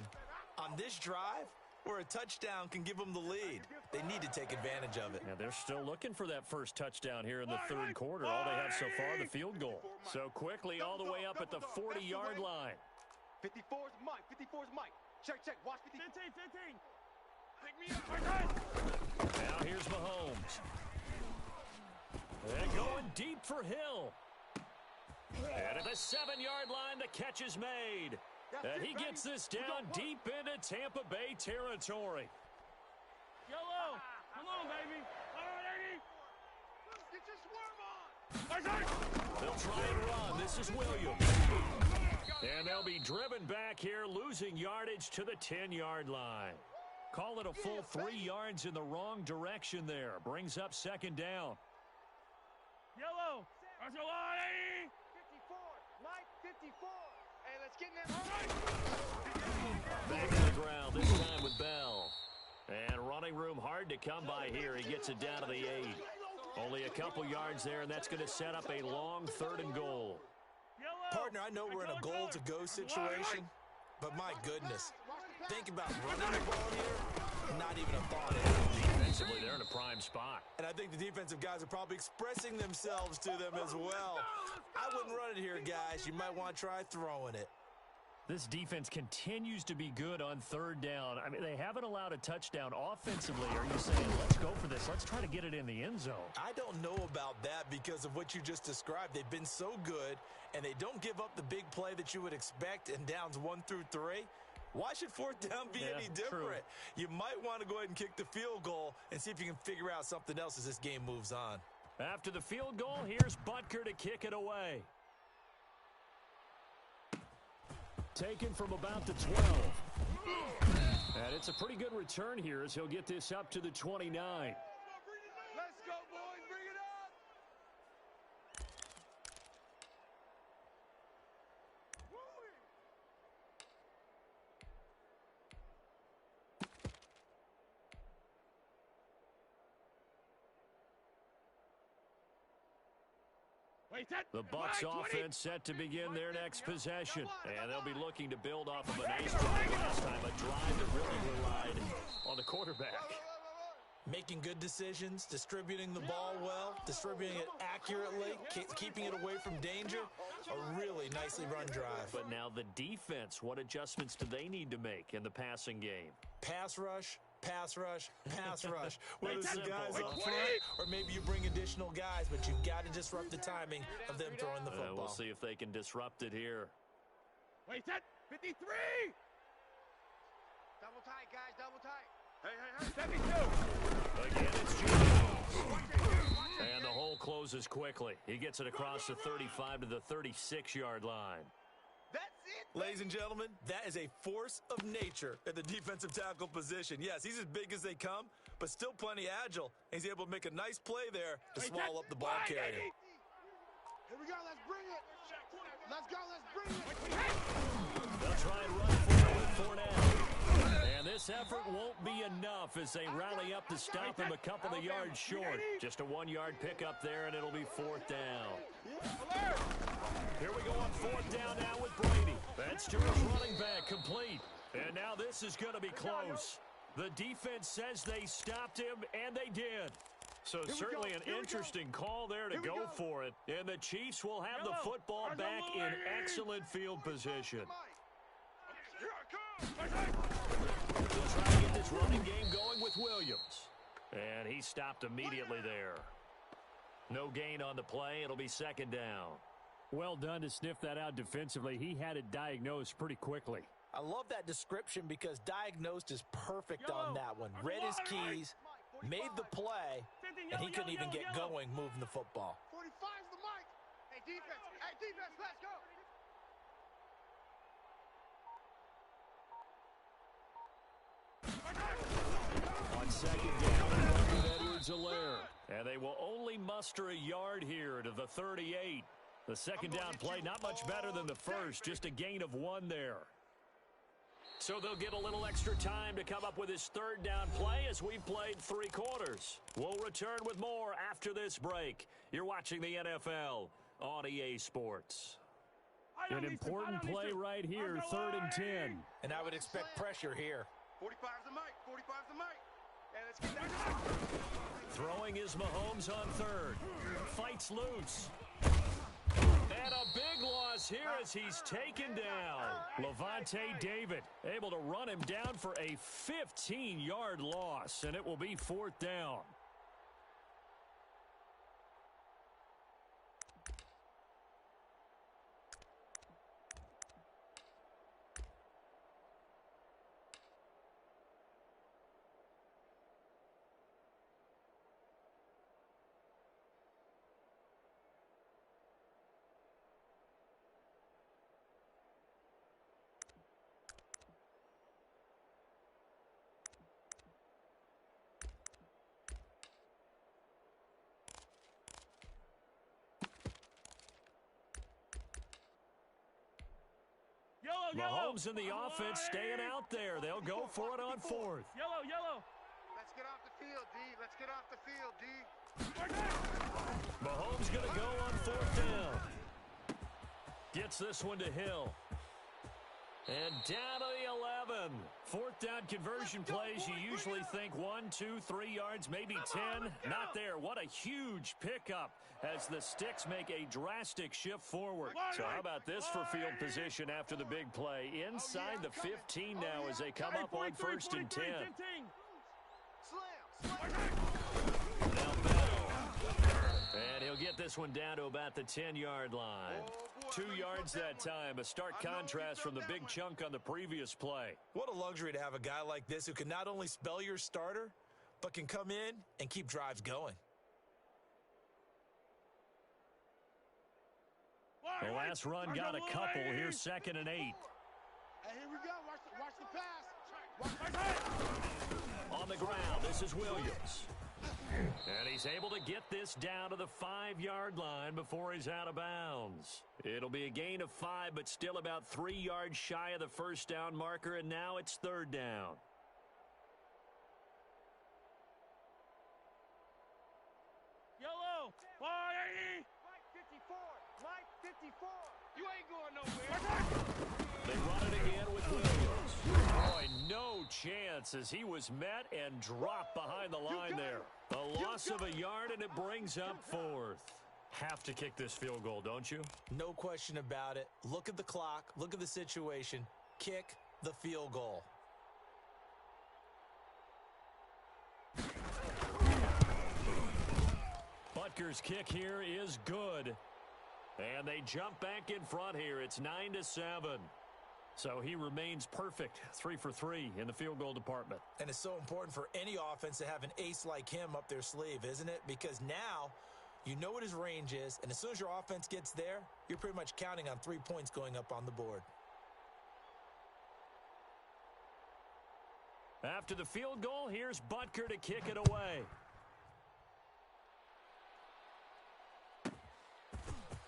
on this drive where a touchdown can give them the lead. They need to take advantage of it. Now they're still looking for that first touchdown here in the third quarter. All they have so far, the field goal. So quickly all the way up at the 40-yard line. 54's Mike. 54's Mike. Check. Watch 15. 15. Pick me up. Now here's Mahomes. And going deep for Hill. And at the 7-yard line, the catch is made. And he gets this down deep into Tampa Bay territory. Yellow. Come on, baby. All right, get your swerve on. They'll try and run. This is Williams. And they'll be driven back here, losing yardage to the 10-yard line. Call it a full 3 yards in the wrong direction there. Brings up second down. Yellow. 54. Mike, 54. Hey, let's get in there. Back to the ground, this time with Bell. And running room hard to come by here. He gets it down to the 8. Only a couple yards there, and that's going to set up a long 3rd and goal. Partner, I know we're in a goal-to-go situation, but my goodness, think about running the ball here, not even a thought in it. Defensively, they're in a prime spot. And I think the defensive guys are probably expressing themselves to them as well. I wouldn't run it here, guys. You might want to try throwing it. This defense continues to be good on 3rd down. I mean, they haven't allowed a touchdown offensively. Are you saying, let's go for this? Let's try to get it in the end zone. I don't know about that because of what you just described. They've been so good, and they don't give up the big play that you would expect in downs 1 through 3. Why should 4th down be any different? True. You might want to go ahead and kick the field goal and see if you can figure out something else as this game moves on. After the field goal, here's Butker to kick it away. Taken from about the 12. And it's a pretty good return here as he'll get this up to the 29. Let's go, boys. Bring it up. The Bucs offense set to begin their next possession. And they'll be looking to build off of a nice drive last time, a drive that really relied on the quarterback. Making good decisions, distributing the ball well, distributing it accurately, keeping it away from danger. A really nicely run drive. But now the defense, what adjustments do they need to make in the passing game? Pass rush, pass rush, pass rush. Whether it's the guys simple. up front or maybe you bring additional guys, but you've got to disrupt the timing of them throwing the football. We'll see if they can disrupt it here. Wait, set. 53. Double tight, guys. Double tight. Hey. 72. Again, it's Jones. And the hole closes quickly. He gets it across the 35 to the 36-yard line. That's it. Ladies and gentlemen, that is a force of nature at the defensive tackle position. Yes, he's as big as they come, but still plenty agile. He's able to make a nice play there to swallow up the ball carrier. Here we go. Let's bring it. Let's go. Let's bring it. They'll try and run for it with Fournette. And this effort won't be enough as they rally up to stop him a couple of yards short. Just a 1-yard pickup there, and it'll be 4th down. Here we go on 4th down now with Brady. That's to his running back, complete. And now this is going to be close. The defense says they stopped him, and they did. So certainly an interesting call there to go for it. And the Chiefs will have the football back in excellent field position. They'll try to get this running game going with Williams. And he stopped immediately there. No gain on the play. It'll be 2nd down. Well done to sniff that out defensively. He had it diagnosed pretty quickly. I love that description because diagnosed is perfect on that one. Read his keys, made the play, and he couldn't even get going moving the football. 45's the mic. Hey, defense, let's go. On second down, Edwards-Helaire. And they will only muster a yard here to the 38. The second down play, not much better than the first, just a gain of 1 there. So they'll get a little extra time to come up with his third down play as we've played 3 quarters. We'll return with more after this break. You're watching the NFL on EA Sports. An important play right here, 3rd and 10. And I would expect pressure here. 45's the mic. 45's the mic. Hey, let's get that. Throwing is Mahomes on 3rd. Fights loose. And a big loss here as he's taken down. Levante David able to run him down for a 15-yard loss, and it will be 4th down. Mahomes and the offense staying out there. They'll go for it on 4th. Yellow. Let's get off the field, D. Let's get off the field, D. Mahomes going to go on 4th down. Gets this one to Hill. And down to the 11. 4th down conversion plays, you usually think 1, 2, 3 yards, maybe 10. Not there. What a huge pickup as the Sticks make a drastic shift forward. So how about this for field position after the big play? Inside the 15 now as they come up on 1st and 10. Now Bell. And he'll get this one down to about the 10-yard line. 2 yards that time, a stark contrast from the big chunk on the previous play. What a luxury to have a guy like this who can not only spell your starter, but can come in and keep drives going. The last run got a couple. Here's 2nd and 8. Hey, here we go. Watch the pass. On the ground, this is Williams. And he's able to get this down to the 5-yard line before he's out of bounds. It'll be a gain of 5, but still about 3 yards shy of the 1st down marker, and now it's 3rd down. Yellow. Mike 54. Mike 54. You ain't going nowhere. They run it again with Williams. Boy, no chance as he was met and dropped behind the line there. A loss of a yard, and it brings up 4th. Have to kick this field goal, don't you? No question about it. Look at the clock. Look at the situation. Kick the field goal. Butker's kick here is good. And they jump back in front here. It's 9-7. So he remains perfect, 3 for 3 in the field goal department. And it's so important for any offense to have an ace like him up their sleeve, isn't it? Because now you know what his range is, and as soon as your offense gets there, you're pretty much counting on 3 points going up on the board. After the field goal, here's Butker to kick it away.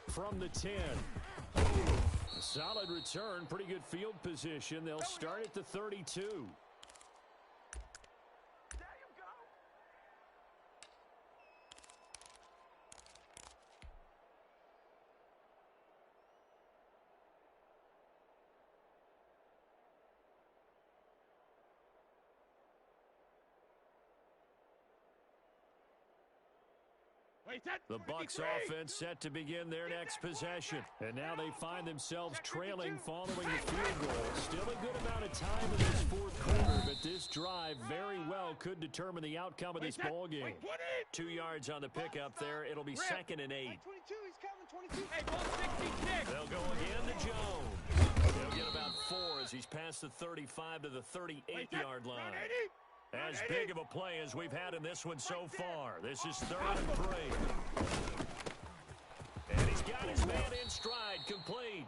From the 10. A solid return, pretty good field position. They'll start at the 32. There you go. The Bucs offense set to begin their next possession. And now they find themselves trailing following the field goal. Still a good amount of time in this 4th quarter, but this drive very well could determine the outcome of this ball game. 2 yards on the pickup there. It'll be 2nd and 8. 22, he's coming, 22. They'll go again to Jones. They'll get about 4 as he's passed past the 35 to the 38-yard line. As big of a play as we've had in this one so far. This is 3rd and 3. And he's got his man in stride, complete.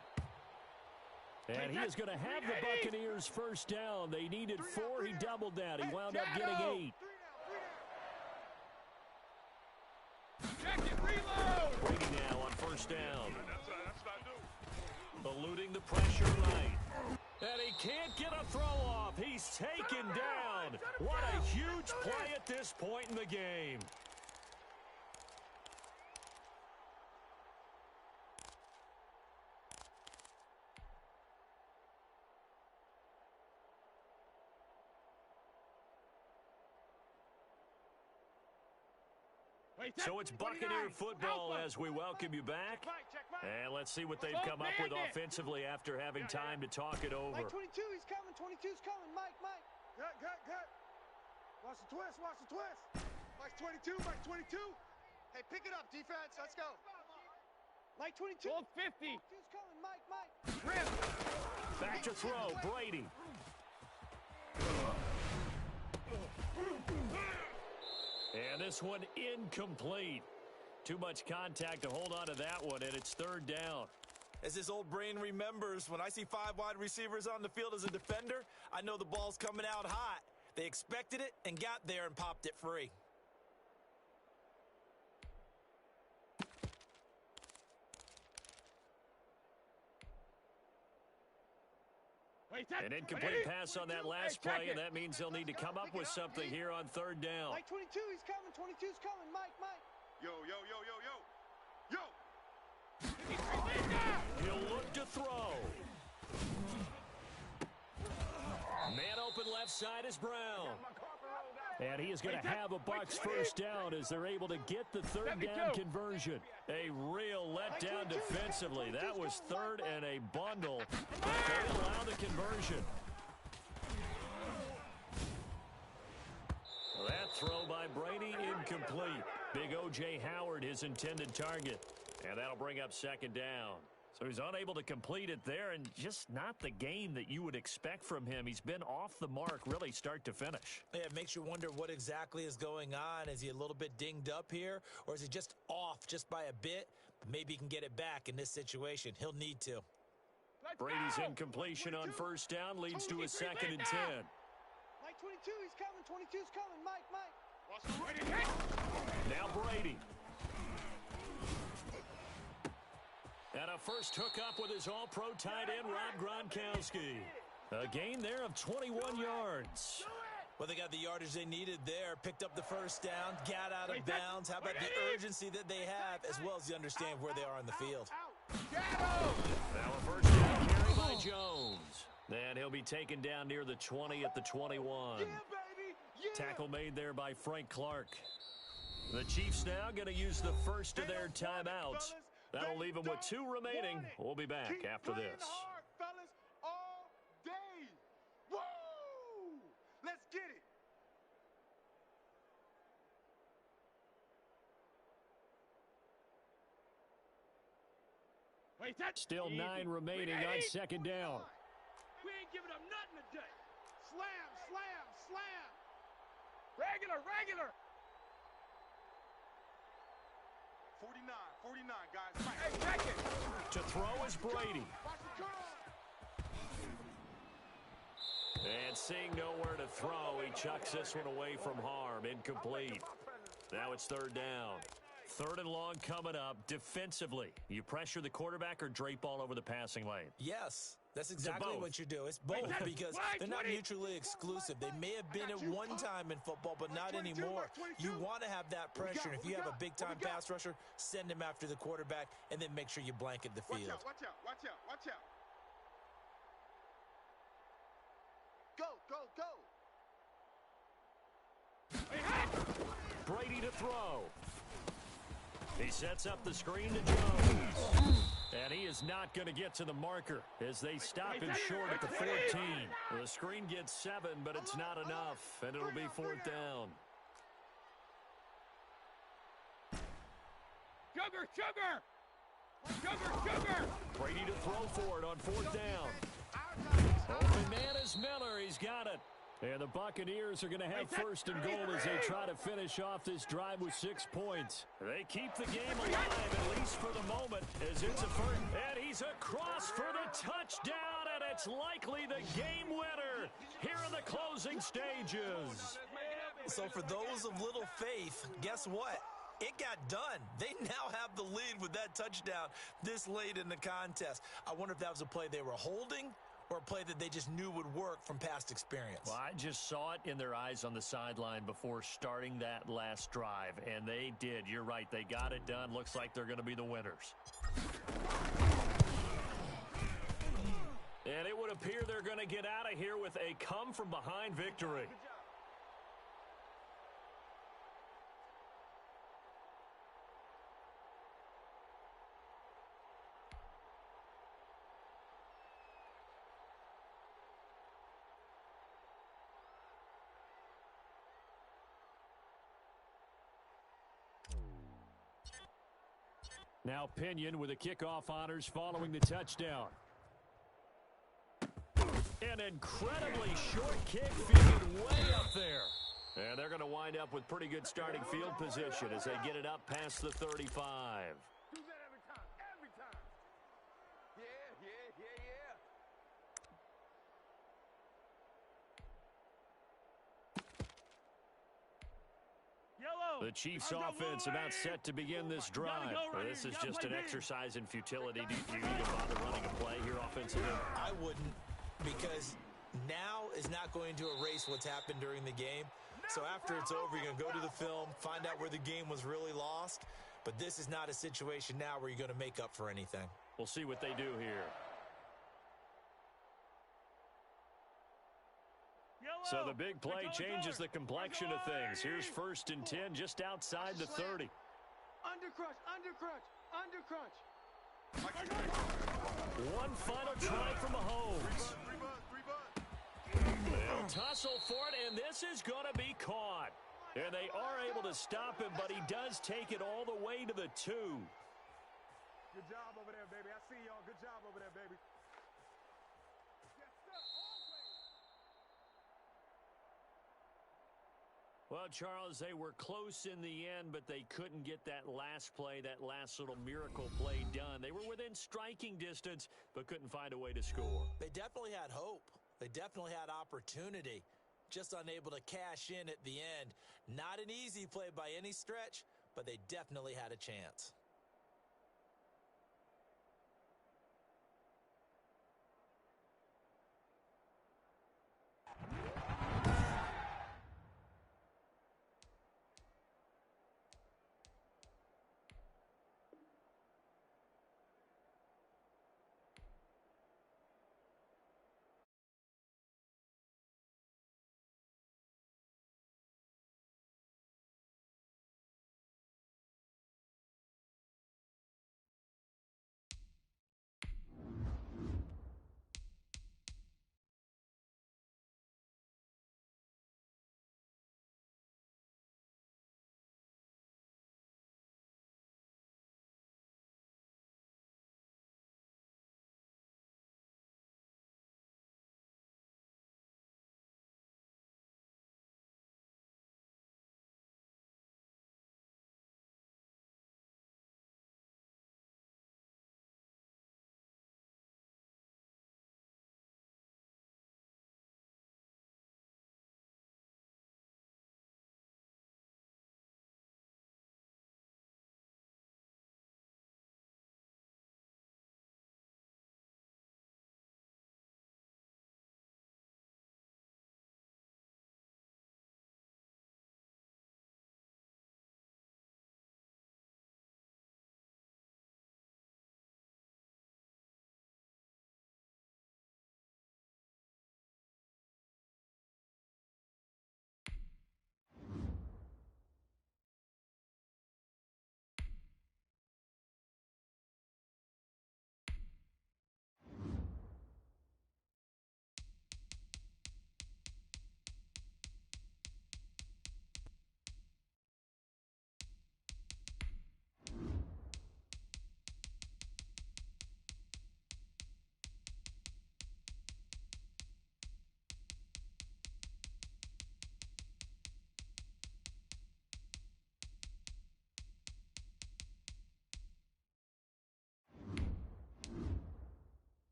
And he is going to have the Buccaneers first down. They needed 4. He doubled that. He wound up getting 8. Brady now on first down. Eluding the pressure right. And he can't get a throw off. He's taken down. What a huge play at this point in the game. So it's Buccaneer football as we welcome you back. And let's see what they've come up with offensively after having time to talk it over. Mike 22, he's coming. 22's coming. Mike. Good. Watch the twist. Mike 22. Hey, pick it up, defense. Let's go. Mike 22. 50. 22's coming. Mike. Back to throw, Brady. And this one incomplete. Too much contact to hold on to that one, and it's 3rd down. As this old brain remembers, when I see 5 wide receivers on the field as a defender, I know the ball's coming out hot. They expected it and got there and popped it free. An incomplete pass on that last play, and that means they'll need to come up with something here on 3rd down. Mike 22, he's coming. 22's coming. Mike. Yo. He'll look to throw. Man open left side is Brown. And he is going to have a Bucs first down as they're able to get the 3rd down conversion. A real letdown defensively. That was 3rd and a bundle, but they allow the conversion. That throw by Brady incomplete. Big O.J. Howard, his intended target. And that'll bring up 2nd down. So he's unable to complete it there, and just not the game that you would expect from him. He's been off the mark really start to finish. Yeah, it makes you wonder what exactly is going on. Is he a little bit dinged up here, or is he just off just by a bit? Maybe he can get it back in this situation. He'll need to. Brady's incompletion on first down leads to a 2nd and 10. Mike 22, he's coming. 22's coming. Mike. Now Brady. And a first hookup with his all-pro tight end, Rob Gronkowski. A gain there of 21 yards. Well, they got the yardage they needed there. Picked up the first down, got out of bounds. How about the urgency that they have, as well as you understand where they are on the field. Now a first down carry by Jones. And he'll be taken down near the 20 at the 21. Tackle made there by Frank Clark. The Chiefs now going to use the first of their timeouts. That'll leave them with 2 remaining. We'll be back after this. Hard, fellas, all day. Woo! Let's get it. Still 9 remaining on 2nd down. We ain't giving up nothing today. Slam. Regular. 49, guys. Hey, check it. To throw is Brady. And seeing nowhere to throw, he chucks this one away from harm. Incomplete. Now it's 3rd down. 3rd and long coming up. Defensively, you pressure the quarterback or drape all over the passing lane? Yes, that's exactly what you do. It's both because they're not mutually exclusive. They may have been at one time in football, but not anymore. You want to have that pressure. And if you have a big-time pass rusher, send him after the quarterback, and then make sure you blanket the field. Watch out. Go. Brady to throw. He sets up the screen to Jones. And he is not going to get to the marker as they stop him short at the 14. The screen gets 7, but it's not enough, and it'll be 4th down. Sugar! Brady to throw for it on 4th down. Open man is Miller. He's got it. And the Buccaneers are going to have first and goal as they try to finish off this drive with 6 points. They keep the game alive, at least for the moment, as it's a first. And he's across for the touchdown, and it's likely the game winner here in the closing stages. So for those of little faith, guess what? It got done. They now have the lead with that touchdown this late in the contest. I wonder if that was a play they were holding or a play that they just knew would work from past experience. Well, I just saw it in their eyes on the sideline before starting that last drive, and they did. You're right. They got it done. Looks like they're going to be the winners. And it would appear they're going to get out of here with a come-from-behind victory. Now Pinion with the kickoff honors following the touchdown. An incredibly short kick fielded way up there. And they're going to wind up with pretty good starting field position as they get it up past the 35. Do that every time. Every time. Yeah. Yellow. The Chiefs offense about set to begin this drive. This is just an exercise in futility. Do you need to bother running a play here offensively? I wouldn't, because now is not going to erase what's happened during the game. So after it's over, you're going to go to the film, find out where the game was really lost. But this is not a situation now where you're going to make up for anything. We'll see what they do here. So the big play changes the complexion of things. Here's 1st and 10 just outside the 30. Undercrunch. One final try from Mahomes. They'll tussle for it, and this is going to be caught. And they are able to stop him, but he does take it all the way to the 2. Good job over there, baby. I see y'all. Good job over there, baby. Well, Charles, they were close in the end, but they couldn't get that last play, that last little miracle play done. They were within striking distance, but couldn't find a way to score. They definitely had hope. They definitely had opportunity. Just unable to cash in at the end. Not an easy play by any stretch, but they definitely had a chance.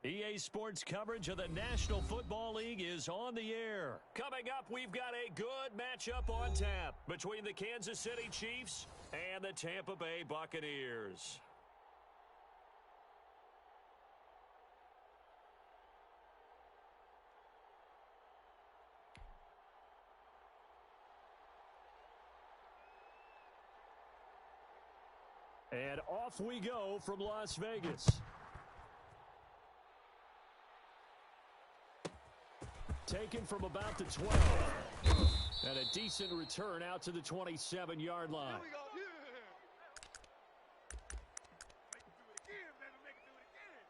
EA Sports coverage of the National Football League is on the air. Coming up, we've got a good matchup on tap between the Kansas City Chiefs and the Tampa Bay Buccaneers. And off we go from Las Vegas. Taken from about the 12. And a decent return out to the 27-yard line. Here we go. Yeah. Make it do it again, baby. Make it do it again.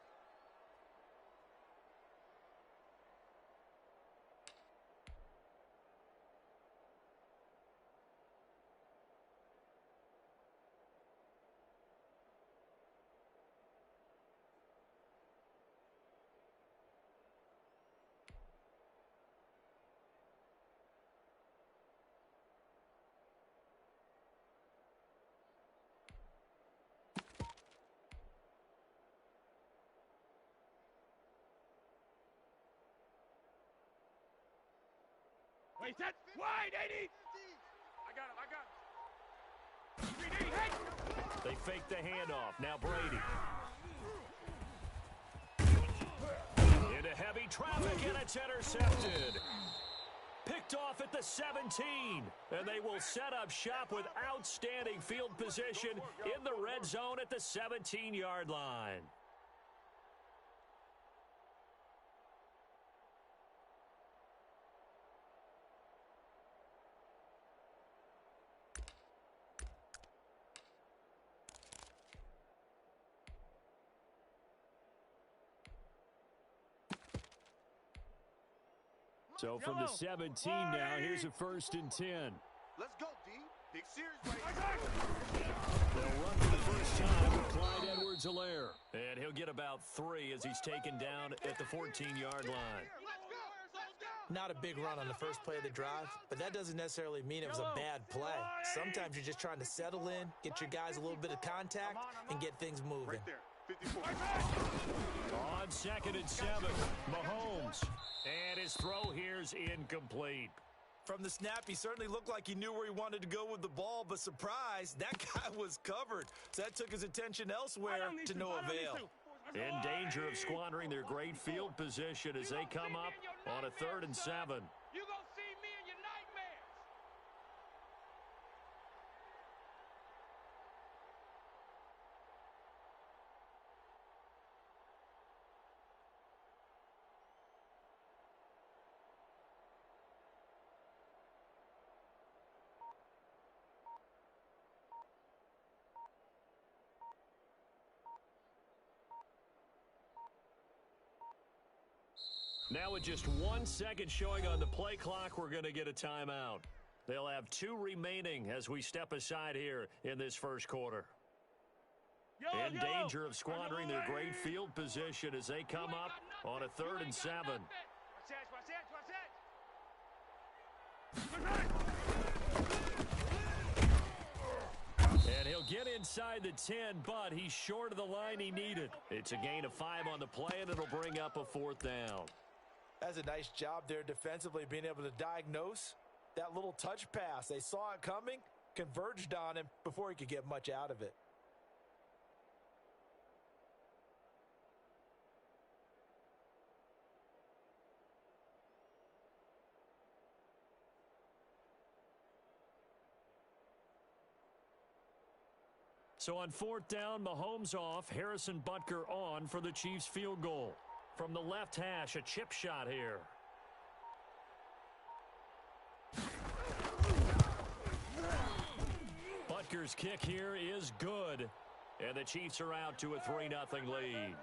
Wait, set. Wide, 80. I got him. They fake the handoff. Now Brady. Into heavy traffic, and it's intercepted. Picked off at the 17. And they will set up shop with outstanding field position in the red zone at the 17-yard line. So from the 17 now, here's a 1st and 10. Let's go, D. Big series right here. They'll run for the first time with Clyde Edwards-Helaire. And he'll get about 3 as he's taken down at the 14-yard line. Not a big run on the first play of the drive, but that doesn't necessarily mean it was a bad play. Sometimes you're just trying to settle in, get your guys a little bit of contact, and get things moving. Right there. 54. On 2nd and 7, Mahomes. And his throw here's incomplete. From the snap, he certainly looked like he knew where he wanted to go with the ball, but surprise, that guy was covered. So that took his attention elsewhere to no avail. In danger of squandering their great field position as they come up on a 3rd and 7. You gonna see me in your nightmares. Now with just 1 second showing on the play clock, we're going to get a timeout. They'll have 2 remaining as we step aside here in this first quarter. In danger of squandering their great field position as they come up on a 3rd and 7. Watch that. And he'll get inside the 10, but he's short of the line he needed. It's a gain of 5 on the play, and it'll bring up a 4th down. That's a nice job there defensively, being able to diagnose that little touch pass. They saw it coming, converged on him before he could get much out of it. So on 4th down, Mahomes off, Harrison Butker on for the Chiefs field goal. From the left hash, a chip shot here. Butker's kick here is good. And the Chiefs are out to a 3-0 lead.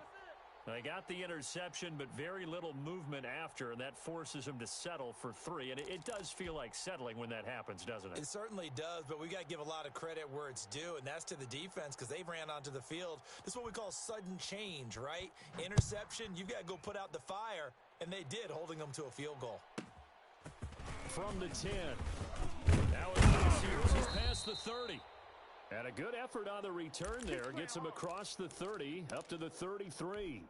They got the interception, but very little movement after, and that forces them to settle for 3. And it does feel like settling when that happens, doesn't it? It certainly does, but we got to give a lot of credit where it's due, and that's to the defense because they ran onto the field. This is what we call sudden change, right? Interception, you've got to go put out the fire, and they did, holding them to a field goal. From the 10. Now he's past the 30. And a good effort on the return there. Gets him across the 30, up to the 33.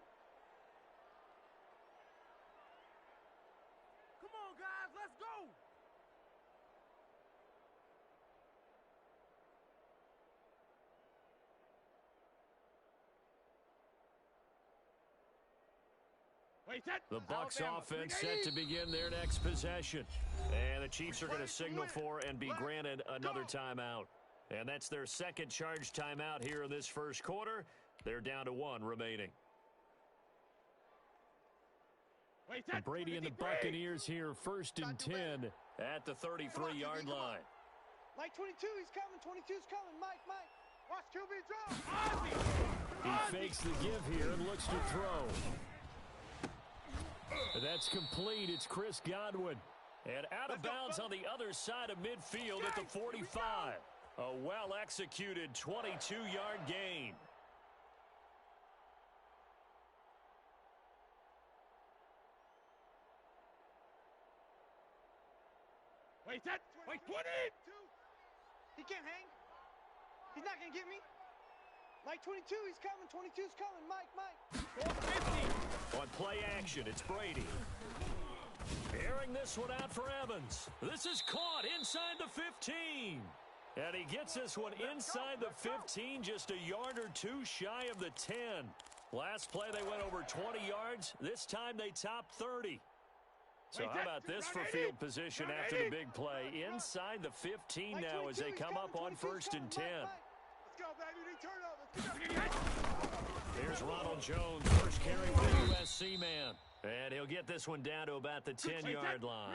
The Bucs offense set to begin their next possession. And the Chiefs are going to signal for and be granted another timeout. And that's their second charge timeout here in this first quarter. They're down to one remaining. And Brady and the Buccaneers here, 1st and 10 at the 33-yard line. Mike 22, he's coming. 22's coming. Mike. Watch QB draw. He fakes the give here and looks to throw. That's complete. It's Chris Godwin. And out of bounds on the other side of midfield at the 45. A well-executed 22-yard gain. Wait, 20! He can't hang. He's not going to get me. Mike 22, he's coming. 22's coming. Mike. 450. On play action, it's Brady. Airing this one out for Evans. This is caught inside the 15. And he gets this one inside the 15, just a yard or two shy of the 10. Last play, they went over 20 yards. This time, they topped 30. So how about this for field position after the big play? Inside the 15 now as they come up on 1st and 10. Let's go, baby. Return up. Here's Ronald Jones, first carry for the USC man. And he'll get this one down to about the 10-yard line.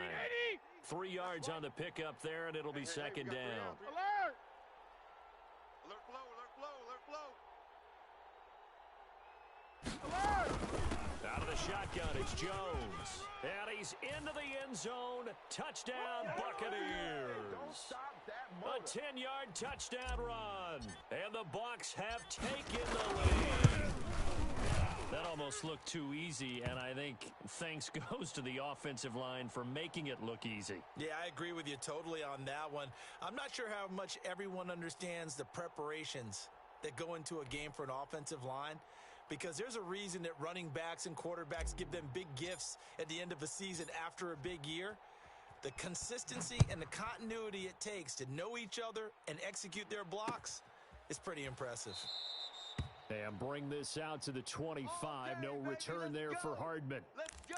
3 yards on the pickup there, and it'll be second down. Alert! Alert flow. Alert! Out of the shotgun, it's Jones. And he's into the end zone. Touchdown, Buccaneers. A 10-yard touchdown run. And the Bucs have taken the lead. That almost looked too easy, and I think thanks goes to the offensive line for making it look easy. Yeah, I agree with you totally on that one. I'm not sure how much everyone understands the preparations that go into a game for an offensive line, because there's a reason that running backs and quarterbacks give them big gifts at the end of a season after a big year. The consistency and the continuity it takes to know each other and execute their blocks is pretty impressive. And bring this out to the 25. No return there for Hardman. Let's go.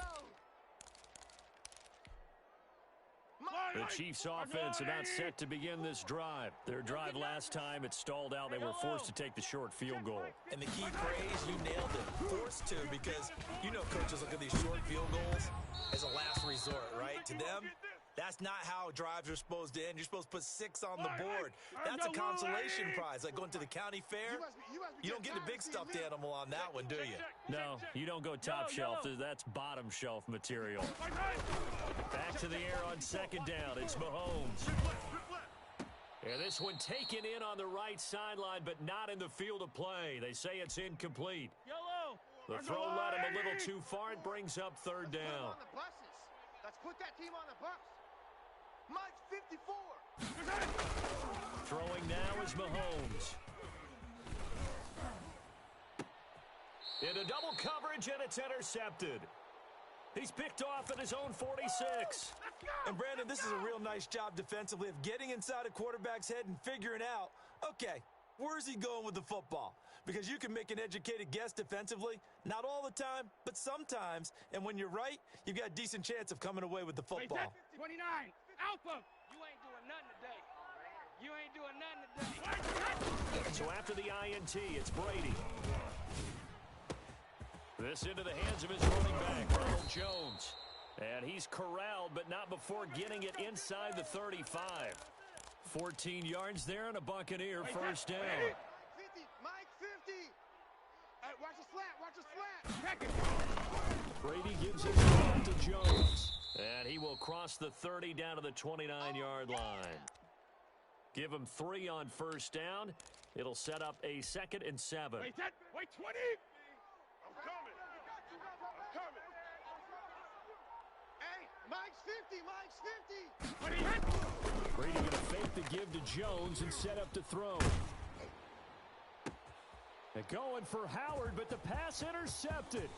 The Chiefs offense about set to begin this drive. Their drive last time, it stalled out. They were forced to take the short field goal. And the key phrase, you nailed it, forced to, because you know coaches look at these short field goals as a last resort, right? To them, that's not how drives are supposed to end. You're supposed to put 6 on the board. That's a consolation prize, like going to the county fair. You don't get the big stuffed animal on that one, do you? No, you don't go top shelf. That's bottom shelf material. Back to the air on second down. It's Mahomes. And this one taken in on the right sideline, but not in the field of play. They say it's incomplete. The throw led him a little too far. It brings up third down. Let's put that team on the bus. Mike's 54. Throwing now is Mahomes. Into double coverage, and it's intercepted. He's picked off at his own 46. And Brandon, this is a real nice job defensively of getting inside a quarterback's head and figuring out, okay, where's he going with the football? Because you can make an educated guess defensively, not all the time, but sometimes. And when you're right, you've got a decent chance of coming away with the football. 29, Alpha. You ain't doing nothing today. You ain't doing nothing today. So after the INT, it's Brady. This into the hands of his running back, Ronald Jones. And he's corralled, but not before getting it inside the 35. 14 yards there and a Buccaneer first down. Mike 50. Hey, watch the slant. Watch the slant. Brady gives it back to Jones. And he will cross the 30 down to the 29-yard line. Give him 3 on first down. It'll set up a 2nd and 7. Wait, 20. I'm coming. Hey, Mike's 50. Mike's 50. Brady going to fake the give to Jones and set up to throw. And going for Howard, but the pass intercepted.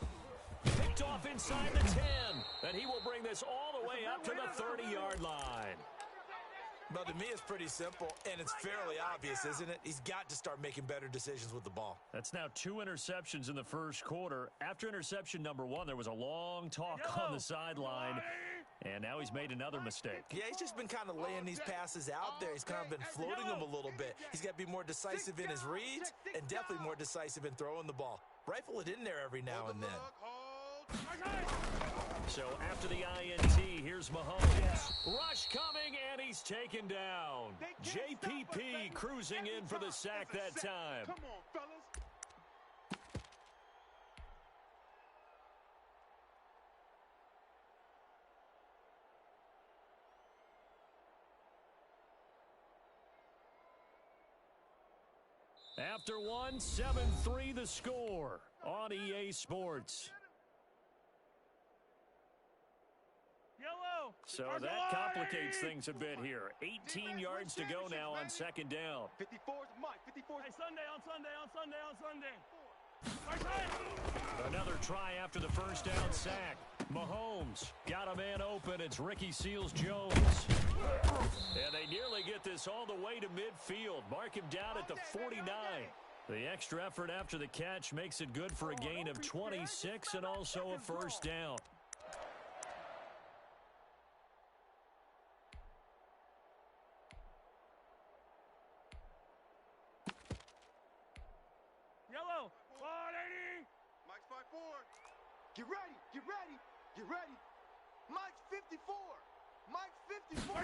Picked off inside the 10. And he will bring this all the way up to the 30-yard line. Well, to me, it's pretty simple, and it's fairly obvious, isn't it? He's got to start making better decisions with the ball. That's now 2 interceptions in the first quarter. After interception number 1, there was a long talk on the sideline, and now he's made another mistake. Yeah, he's just been kind of laying these passes out there. He's kind of been floating them a little bit. He's got to be more decisive in his reads and definitely more decisive in throwing the ball. Rifle it in there every now and then. So after the INT, here's Mahomes. Rush coming, and he's taken down. JPP cruising in for the sack that time. Come on, fellas. After 1, 7-3 the score on EA Sports. Yellow. So that complicates things a bit here. 18 yards to go now on second down. 54's Mike. 54's Hey, Sunday. Another try after the first down sack. Mahomes got a man open. It's Ricky Seals-Jones. And they nearly get this all the way to midfield. Mark him down at the 49. The extra effort after the catch makes it good for a gain of 26 and also a first down. Yellow. 180. Mike's 5-4. Get ready. Get ready. Get ready. Mike's 54. Mike's 54.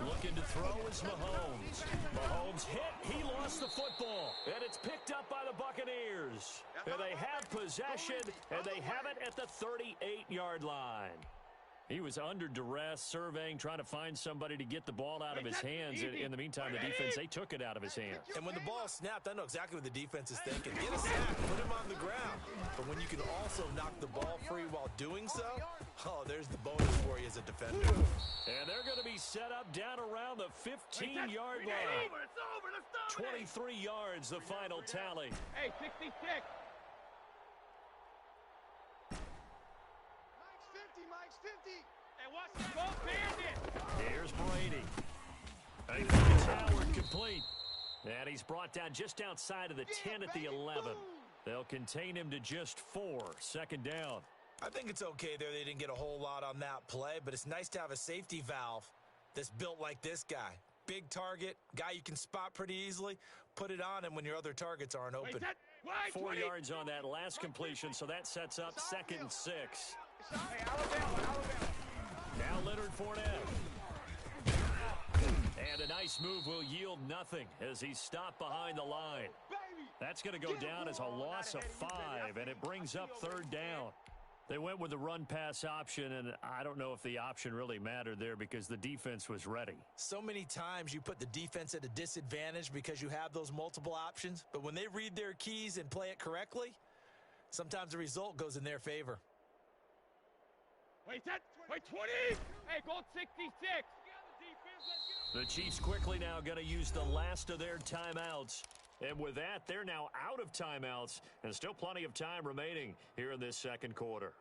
Looking to throw is Mahomes. Mahomes hit. He lost the football. And it's picked up by the Buccaneers. And they have possession, and they have it at the 38-yard line. He was under duress, surveying, trying to find somebody to get the ball out of his hands. In the meantime, the defense, they took it out of his hands. And when the ball snapped, I know exactly what the defense is thinking. Get a sack, put him on the ground. But when you can also knock the ball free while doing so, oh, there's the bonus for you as a defender. And they're going to be set up down around the 15-yard line. It's over. Let's dominate. 23 yards, the final tally. Hey, 66. Mike's 50. Hey, watch that. Go Bandit. Here's Brady. He finds Howard complete. And he's brought down just outside of the 10 at the 11. They'll contain him to just 4. Second down. I think it's okay there. They didn't get a whole lot on that play, but it's nice to have a safety valve that's built like this guy. Big target, guy you can spot pretty easily. Put it on him when your other targets aren't open. 4 yards on that last completion, so that sets up 2nd and 6. Hey, Alabama. Now Leonard Fournette. And a nice move will yield nothing as he's stopped behind the line. That's going to go down as a loss of 5, and it brings up 3rd down. They went with the run-pass option, and I don't know if the option really mattered there because the defense was ready. So many times you put the defense at a disadvantage because you have those multiple options, but when they read their keys and play it correctly, sometimes the result goes in their favor. Wait, 20. Hey, go 66. The Chiefs quickly now going to use the last of their timeouts. And with that, they're now out of timeouts, and still plenty of time remaining here in this second quarter.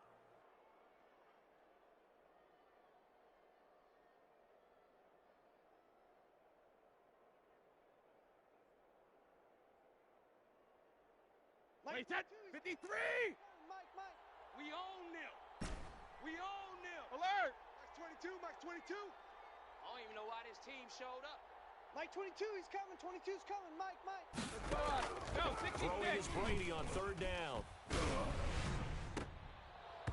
Wait, 53. Mike. We own them. Alert. Mike's 22. I don't even know why this team showed up. Mike 22, he's coming. 22's coming. Mike. Let's go. Go, 66. Throwing is Brady on 3rd down.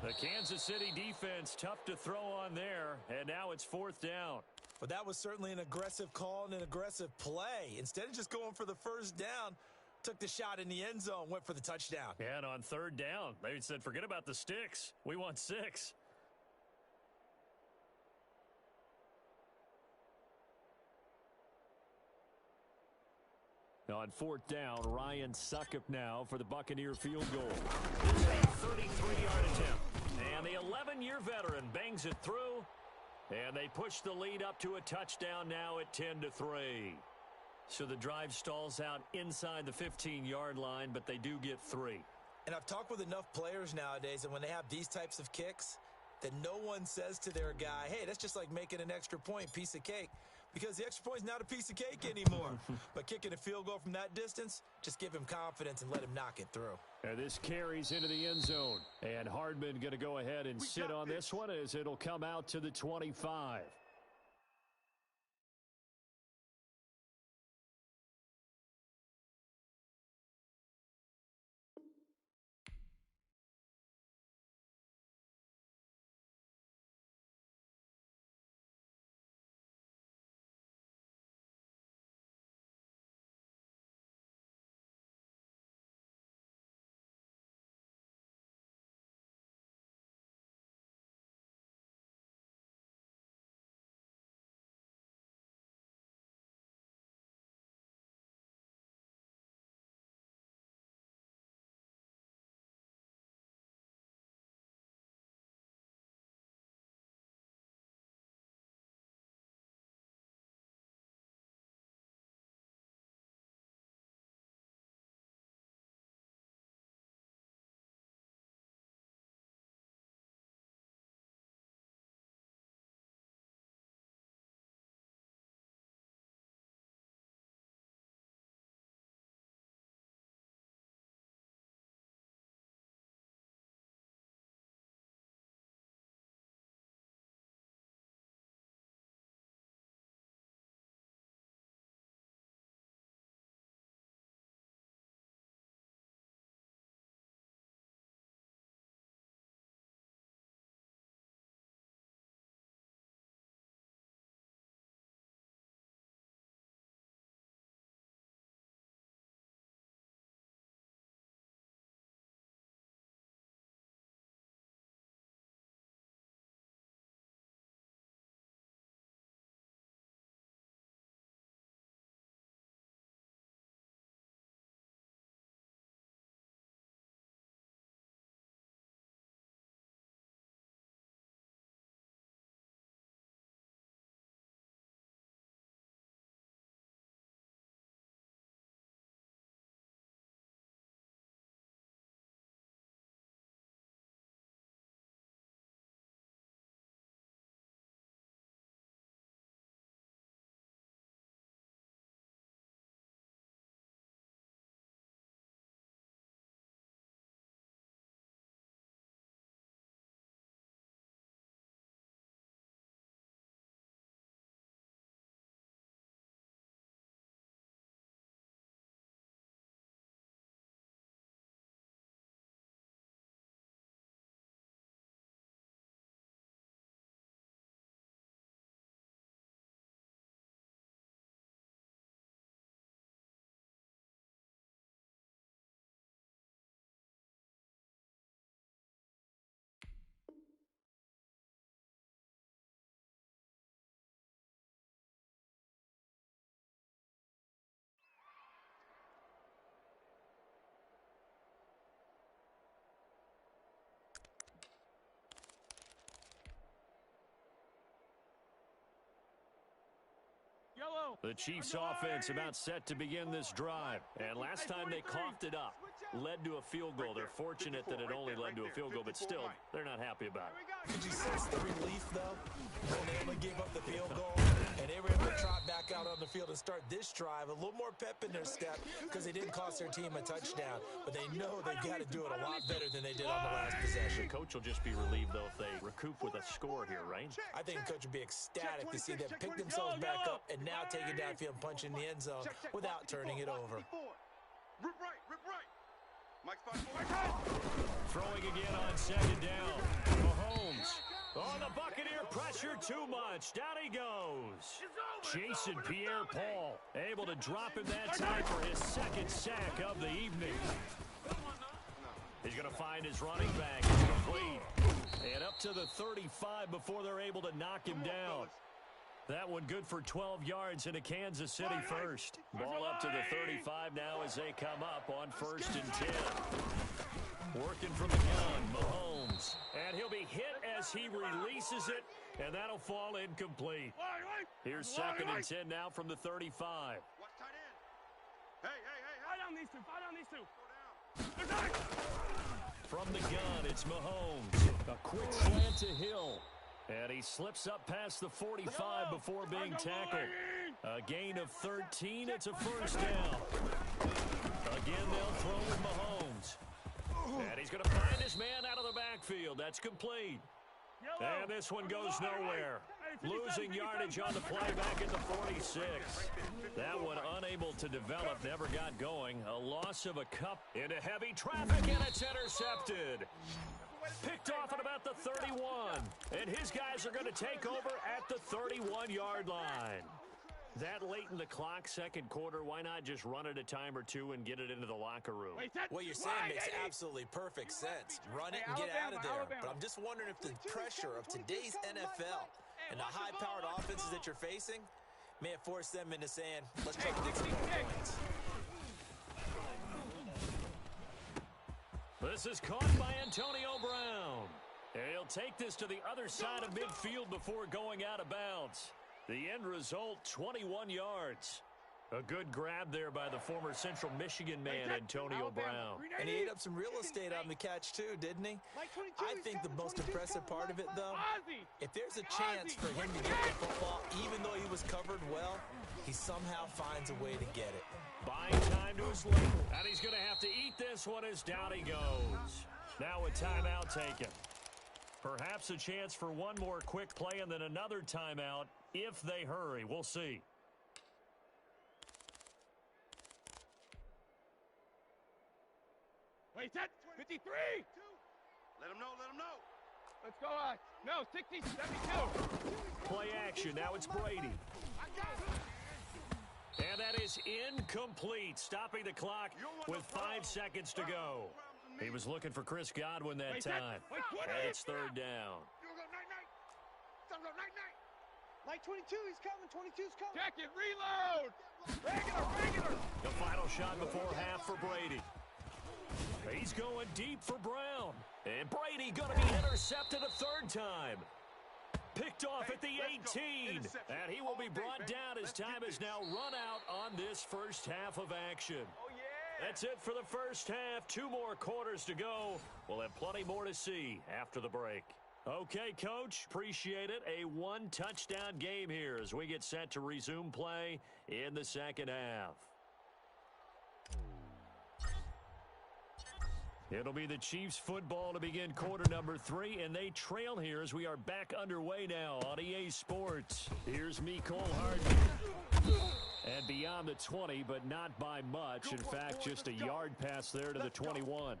The Kansas City defense, tough to throw on there, and now it's 4th down. But that was certainly an aggressive call and an aggressive play. Instead of just going for the first down, took the shot in the end zone, went for the touchdown. And on 3rd down, they said, forget about the sticks. We want 6. On 4th down, Ryan Suckup now for the Buccaneer field goal. It's a 33-yard attempt. And the 11-year veteran bangs it through. And they push the lead up to a touchdown now at 10-3. So the drive stalls out inside the 15-yard line, but they do get 3. And I've talked with enough players nowadays, and when they have these types of kicks, that no one says to their guy, hey, that's just like making an extra point, piece of cake. because the extra point's not a piece of cake anymore. But kicking a field goal from that distance, just give him confidence and let him knock it through. And this carries into the end zone. And Hardman going to go ahead and sit on this one as it'll come out to the 25. The Chiefs offense about set to begin this drive. And last time they coughed it up, led to a field goal. They're fortunate that it only led to a field goal, but still, they're not happy about it. Could you sense the relief, though, when they only gave up the field goal and they were able to trot back out on the field and start this drive, a little more pep in their step because they didn't cost their team a touchdown, but they know they've got to do it a lot better than they did on the last possession. The coach will just be relieved, though, if they recoup with a score here, right? I think the coach would be ecstatic to see them pick themselves back up and now take it downfield and punch in the end zone without turning it over. Rip right, rip right. Mike spot. Throwing again on second down. Mahomes. Oh, the Buccaneer pressure too much. Down he goes. Jason Pierre-Paul able to drop him that time for his second sack of the evening. He's going to find his running back. It's complete. And up to the 35 before they're able to knock him down. That one good for 12 yards into Kansas City first. Ball up to the 35 now as they come up on 1st and 10. Working from the gun, Mahomes. And he'll be hit as he releases it, and that'll fall incomplete. Here's 2nd and 10 now from the 35. Watch tight end. Hey. Fight on these two. Fight on these two. From the gun, it's Mahomes. A quick slant to Hill. And he slips up past the 45 before being tackled. A gain of 13. It's a first down. Again, they'll throw with Mahomes. And he's going to find his man out of the backfield. That's complete. And this one goes nowhere. Losing yardage on the play back at the 46. That one unable to develop, never got going. A loss of a cup into heavy traffic, and it's intercepted. Picked off at about the 31. And his guys are going to take over at the 31-yard line. That late in the clock, second quarter, why not just run it a time or two and get it into the locker room? What you're saying makes absolutely perfect sense. Run it and get out of there. But I'm just wondering if the pressure of today's NFL and the high-powered offenses that you're facing may have forced them into saying, let's try to get some more points. This is caught by Antonio Brown. He'll take this to the other side of midfield before going out of bounds. The end result, 21 yards. A good grab there by the former Central Michigan man, Antonio Brown. And he ate up some real estate on the catch, too, didn't he? I think the most impressive part of it, though, if there's a chance for him to get the football, even though he was covered well, he somehow finds a way to get it. Buying time to his left, and he's going to have to eat this one as down he goes. Now a timeout taken. Perhaps a chance for one more quick play and then another timeout if they hurry. We'll see. Wait, set. 53. Let him know, let him know. Let's go. No, 60, 72. Play action. Now it's Brady. And that is incomplete, stopping the clock with 5 seconds to go. He was looking for Chris Godwin that time. And it's third down. Like 22, he's coming. 22's coming. Check it, reload. Regular. The final shot before half for Brady. He's going deep for Brown. And Brady going to be intercepted a third time. Picked off at the 18. And he will be brought down as time is now run out on this first half of action. That's it for the first half. 2 more quarters to go. We'll have plenty more to see after the break. Okay, Coach, appreciate it. A 1-touchdown game here as we get set to resume play in the second half. It'll be the Chiefs football to begin quarter number 3, and they trail here as we are back underway now on EA Sports. Here's Mecole Hardman. And beyond the 20, but not by much. In fact, just a yard pass there to the 21.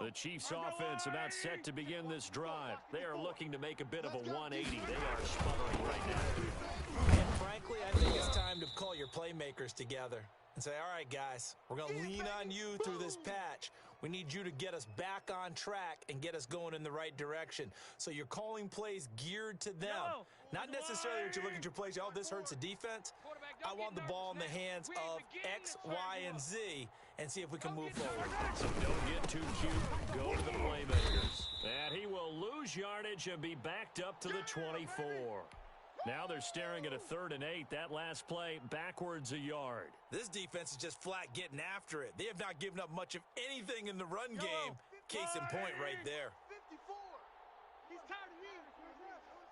The Chiefs offense about set to begin this drive. They are looking to make a bit of a 180. They are sputtering right now. And frankly, I think it's time to call your playmakers together and say, all right, guys, we're going to lean on you through this patch. We need you to get us back on track and get us going in the right direction. So you're calling plays geared to them. Not necessarily that you look at your plays, oh, this hurts the defense. I want the ball in the hands of X, Y, and Z and see if we can move forward. So don't get too cute. Go to the playmakers. And he will lose yardage and be backed up to the 24. Now they're staring at a 3rd and 8. That last play, backwards a yard. This defense is just flat getting after it. They have not given up much of anything in the run game. Case in point right there. 54. He's tired of me.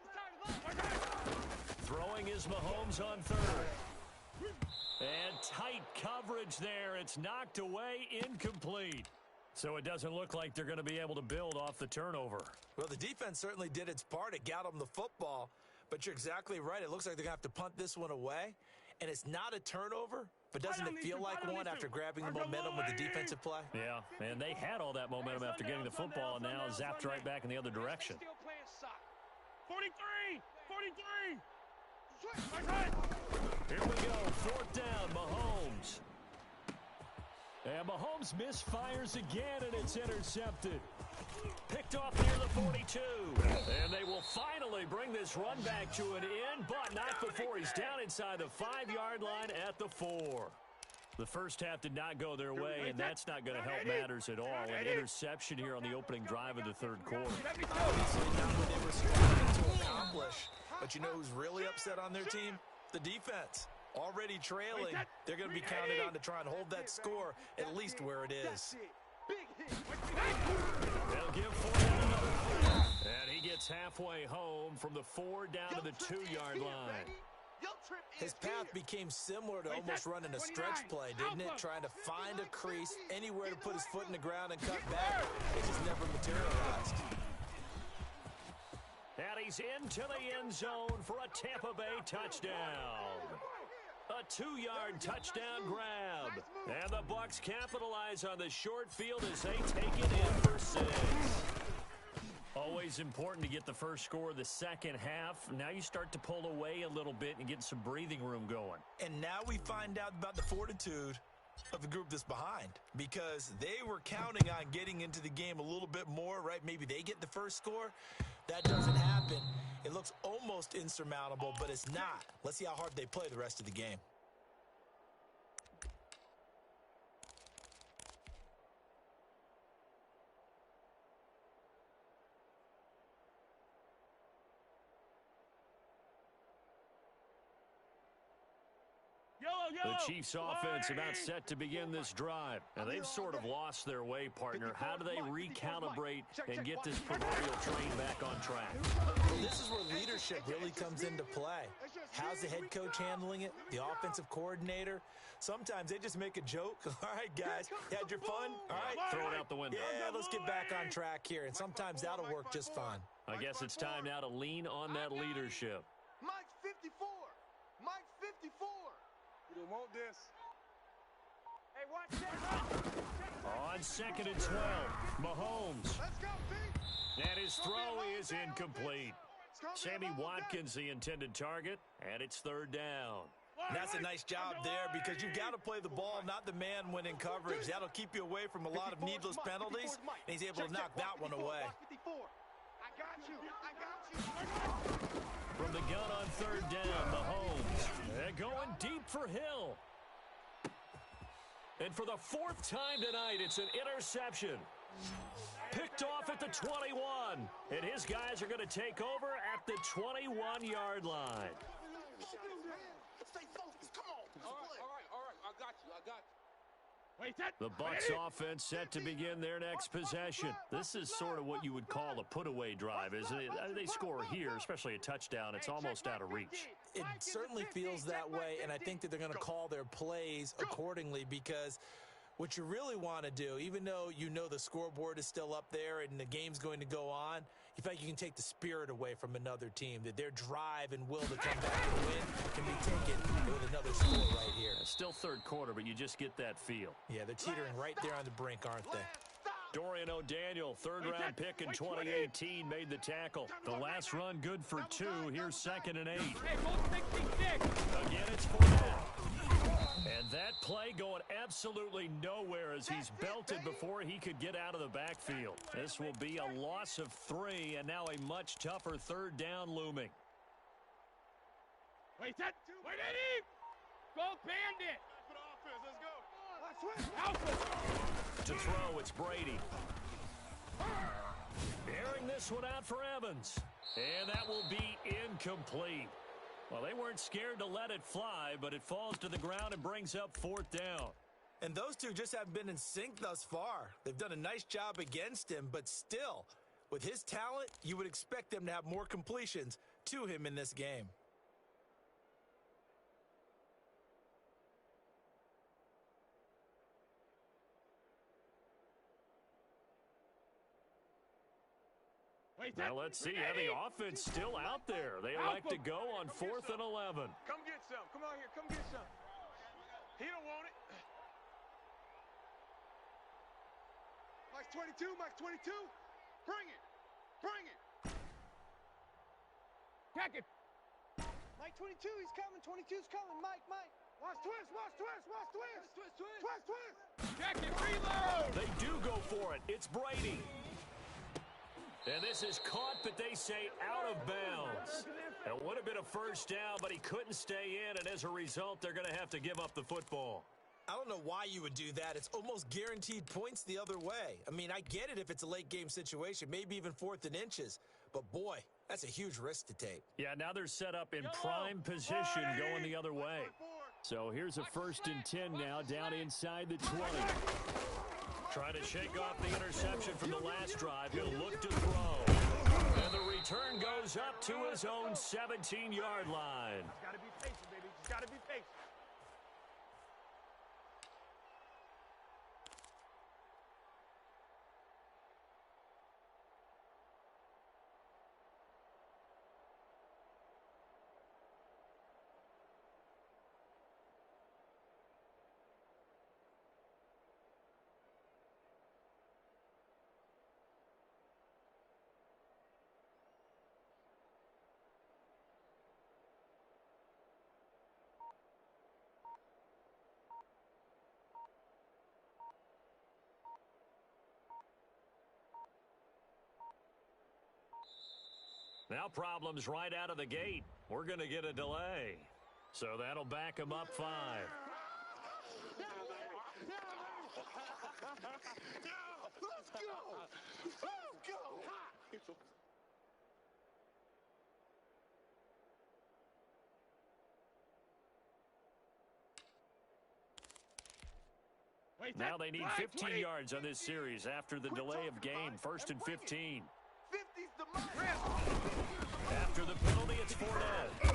He's tired of us. Throwing is Mahomes on 3rd. And tight coverage there. It's knocked away, incomplete. So it doesn't look like they're going to be able to build off the turnover. Well, the defense certainly did its part. It got them the football. But you're exactly right. It looks like they're going to have to punt this one away. And it's not a turnover, but doesn't it feel like one after grabbing the momentum with the defensive play? Yeah, and they had all that momentum after getting the football and now zapped right back in the other direction. 43. Here we go, 4th down, Mahomes. And Mahomes misfires again, and it's intercepted. Picked off near the 42. And they will finally bring this run back to an end, but not before he's down inside the 5-yard line at the 4. The first half did not go their way, and that's not going to help matters at all. An interception here on the opening drive of the 3rd quarter. Obviously not what they were striving to accomplish. But you know who's really upset on their team? The defense. Already trailing, they're going to be counted on to try and hold that score at least where it is. They'll give Fournette another. And he gets halfway home from the 4 down to the 2-yard line. His path became similar to almost running a stretch play, didn't it? Trying to find a crease, anywhere to put his foot in the ground and cut back. It just never materialized. And he's into the end zone for a Tampa Bay touchdown. A 2-yard touchdown grab. And the Bucs capitalize on the short field as they take it in for 6. Always important to get the first score of the second half. Now you start to pull away a little bit and get some breathing room going. And now we find out about the fortitude of the group that's behind, because they were counting on getting into the game a little bit more, right? Maybe they get the first score. That doesn't happen. It looks almost insurmountable, but it's not. Let's see how hard they play the rest of the game. The Chiefs offense about set to begin this drive. And they've sort of lost their way, partner. How do they recalibrate and get this proverbial train back on track? Well, this is where leadership really comes into play. How's the head coach handling it? The offensive coordinator? Sometimes they just make a joke. All right, guys, you had your fun? All right. Throw it out the window. Yeah, let's get back on track here. And sometimes that'll work just fine. I guess it's time now to lean on that leadership. Mike's 54. Mike's 54. You don't want this. Hey, watch that. On 2nd and 12, Mahomes. Let's go, Pete. And his throw is incomplete. Sammy Watkins, the intended target, and it's 3rd down. And that's a nice job there, because you've got to play the ball, not the man when in coverage. That'll keep you away from a lot of needless penalties, and he's able to knock that one away. I got you. I got you. From the gun on 3rd down, Mahomes. They're going deep for Hill. And for the 4th time tonight, it's an interception. Picked off at the 21. And his guys are going to take over at the 21-yard line. Stay focused. Come on. All right. I got you. The Bucs offense set to begin their next possession. This is sort of what you would call a put-away drive, isn't it? They score here, especially a touchdown. It's almost out of reach. It certainly feels that way, and I think that they're going to call their plays accordingly, because what you really want to do, even though you know the scoreboard is still up there and the game's going to go on, you feel like you can take the spirit away from another team, that their drive and will to come back and win can be taken with another score right here. Still 3rd quarter, but you just get that feel. Yeah, they're teetering right there on the brink, aren't they? Dorian O'Daniel, 3rd-round pick in 2018, made the tackle. The last run good for 2. Here's 2nd and 8. Again, it's Fournette. And that play going absolutely nowhere as he's belted before he could get out of the backfield. This will be a loss of 3, and now a much tougher 3rd down looming. Wait, Eddie! Go Bandit! Let's go. To throw, it's Brady. Airing this one out for Evans. And that will be incomplete. Well, they weren't scared to let it fly, but it falls to the ground and brings up 4th down. And those two just haven't been in sync thus far. They've done a nice job against him, but still, with his talent, you would expect them to have more completions to him in this game. Now let's see how the offense still out there. They elect to go on 4th and 11. Come get some. Come on here. Come get some. He don't want it. Mike's 22. Mike's 22. Bring it. Bring it. Check it. Mike 22, he's coming. 22's coming. Mike. Watch twist. Twist. Check it. Reload. They do go for it. It's Brady. And this is caught, but they say out of bounds. It would have been a 1st down, but he couldn't stay in, and as a result, they're going to have to give up the football. I don't know why you would do that. It's almost guaranteed points the other way. I mean, I get it if it's a late-game situation, maybe even 4th and inches. But, boy, that's a huge risk to take. Yeah, now they're set up in prime position going the other way. So here's a 1st and 10 now down inside the 20. Trying to shake off the interception from the last drive. He'll look to throw. And the return goes up to his own 17-yard line. Just got to be patient, baby. Just got to be patient. Now problems right out of the gate. We're going to get a delay. So that'll back him up 5. Let's go! Let's go! Now they need 15 yards on this series after the delay of game. 1st and 15. 50's the mark. After the penalty, it's Fournette.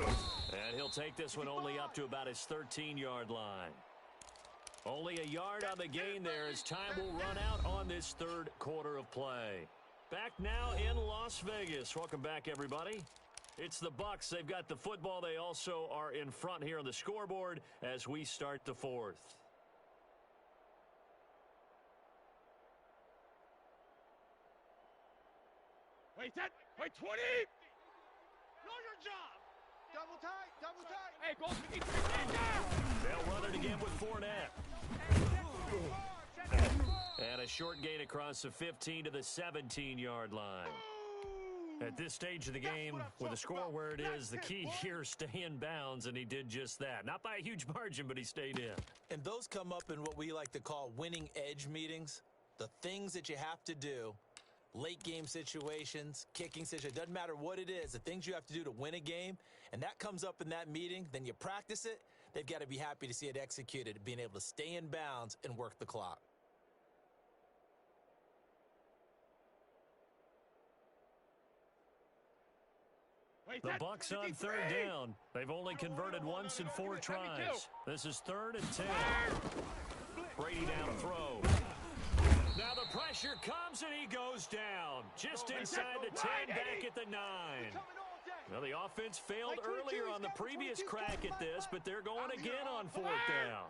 And he'll take this one only up to about his 13-yard line. Only a yard on the gain there as time will run out on this 3rd quarter of play. Back now in Las Vegas. Welcome back, everybody. It's the Bucs. They've got the football. They also are in front here on the scoreboard as we start the 4th. Wait, 20! Know your job. Double tight, double tight. Hey, go 53 down! They'll run it again with Fournette. And a short gain across the 15 to the 17-yard line. At this stage of the game, with the score where it is, the key here is stay in bounds, and he did just that. Not by a huge margin, but he stayed in. And those come up in what we like to call winning edge meetings. The things that you have to do, late game situations, kicking situations, doesn't matter what it is, the things you have to do to win a game, and that comes up in that meeting, then you practice it, they've got to be happy to see it executed, being able to stay in bounds and work the clock. The Bucs on 3rd down. They've only converted once in 4 tries. This is 3rd and 10. Brady down throw. Now the pressure comes and he goes down. Just inside the 10, back at the 9. Well, the offense failed earlier on the previous crack at this, but they're going again on 4th down.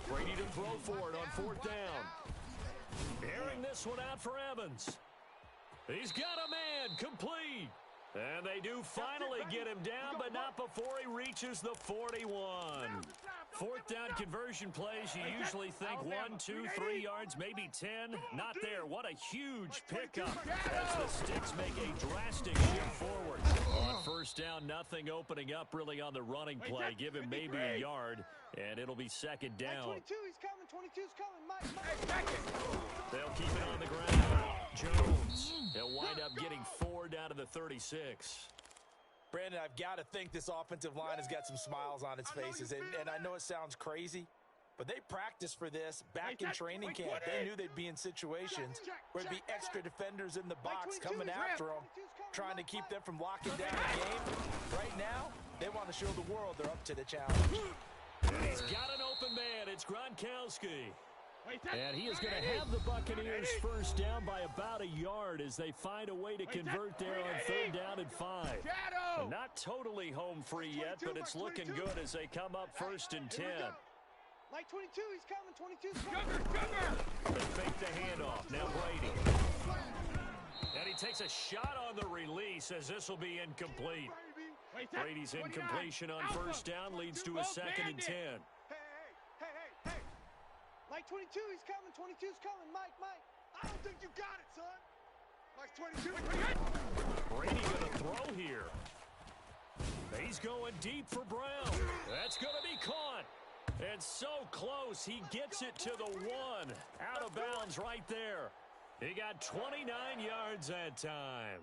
Brady to throw for it on 4th down. Airing this one out for Evans. He's got a man, complete. And they do finally get him down, but not before he reaches the 41. 4th down conversion plays, you usually think 1, 2, 3 yards, maybe 10. Not there. What a huge pickup as the Sticks make a drastic shift forward. On 1st down, nothing opening up really on the running play. Give him maybe a yard, and it'll be 2nd down. 22, he's coming. 22's coming. Mike. They'll keep it on the ground. Jones. He'll wind up getting 4 down to the 36. Brandon, I've got to think this offensive line has got some smiles on its faces. And I know it sounds crazy, but they practiced for this back in training camp. They knew they'd be in situations where there'd be extra defenders in the box coming after them, trying to keep them from locking down the game. Right now, they want to show the world they're up to the challenge. And he's got an open man. It's Gronkowski. And he is going to have the Buccaneers 1st down by about a yard as they find a way to convert there on 3rd down and 5. And not totally home free yet, but it's looking good as they come up 1st and 10. Mike 22, he's coming. 22's coming. They fake the handoff. Now Brady. And he takes a shot on the release as this will be incomplete. Brady's incompletion on 1st down leads to a 2nd and 10. Hey. Mike 22, he's coming. 22's coming. Mike. I don't think you got it, son. Mike 22. Brady going to throw here. He's going deep for Brown. That's going to be caught. And so close. He gets it to the 1. Out of bounds right there. He got 29 yards that time.